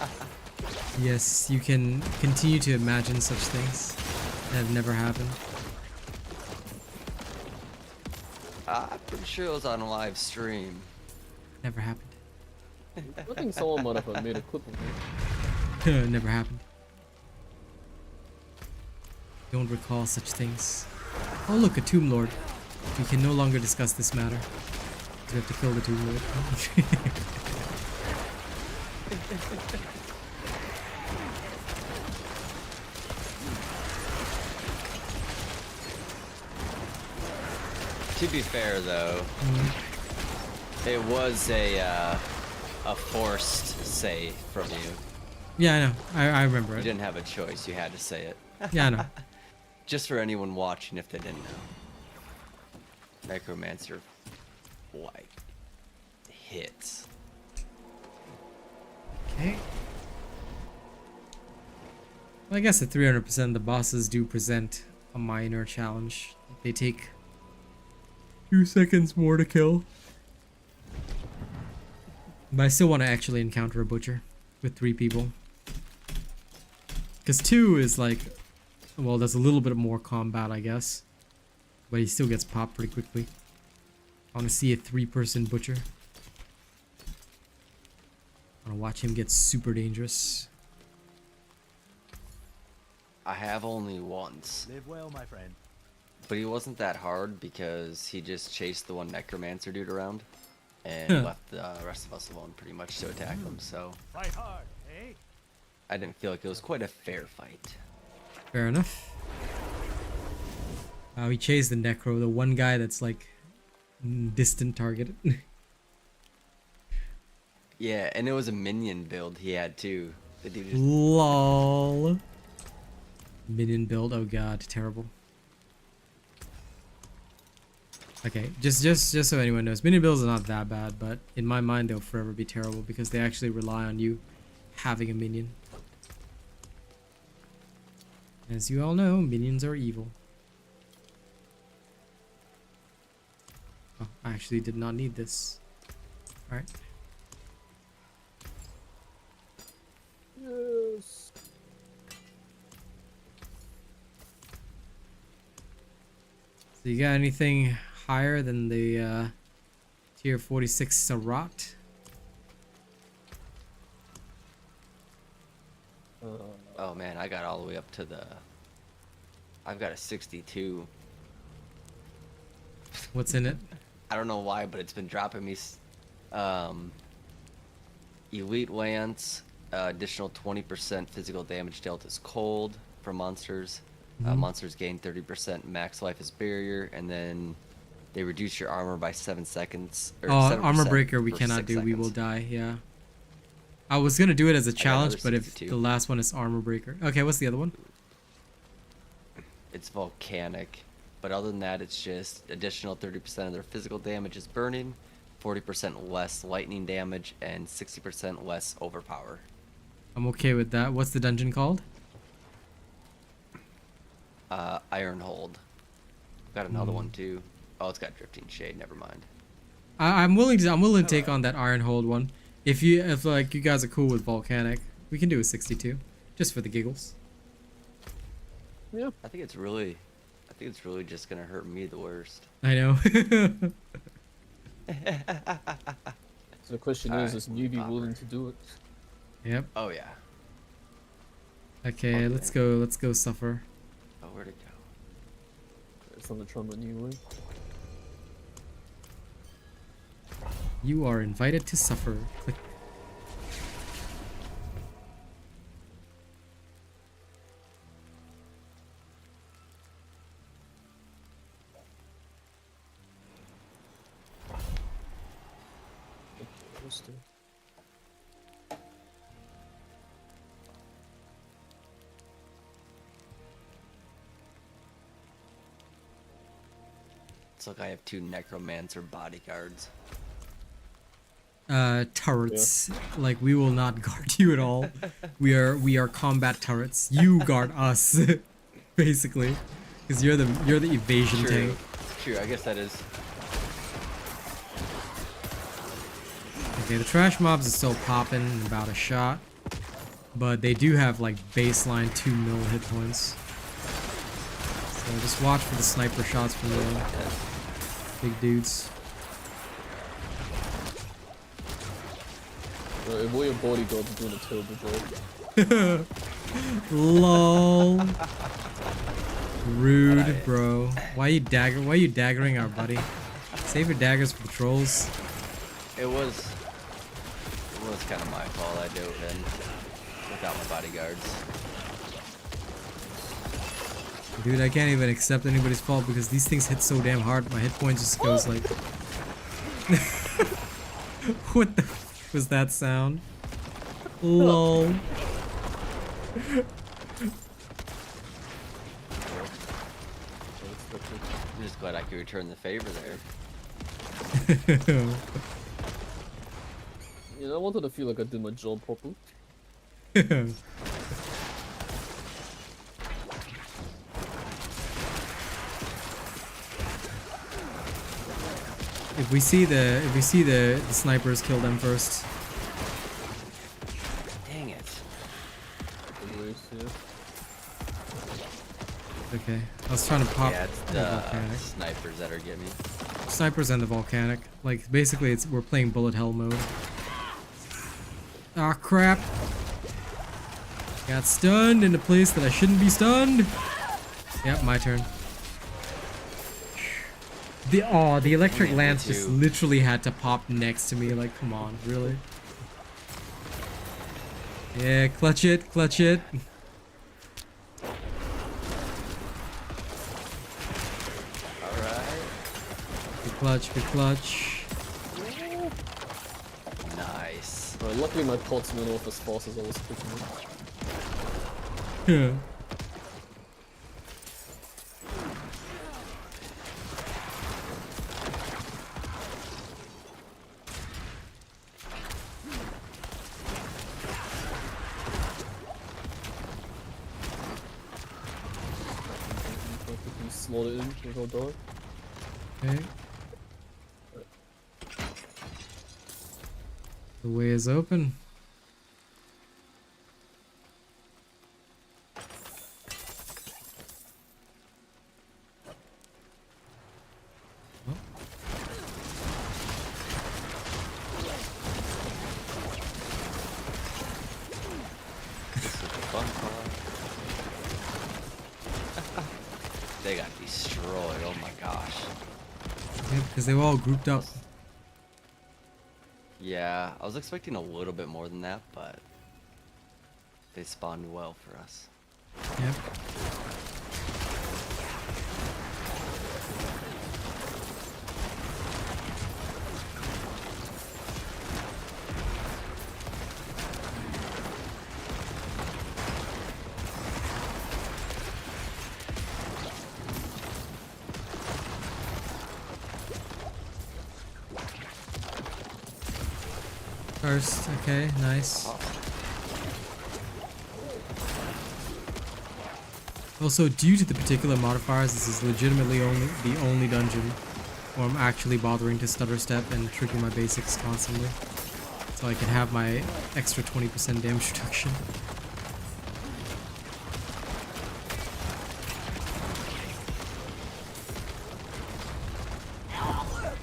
Yes, you can continue to imagine such things that have never happened. I'm pretty sure it was on a live stream. Never happened. I think someone might have made a clip of it. Never happened. Don't recall such things. Oh look, a Tomb Lord. We can no longer discuss this matter. We have to kill the Tomb Lord. To be fair though, it was a forced say from you. Yeah, I know. I remember You it. didn't have a choice, you had to say it. Yeah, I know. Just for anyone watching if they didn't know. Necromancer, like, hits. Okay. Well, I guess at 300% the bosses do present a minor challenge. They take 2 seconds more to kill. But I still want to actually encounter a butcher with 3 people. Because 2 is like, well, there's a little bit more combat, I guess. But he still gets popped pretty quickly. I want to see a 3-person butcher. I want to watch him get super dangerous. I have only once. Live well, my friend. But he wasn't that hard because he just chased the one necromancer dude around and left the rest of us alone pretty much to attack him, so Fight hard, eh? I didn't feel like it was quite a fair fight. Fair enough. He chased the Necro, the one guy that's like distant target. Yeah, and it was a minion build he had too. The dude just LOL. Minion build, oh god, terrible. Okay, just so anyone knows, minion builds are not that bad, but in my mind they'll forever be terrible because they actually rely on you having a minion. As you all know, minions are evil. Oh, I actually did not need this. Alright. Yes. So you got anything higher than the tier 46 Sarot? Oh man, I got all the way up to the. I've got a 62. What's in it? I don't know why, but it's been dropping me. Elite Lance, additional 20% physical damage dealt as cold for monsters. Monsters gain 30% max life as barrier, and then they reduce your armor by 7 seconds. Or 7% Armor breaker we for cannot 6 do. We will seconds. die. Yeah. I was gonna do it as a got challenge, another but if 62. the last one is armor breaker. Okay, what's the other one? It's volcanic, but other than that, it's just additional 30% of their physical damage is burning, 40% less lightning damage, and 60% less overpower. I'm okay with that. What's the dungeon called? Ironhold. Got another one too. Oh, it's got Drifting Shade. Never mind. I'm willing to take on that Ironhold one. If like you guys are cool with volcanic, we can do a 62, just for the giggles. Yeah. I think it's really just gonna hurt me the worst. I know. So the question Alright, is newbie willing to do it? Yep. Oh yeah. Okay, let's go suffer. Oh, where'd it go? It's on the trauma anyway. You are invited to suffer. Click. It's like I have 2 Necromancer bodyguards. Turrets. Like we will not guard you at all. We are combat turrets. You guard us, basically, because you're the evasion tank. True. I guess that is. Okay, the trash mobs are still popping in about a shot, but they do have like baseline 2 mil hit points. So just watch for the sniper shots from the big dudes. All your bodyguards are doing a terrible job. Lol. Rude, bro. Why you daggering our buddy? Save your daggers for the trolls. It was kind of my fault. I dove in without my bodyguards. Dude, I can't even accept anybody's fault because these things hit so damn hard. My hit point just goes like. What the f was that sound? Lol. I'm just glad I could return the favor there. You know, I wanted to feel like I did my job properly. If we see the snipers, kill them first. Dang it. Okay, I was trying to pop Yeah, it's the the volcanic. snipers that are getting me. Snipers and the volcanic. Like basically, we're playing bullet hell mode. Ah crap! Got stunned in a place that I shouldn't be stunned. Yep, my turn. The electric lance just literally had to pop next to me. Like, come on, really? Yeah, clutch it, clutch it. Alright. Good clutch, good clutch. Nice. Right, luckily my pots went off as fast as I was clicking them. Yeah. Slot it in without dying. Okay. The way is open. This is the fun part. because they were all grouped up. Yeah, I was expecting a little bit more than that, but they spawned well for us. Yep. First, okay, nice. Also, due to the particular modifiers, this is legitimately the only dungeon where I'm actually bothering to stutter step and trigger my basics constantly, so I can have my extra 20% damage reduction.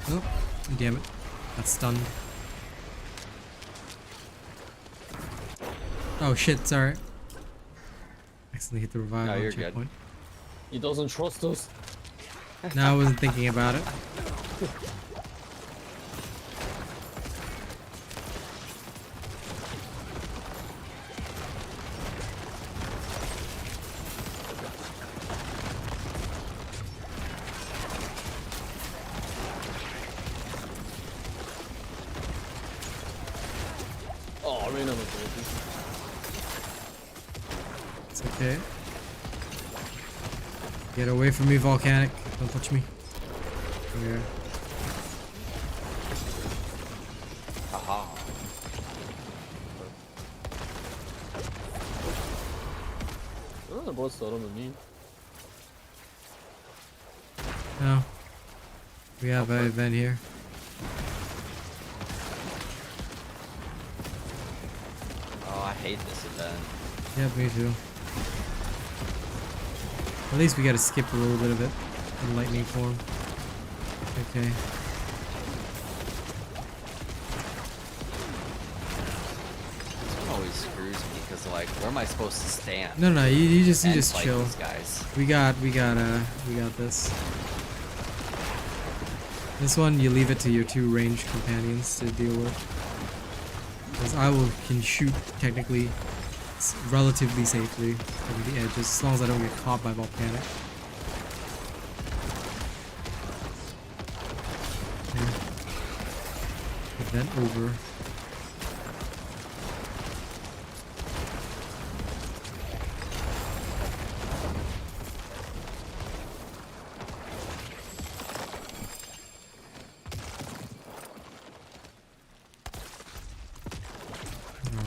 Oh, damn it. Got stunned. Oh shit, it's alright. Accidentally hit the revive No, on you're checkpoint. He doesn't trust us. No, I wasn't thinking about it. Oh, I ran out of abilities. It's okay. Get away from me, Volcanic. Don't touch me. Come here. Haha. Oh, the boss started on me. No. We have an event here. Oh, I hate this event. Yep, me too. At least we gotta skip a little bit of it in lightning form. Okay. This one always screws me because, like, where am I supposed to stand? No, no, you just and fight chill. these guys? We got this. This one you leave it to your two ranged companions to deal with. Because can shoot technically relatively safely from the edges, as long as I don't get caught by Volcanic. Okay. Event over.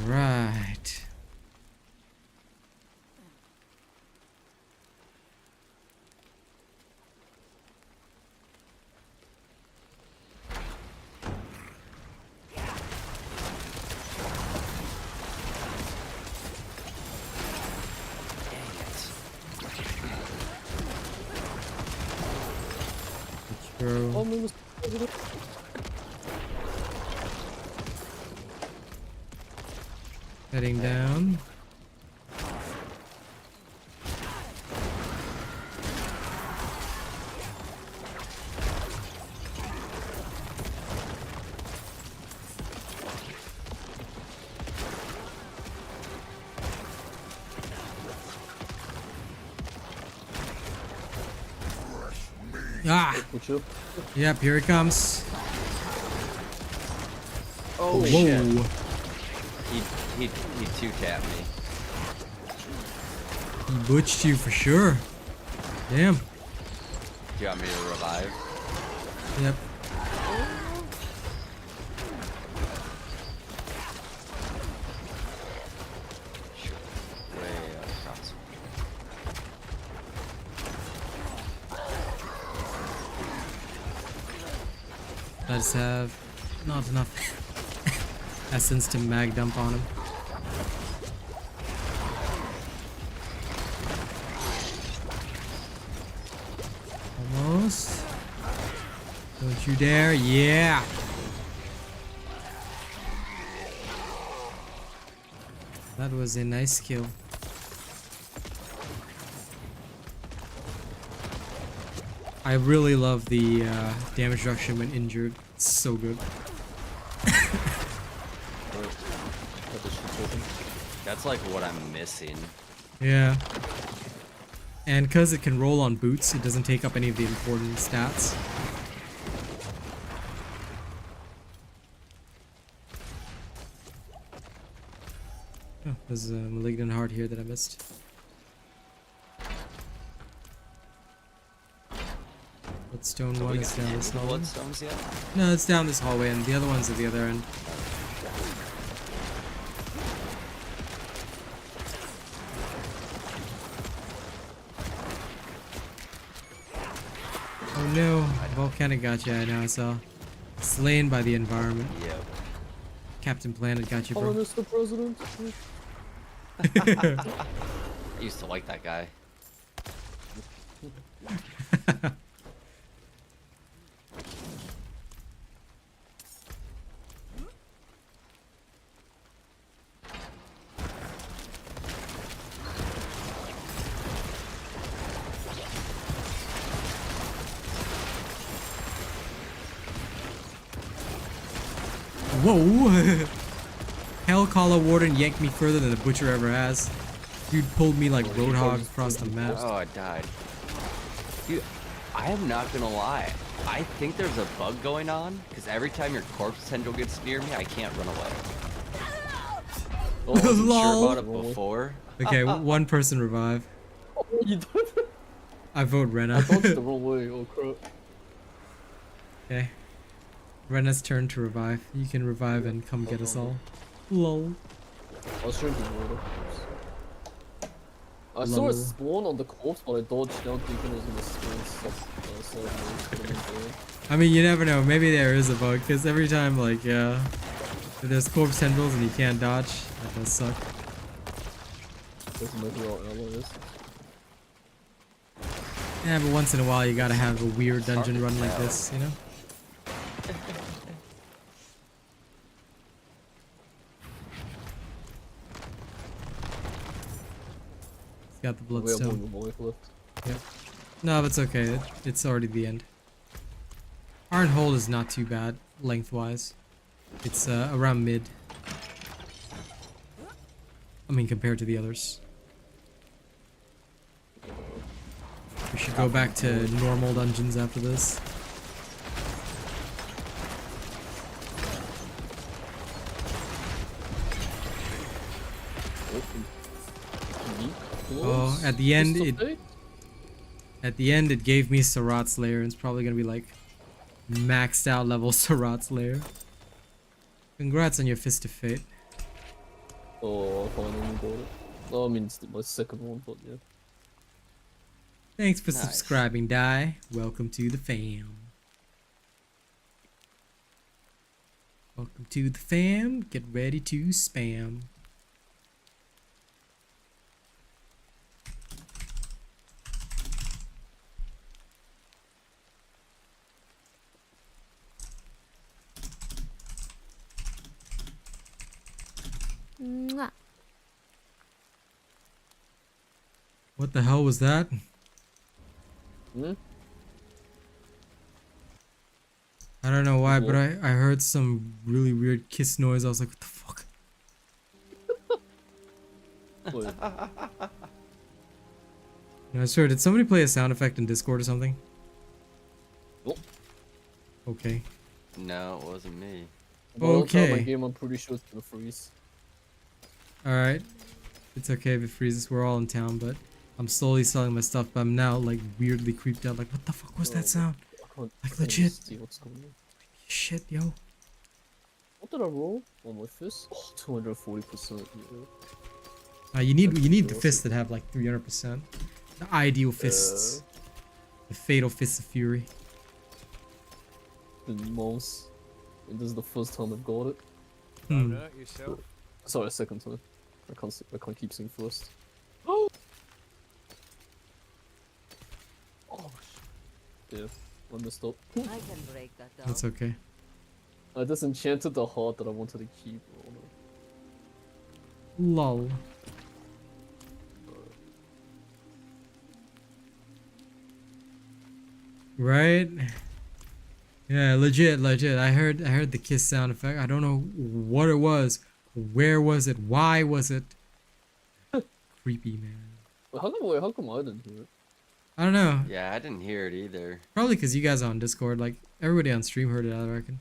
Alright. Let's go. Oh, man, Heading down. Ah! Push up. Yep, here it comes. Oh, Whoa. shit. He two-tapped me. He butched you for sure. Damn. Do you want me to revive? Yep. Sure. Way across. I just have not enough essence to mag dump on him. Almost. Don't you dare. Yeah. That was a nice kill. I really love the damage reduction when injured. It's so good. That's like what I'm missing. Yeah. And because it can roll on boots, it doesn't take up any of the important stats. Oh, there's a malignant heart here that I missed. Bloodstone So one we is got down this any hallway. bloodstones yet? No, it's down this hallway, and the other one's at the other end. Oh no, volcanic gotcha. I know I saw. Slain by the environment. Yep. Captain Planet got you, Oh, bro. Mr. President. I used to like that guy. Whoa! Hellcaller Warden yanked me further than the Butcher ever has. Dude pulled me like Roadhog across the map. Oh, I died. Dude, I am not gonna lie. I think there's a bug going on, because every time your corpse tendril gets near me, I can't run away. Oh, I wasn't Lol. Sure about it before. Okay, one person revive. Oh, you did it. I vote Rena. I dodged the wrong way. Oh crap. Okay. Rena's turn to revive. You can revive and come get us all. Lol. I was drinking water. I saw Lol. it spawn on the corpse, but I dodged down thinking it was gonna spawn so I mean, you never know. Maybe there is a bug, because every time, like, if there's corpse tendrils and you can't dodge, that does suck. doesn't matter what ammo is. Yeah, but once in a while you gotta have a weird dungeon run like this, you know? It's got the We have bloodstone. one life left. Yep. No, but it's okay. It's already the end. Iron Hold is not too bad, lengthwise. It's around mid. I mean, compared to the others. We should go back to normal dungeons after this. Oh, at the end, it gave me Sarat's Lair, and it's probably gonna be like maxed out level Sarat's Lair. Congrats on your Fist of Fate. Oh, I finally got it. Oh, I mean, it's my second one, but yeah. Thanks for Nice. subscribing, Die. Welcome to the fam. Welcome to the fam. Get ready to spam. Mwah. What the hell was that? Hmm? I don't know why, but I heard some really weird kiss noise. I was like, what the fuck? Wait, No, I swear, did somebody play a sound effect in Discord or something? Nope. Okay. No, it wasn't me. well, I'll try my Okay. game, I'm pretty sure it's gonna freeze. Alright. It's okay if it freezes. We're all in town, but I'm slowly selling my stuff, but I'm now like weirdly creeped out. Like, what the fuck was Oh, that sound? I can't, Like, I can't legit. see what's going on. Shit, yo. What did I roll on my fist? Oh, 240%. Yeah. You need the awesome. fists that have like 300%. The ideal fists. The fatal fists of fury. The most. And this is the first time I've got it. Don't Hmm. hurt yourself. Sorry, second time. I can't keep saying first. Oh, yeah, I messed up. I can break that down. That's okay. I disenchanted the heart that I wanted to keep. Oh, no. Lol. Right? Yeah, legit. I heard the kiss sound effect. I don't know what it was. Where was it? Why was it? Creepy, man. How come I didn't hear it? I don't know. Yeah, I didn't hear it either. Probably because you guys are on Discord. Like, everybody on stream heard it, I reckon.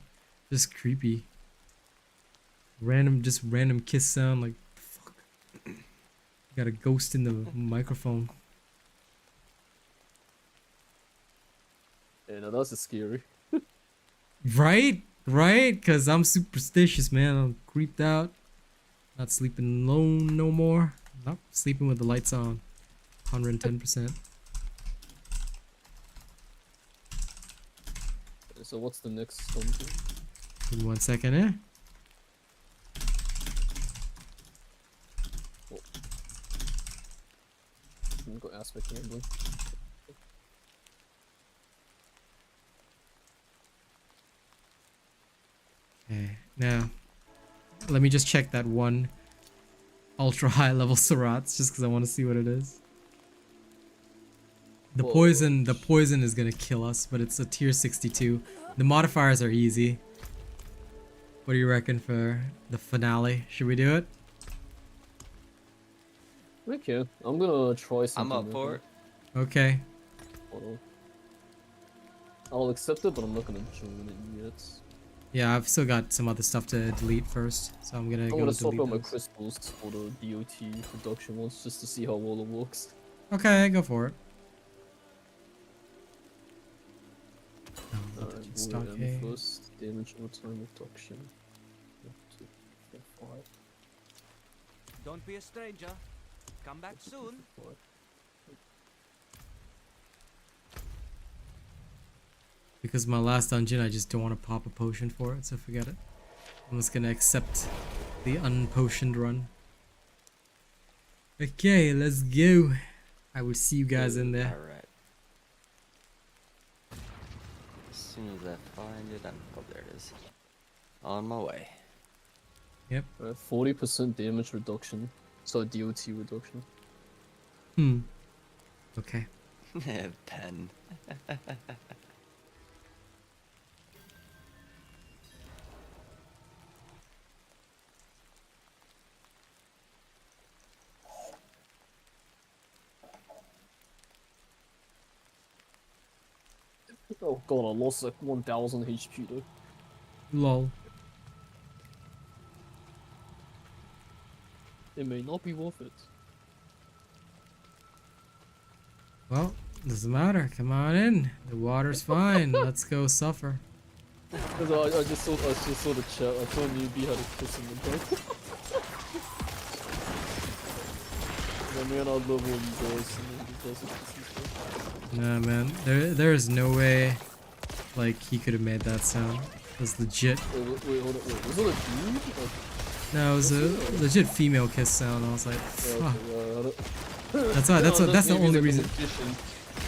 Just creepy. Random kiss sound. Like, fuck. Got a ghost in the microphone. Yeah, no, that's just scary. Right? Because I'm superstitious, man. I'm creeped out. Not sleeping alone no more. Not sleeping with the lights on. 110%. So what's the next dungeon? Give me 1 second, eh? Oh. I'm gonna go aspect gambling. Okay, now let me just check that one ultra high level Sirats just because I want to see what it is. The poison is gonna kill us, but it's a tier 62. The modifiers are easy. What do you reckon for the finale? Should we do it? Okay, I'm gonna try something. I'm up for it. Okay. Hold on. I'll accept it, but I'm not gonna join it yet. Yeah, I've still got some other stuff to delete first, so I'm gonna I'm swap delete out my those. crystals for the DOT production ones just to see how well it works. Okay, go for it. Alright, Stock bullet A. first, damage over time reduction. 1, 2, 4, 5, Don't be a stranger. Come back soon. 5. Because my last dungeon, I just don't want to pop a potion for it, so forget it. I'm just gonna accept the unpotioned run. Okay, let's go. I will see you guys in there. Alright. As soon as I find it, oh, there it is. On my way. Yep. 40% damage reduction. So DOT reduction. Okay. Pen. Oh god, I lost like 1000 HP though. Lol. It may not be worth it. Well, doesn't matter. Come on in. The water's fine. Let's go suffer. Cause I just saw the chat. I saw newbie had a kiss in the back. I mean, I love when he does a kiss and stuff. Nah, man. There is no way, like, he could have made that sound. It was legit. Wait, hold on. Wait, was it a dude? Like, No, it was a legit female kiss sound. I was like, fuck. That's why. That's the only reason.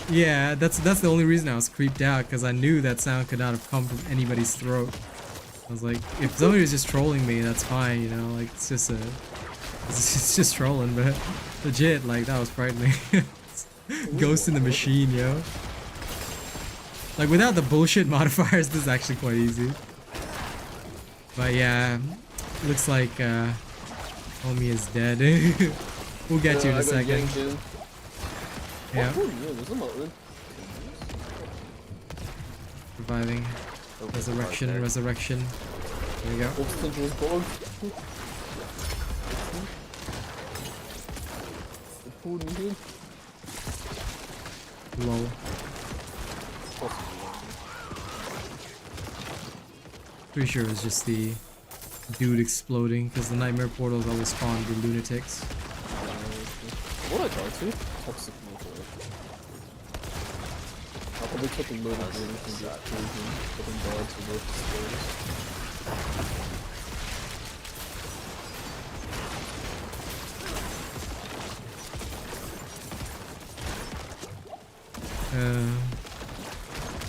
Yeah, that's the only reason I was creeped out, because I knew that sound could not have come from anybody's throat. I was like, if somebody was just trolling me, that's fine, you know. Like, it's just trolling, but legit, like, that was frightening. Ghost in the machine, yo. Like, without the bullshit modifiers, this is actually quite easy. But yeah, looks like homie is dead. We'll get you in a second. Yeah. Reviving. Resurrection. There we go. Lol. Pretty sure it was just the dude exploding, because the nightmare portals always spawn the lunatics. What I tried to? Toxic metal. I'll probably took a load of damage from the explosion, but then died to work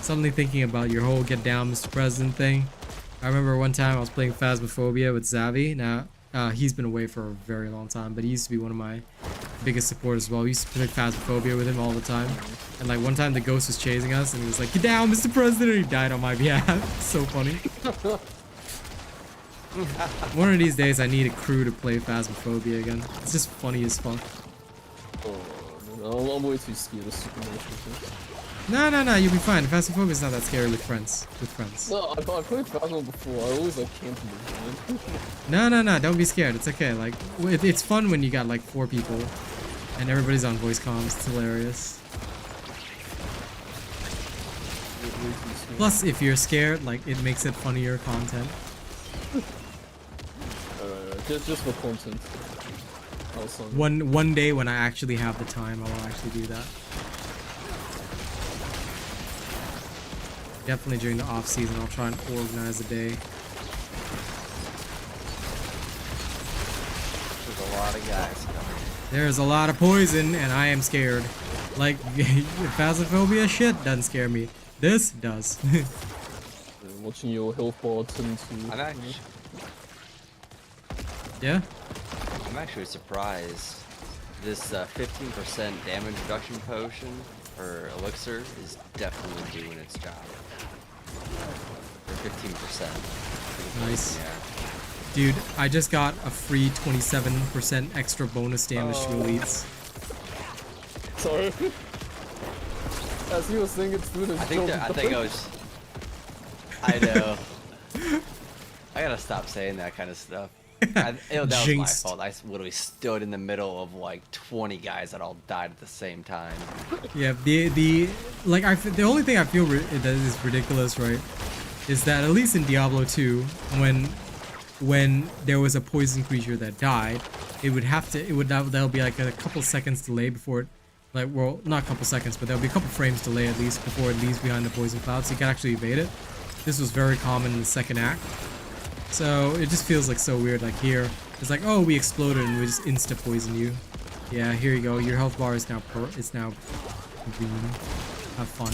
Suddenly thinking about your whole get down Mr. President thing. I remember one time I was playing Phasmophobia with Zavi. Now, he's been away for a very long time, but he used to be one of my biggest support as well. We used to play Phasmophobia with him all the time. And like one time the ghost was chasing us and he was like, "Get down, Mr. President!" He died on my behalf. So funny. One of these days I need a crew to play Phasmophobia again. It's just funny as fuck. Oh, I'm way too scared of supernatural things. No, you'll be fine. Phasmophobia is not that scary with friends. No, I've played Phasmo before. I always like camping with them. No, don't be scared. It's okay. Like, it's fun when you got like 4 people and everybody's on voice comms. It's hilarious. Plus, if you're scared, like, it makes it funnier content. Just for content. One day when I actually have the time, I will actually do that. Definitely during the off season, I'll try and organize a day. There's a lot of guys coming. There's a lot of poison, and I am scared. Like, Phasmophobia shit doesn't scare me. This does. Watching your health bar turn to... I'm actually, Yeah? I'm actually surprised. This 15% damage reduction potion or elixir is definitely doing its job. For 15%. Nice. Yeah. Dude, I just got a free 27% extra bonus damage to elites. Sorry. As he was saying it's doing its job. I think I was... I know. I gotta stop saying that kind of stuff. That was my fault. I literally stood in the middle of like 20 guys that all died at the same time. Yeah, the only thing I feel that is ridiculous, right, is that at least in Diablo 2, when there was a poison creature that died, there'll be like a couple seconds delay before it, like, well, not a couple seconds, but there'll be a couple frames delay at least before it leaves behind the poison cloud, so you can actually evade it. This was very common in the second act. So it just feels like so weird. Like here, it's like, oh, we exploded and we just insta poison you. Yeah, here you go. Your health bar is now green. Have fun.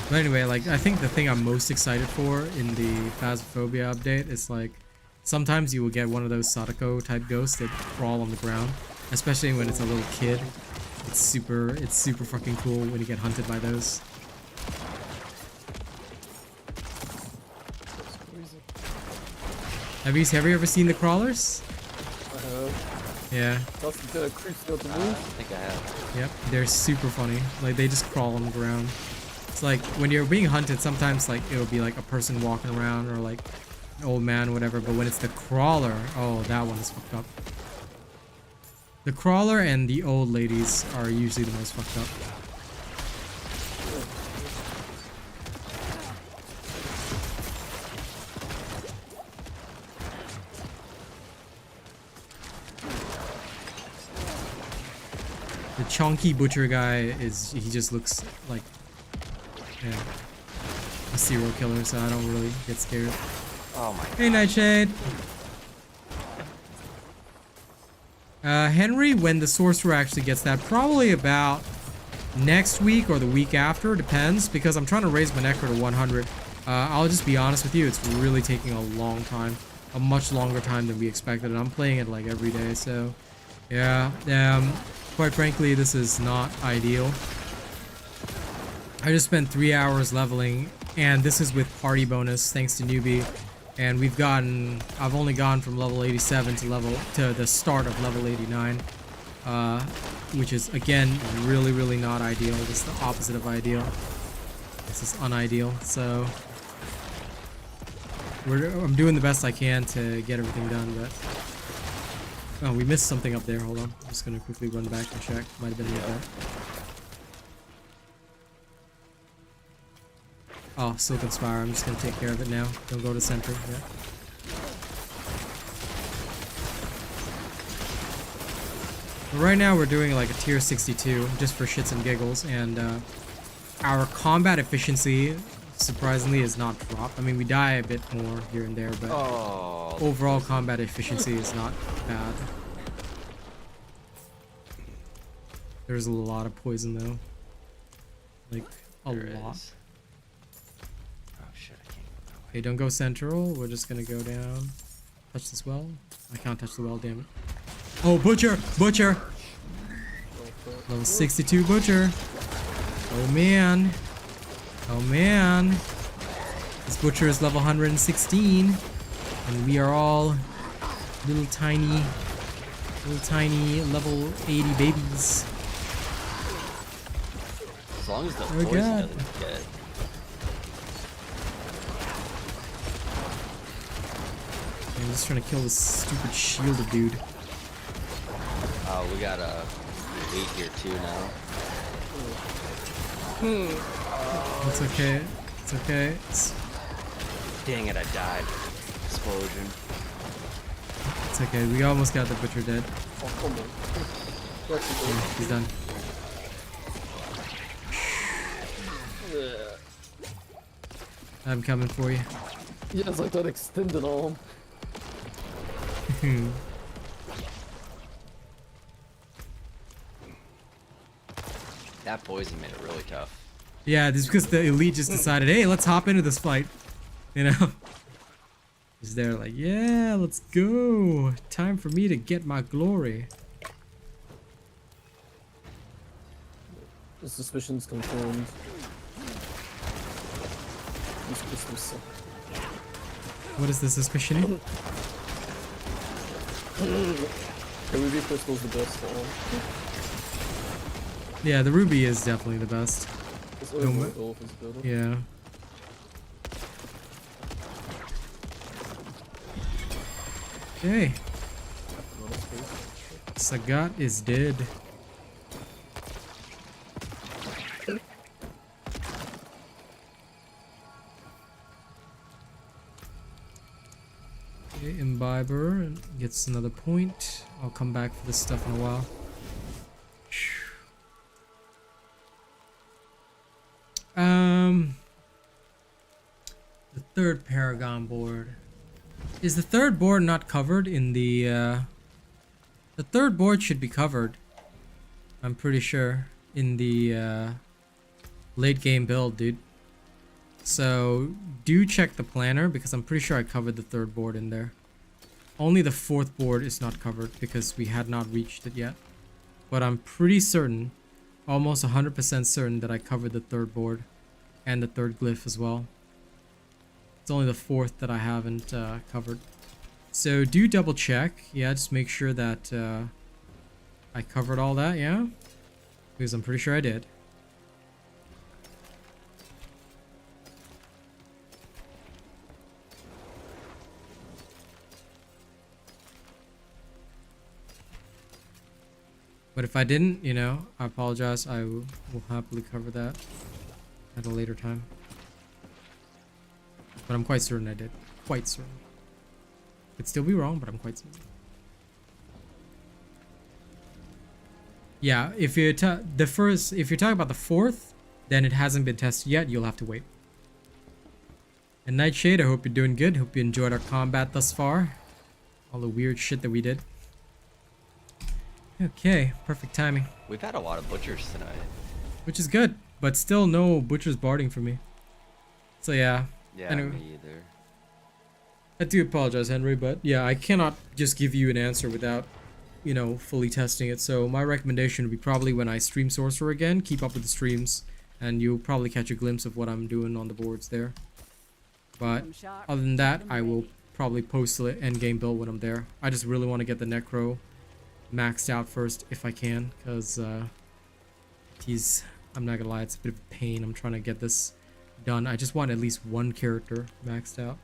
But anyway, like, I think the thing I'm most excited for in the Phasmophobia update is like, sometimes you will get one of those Sadako type ghosts that crawl on the ground, especially when it's a little kid. It's super fucking cool when you get hunted by those. Have you ever seen the crawlers? I have. Yeah. That's the creeps got the move. I think I have. Yep, they're super funny. Like, they just crawl on the ground. It's like when you're being hunted, sometimes like it'll be like a person walking around or like an old man or whatever, but when it's the crawler, oh, that one is fucked up. The crawler and the old ladies are usually the most fucked up. The chunky butcher guy he just looks like, yeah, a serial killer, so I don't really get scared. Oh my god. Hey, Knightshade. Henry, when the sorcerer actually gets that, probably about next week or the week after, depends, because I'm trying to raise my necro to 100. I'll just be honest with you, it's really taking a long time, a much longer time than we expected, and I'm playing it like every day, so yeah, quite frankly, this is not ideal. I just spent 3 hours leveling, and this is with party bonus, thanks to newbie. And I've only gone from level 87 to the start of level 89, which is again really not ideal. This is the opposite of ideal. This is unideal. So I'm doing the best I can to get everything done. But oh, we missed something up there. Hold on, I'm just gonna quickly run back and check. Might have been in there. Oh, Silken Spire. I'm just gonna take care of it now. Don't go to center. Yeah. But right now we're doing like a tier 62 just for shits and giggles, and our combat efficiency surprisingly is not dropped. I mean, we die a bit more here and there, but overall combat efficiency is not bad. There's a lot of poison though, like a lot. Okay, don't go central. We're just gonna go down. Touch this well. I can't touch the well, damn it. Oh, Butcher! Butcher! Level 62 Butcher. Oh man. Oh man. This Butcher is level 116. And we are all little tiny level 80 babies. As long as the Oh, poison God. doesn't get. I'm just trying to kill this stupid shielded dude. Oh, we got a elite here too now. It's okay. It's okay. Dang it, I died. Explosion. It's okay. We almost got the Butcher dead. Oh, come on. What's he doing? Yeah, he's done. I'm coming for you. He has like that extended arm. That poison made it really tough. Yeah, this is because the elite just decided, hey, let's hop into this fight. You know? He's there like, yeah, let's go. Time for me to get my glory. The suspicions confirmed. These crystals suck. What is the suspicion? The ruby crystal's the best one. Yeah, the ruby is definitely the best. This overall golf is good. Yeah. Okay. Sagat is dead. Okay, Imbiber gets another point. I'll come back for this stuff in a while. The third Paragon board. Is the third board not covered in the third board should be covered. I'm pretty sure in the late game build, dude. So do check the planner because I'm pretty sure I covered the third board in there. Only the fourth board is not covered because we had not reached it yet. But I'm pretty certain, almost 100% certain that I covered the third board and the third glyph as well. It's only the fourth that I haven't covered. So do double check. Yeah, just make sure that I covered all that, yeah? Because I'm pretty sure I did. But if I didn't, you know, I apologize. I will happily cover that at a later time. But I'm quite certain I did. Quite certain. Could still be wrong, but I'm quite certain. Yeah, if you're if you're talking about the fourth, then it hasn't been tested yet. You'll have to wait. And Knightshade, I hope you're doing good. Hope you enjoyed our combat thus far. All the weird shit that we did. Okay, perfect timing. We've had a lot of butchers tonight. Which is good, but still no butcher's barding for me. So yeah. Yeah, anyway. me either. I do apologize, Henry, but yeah, I cannot just give you an answer without, you know, fully testing it. So my recommendation would be probably when I stream Sorcerer again, keep up with the streams, and you'll probably catch a glimpse of what I'm doing on the boards there. But other than that, I will probably post the endgame build when I'm there. I just really want to get the Necro maxed out first if I can, because I'm not gonna lie, it's a bit of a pain. I'm trying to get this done. I just want at least one character maxed out.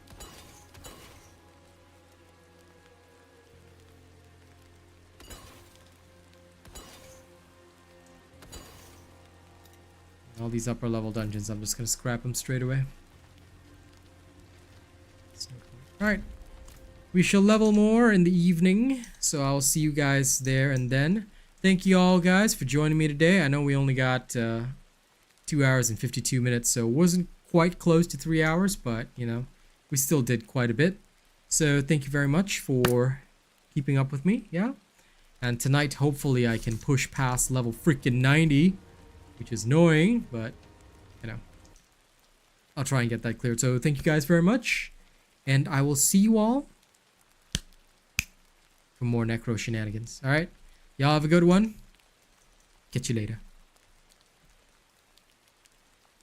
All these upper level dungeons, I'm just gonna scrap them straight away. Alright. We shall level more in the evening, so I'll see you guys there and then. Thank you all guys for joining me today. I know we only got 2 hours and 52 minutes, so it wasn't quite close to 3 hours, but you know, we still did quite a bit. So thank you very much for keeping up with me, yeah? And tonight, hopefully I can push past level freaking 90, which is annoying, but you know. I'll try and get that cleared. So thank you guys very much. And I will see you all for more Necro shenanigans. All right. Y'all have a good one. Catch you later.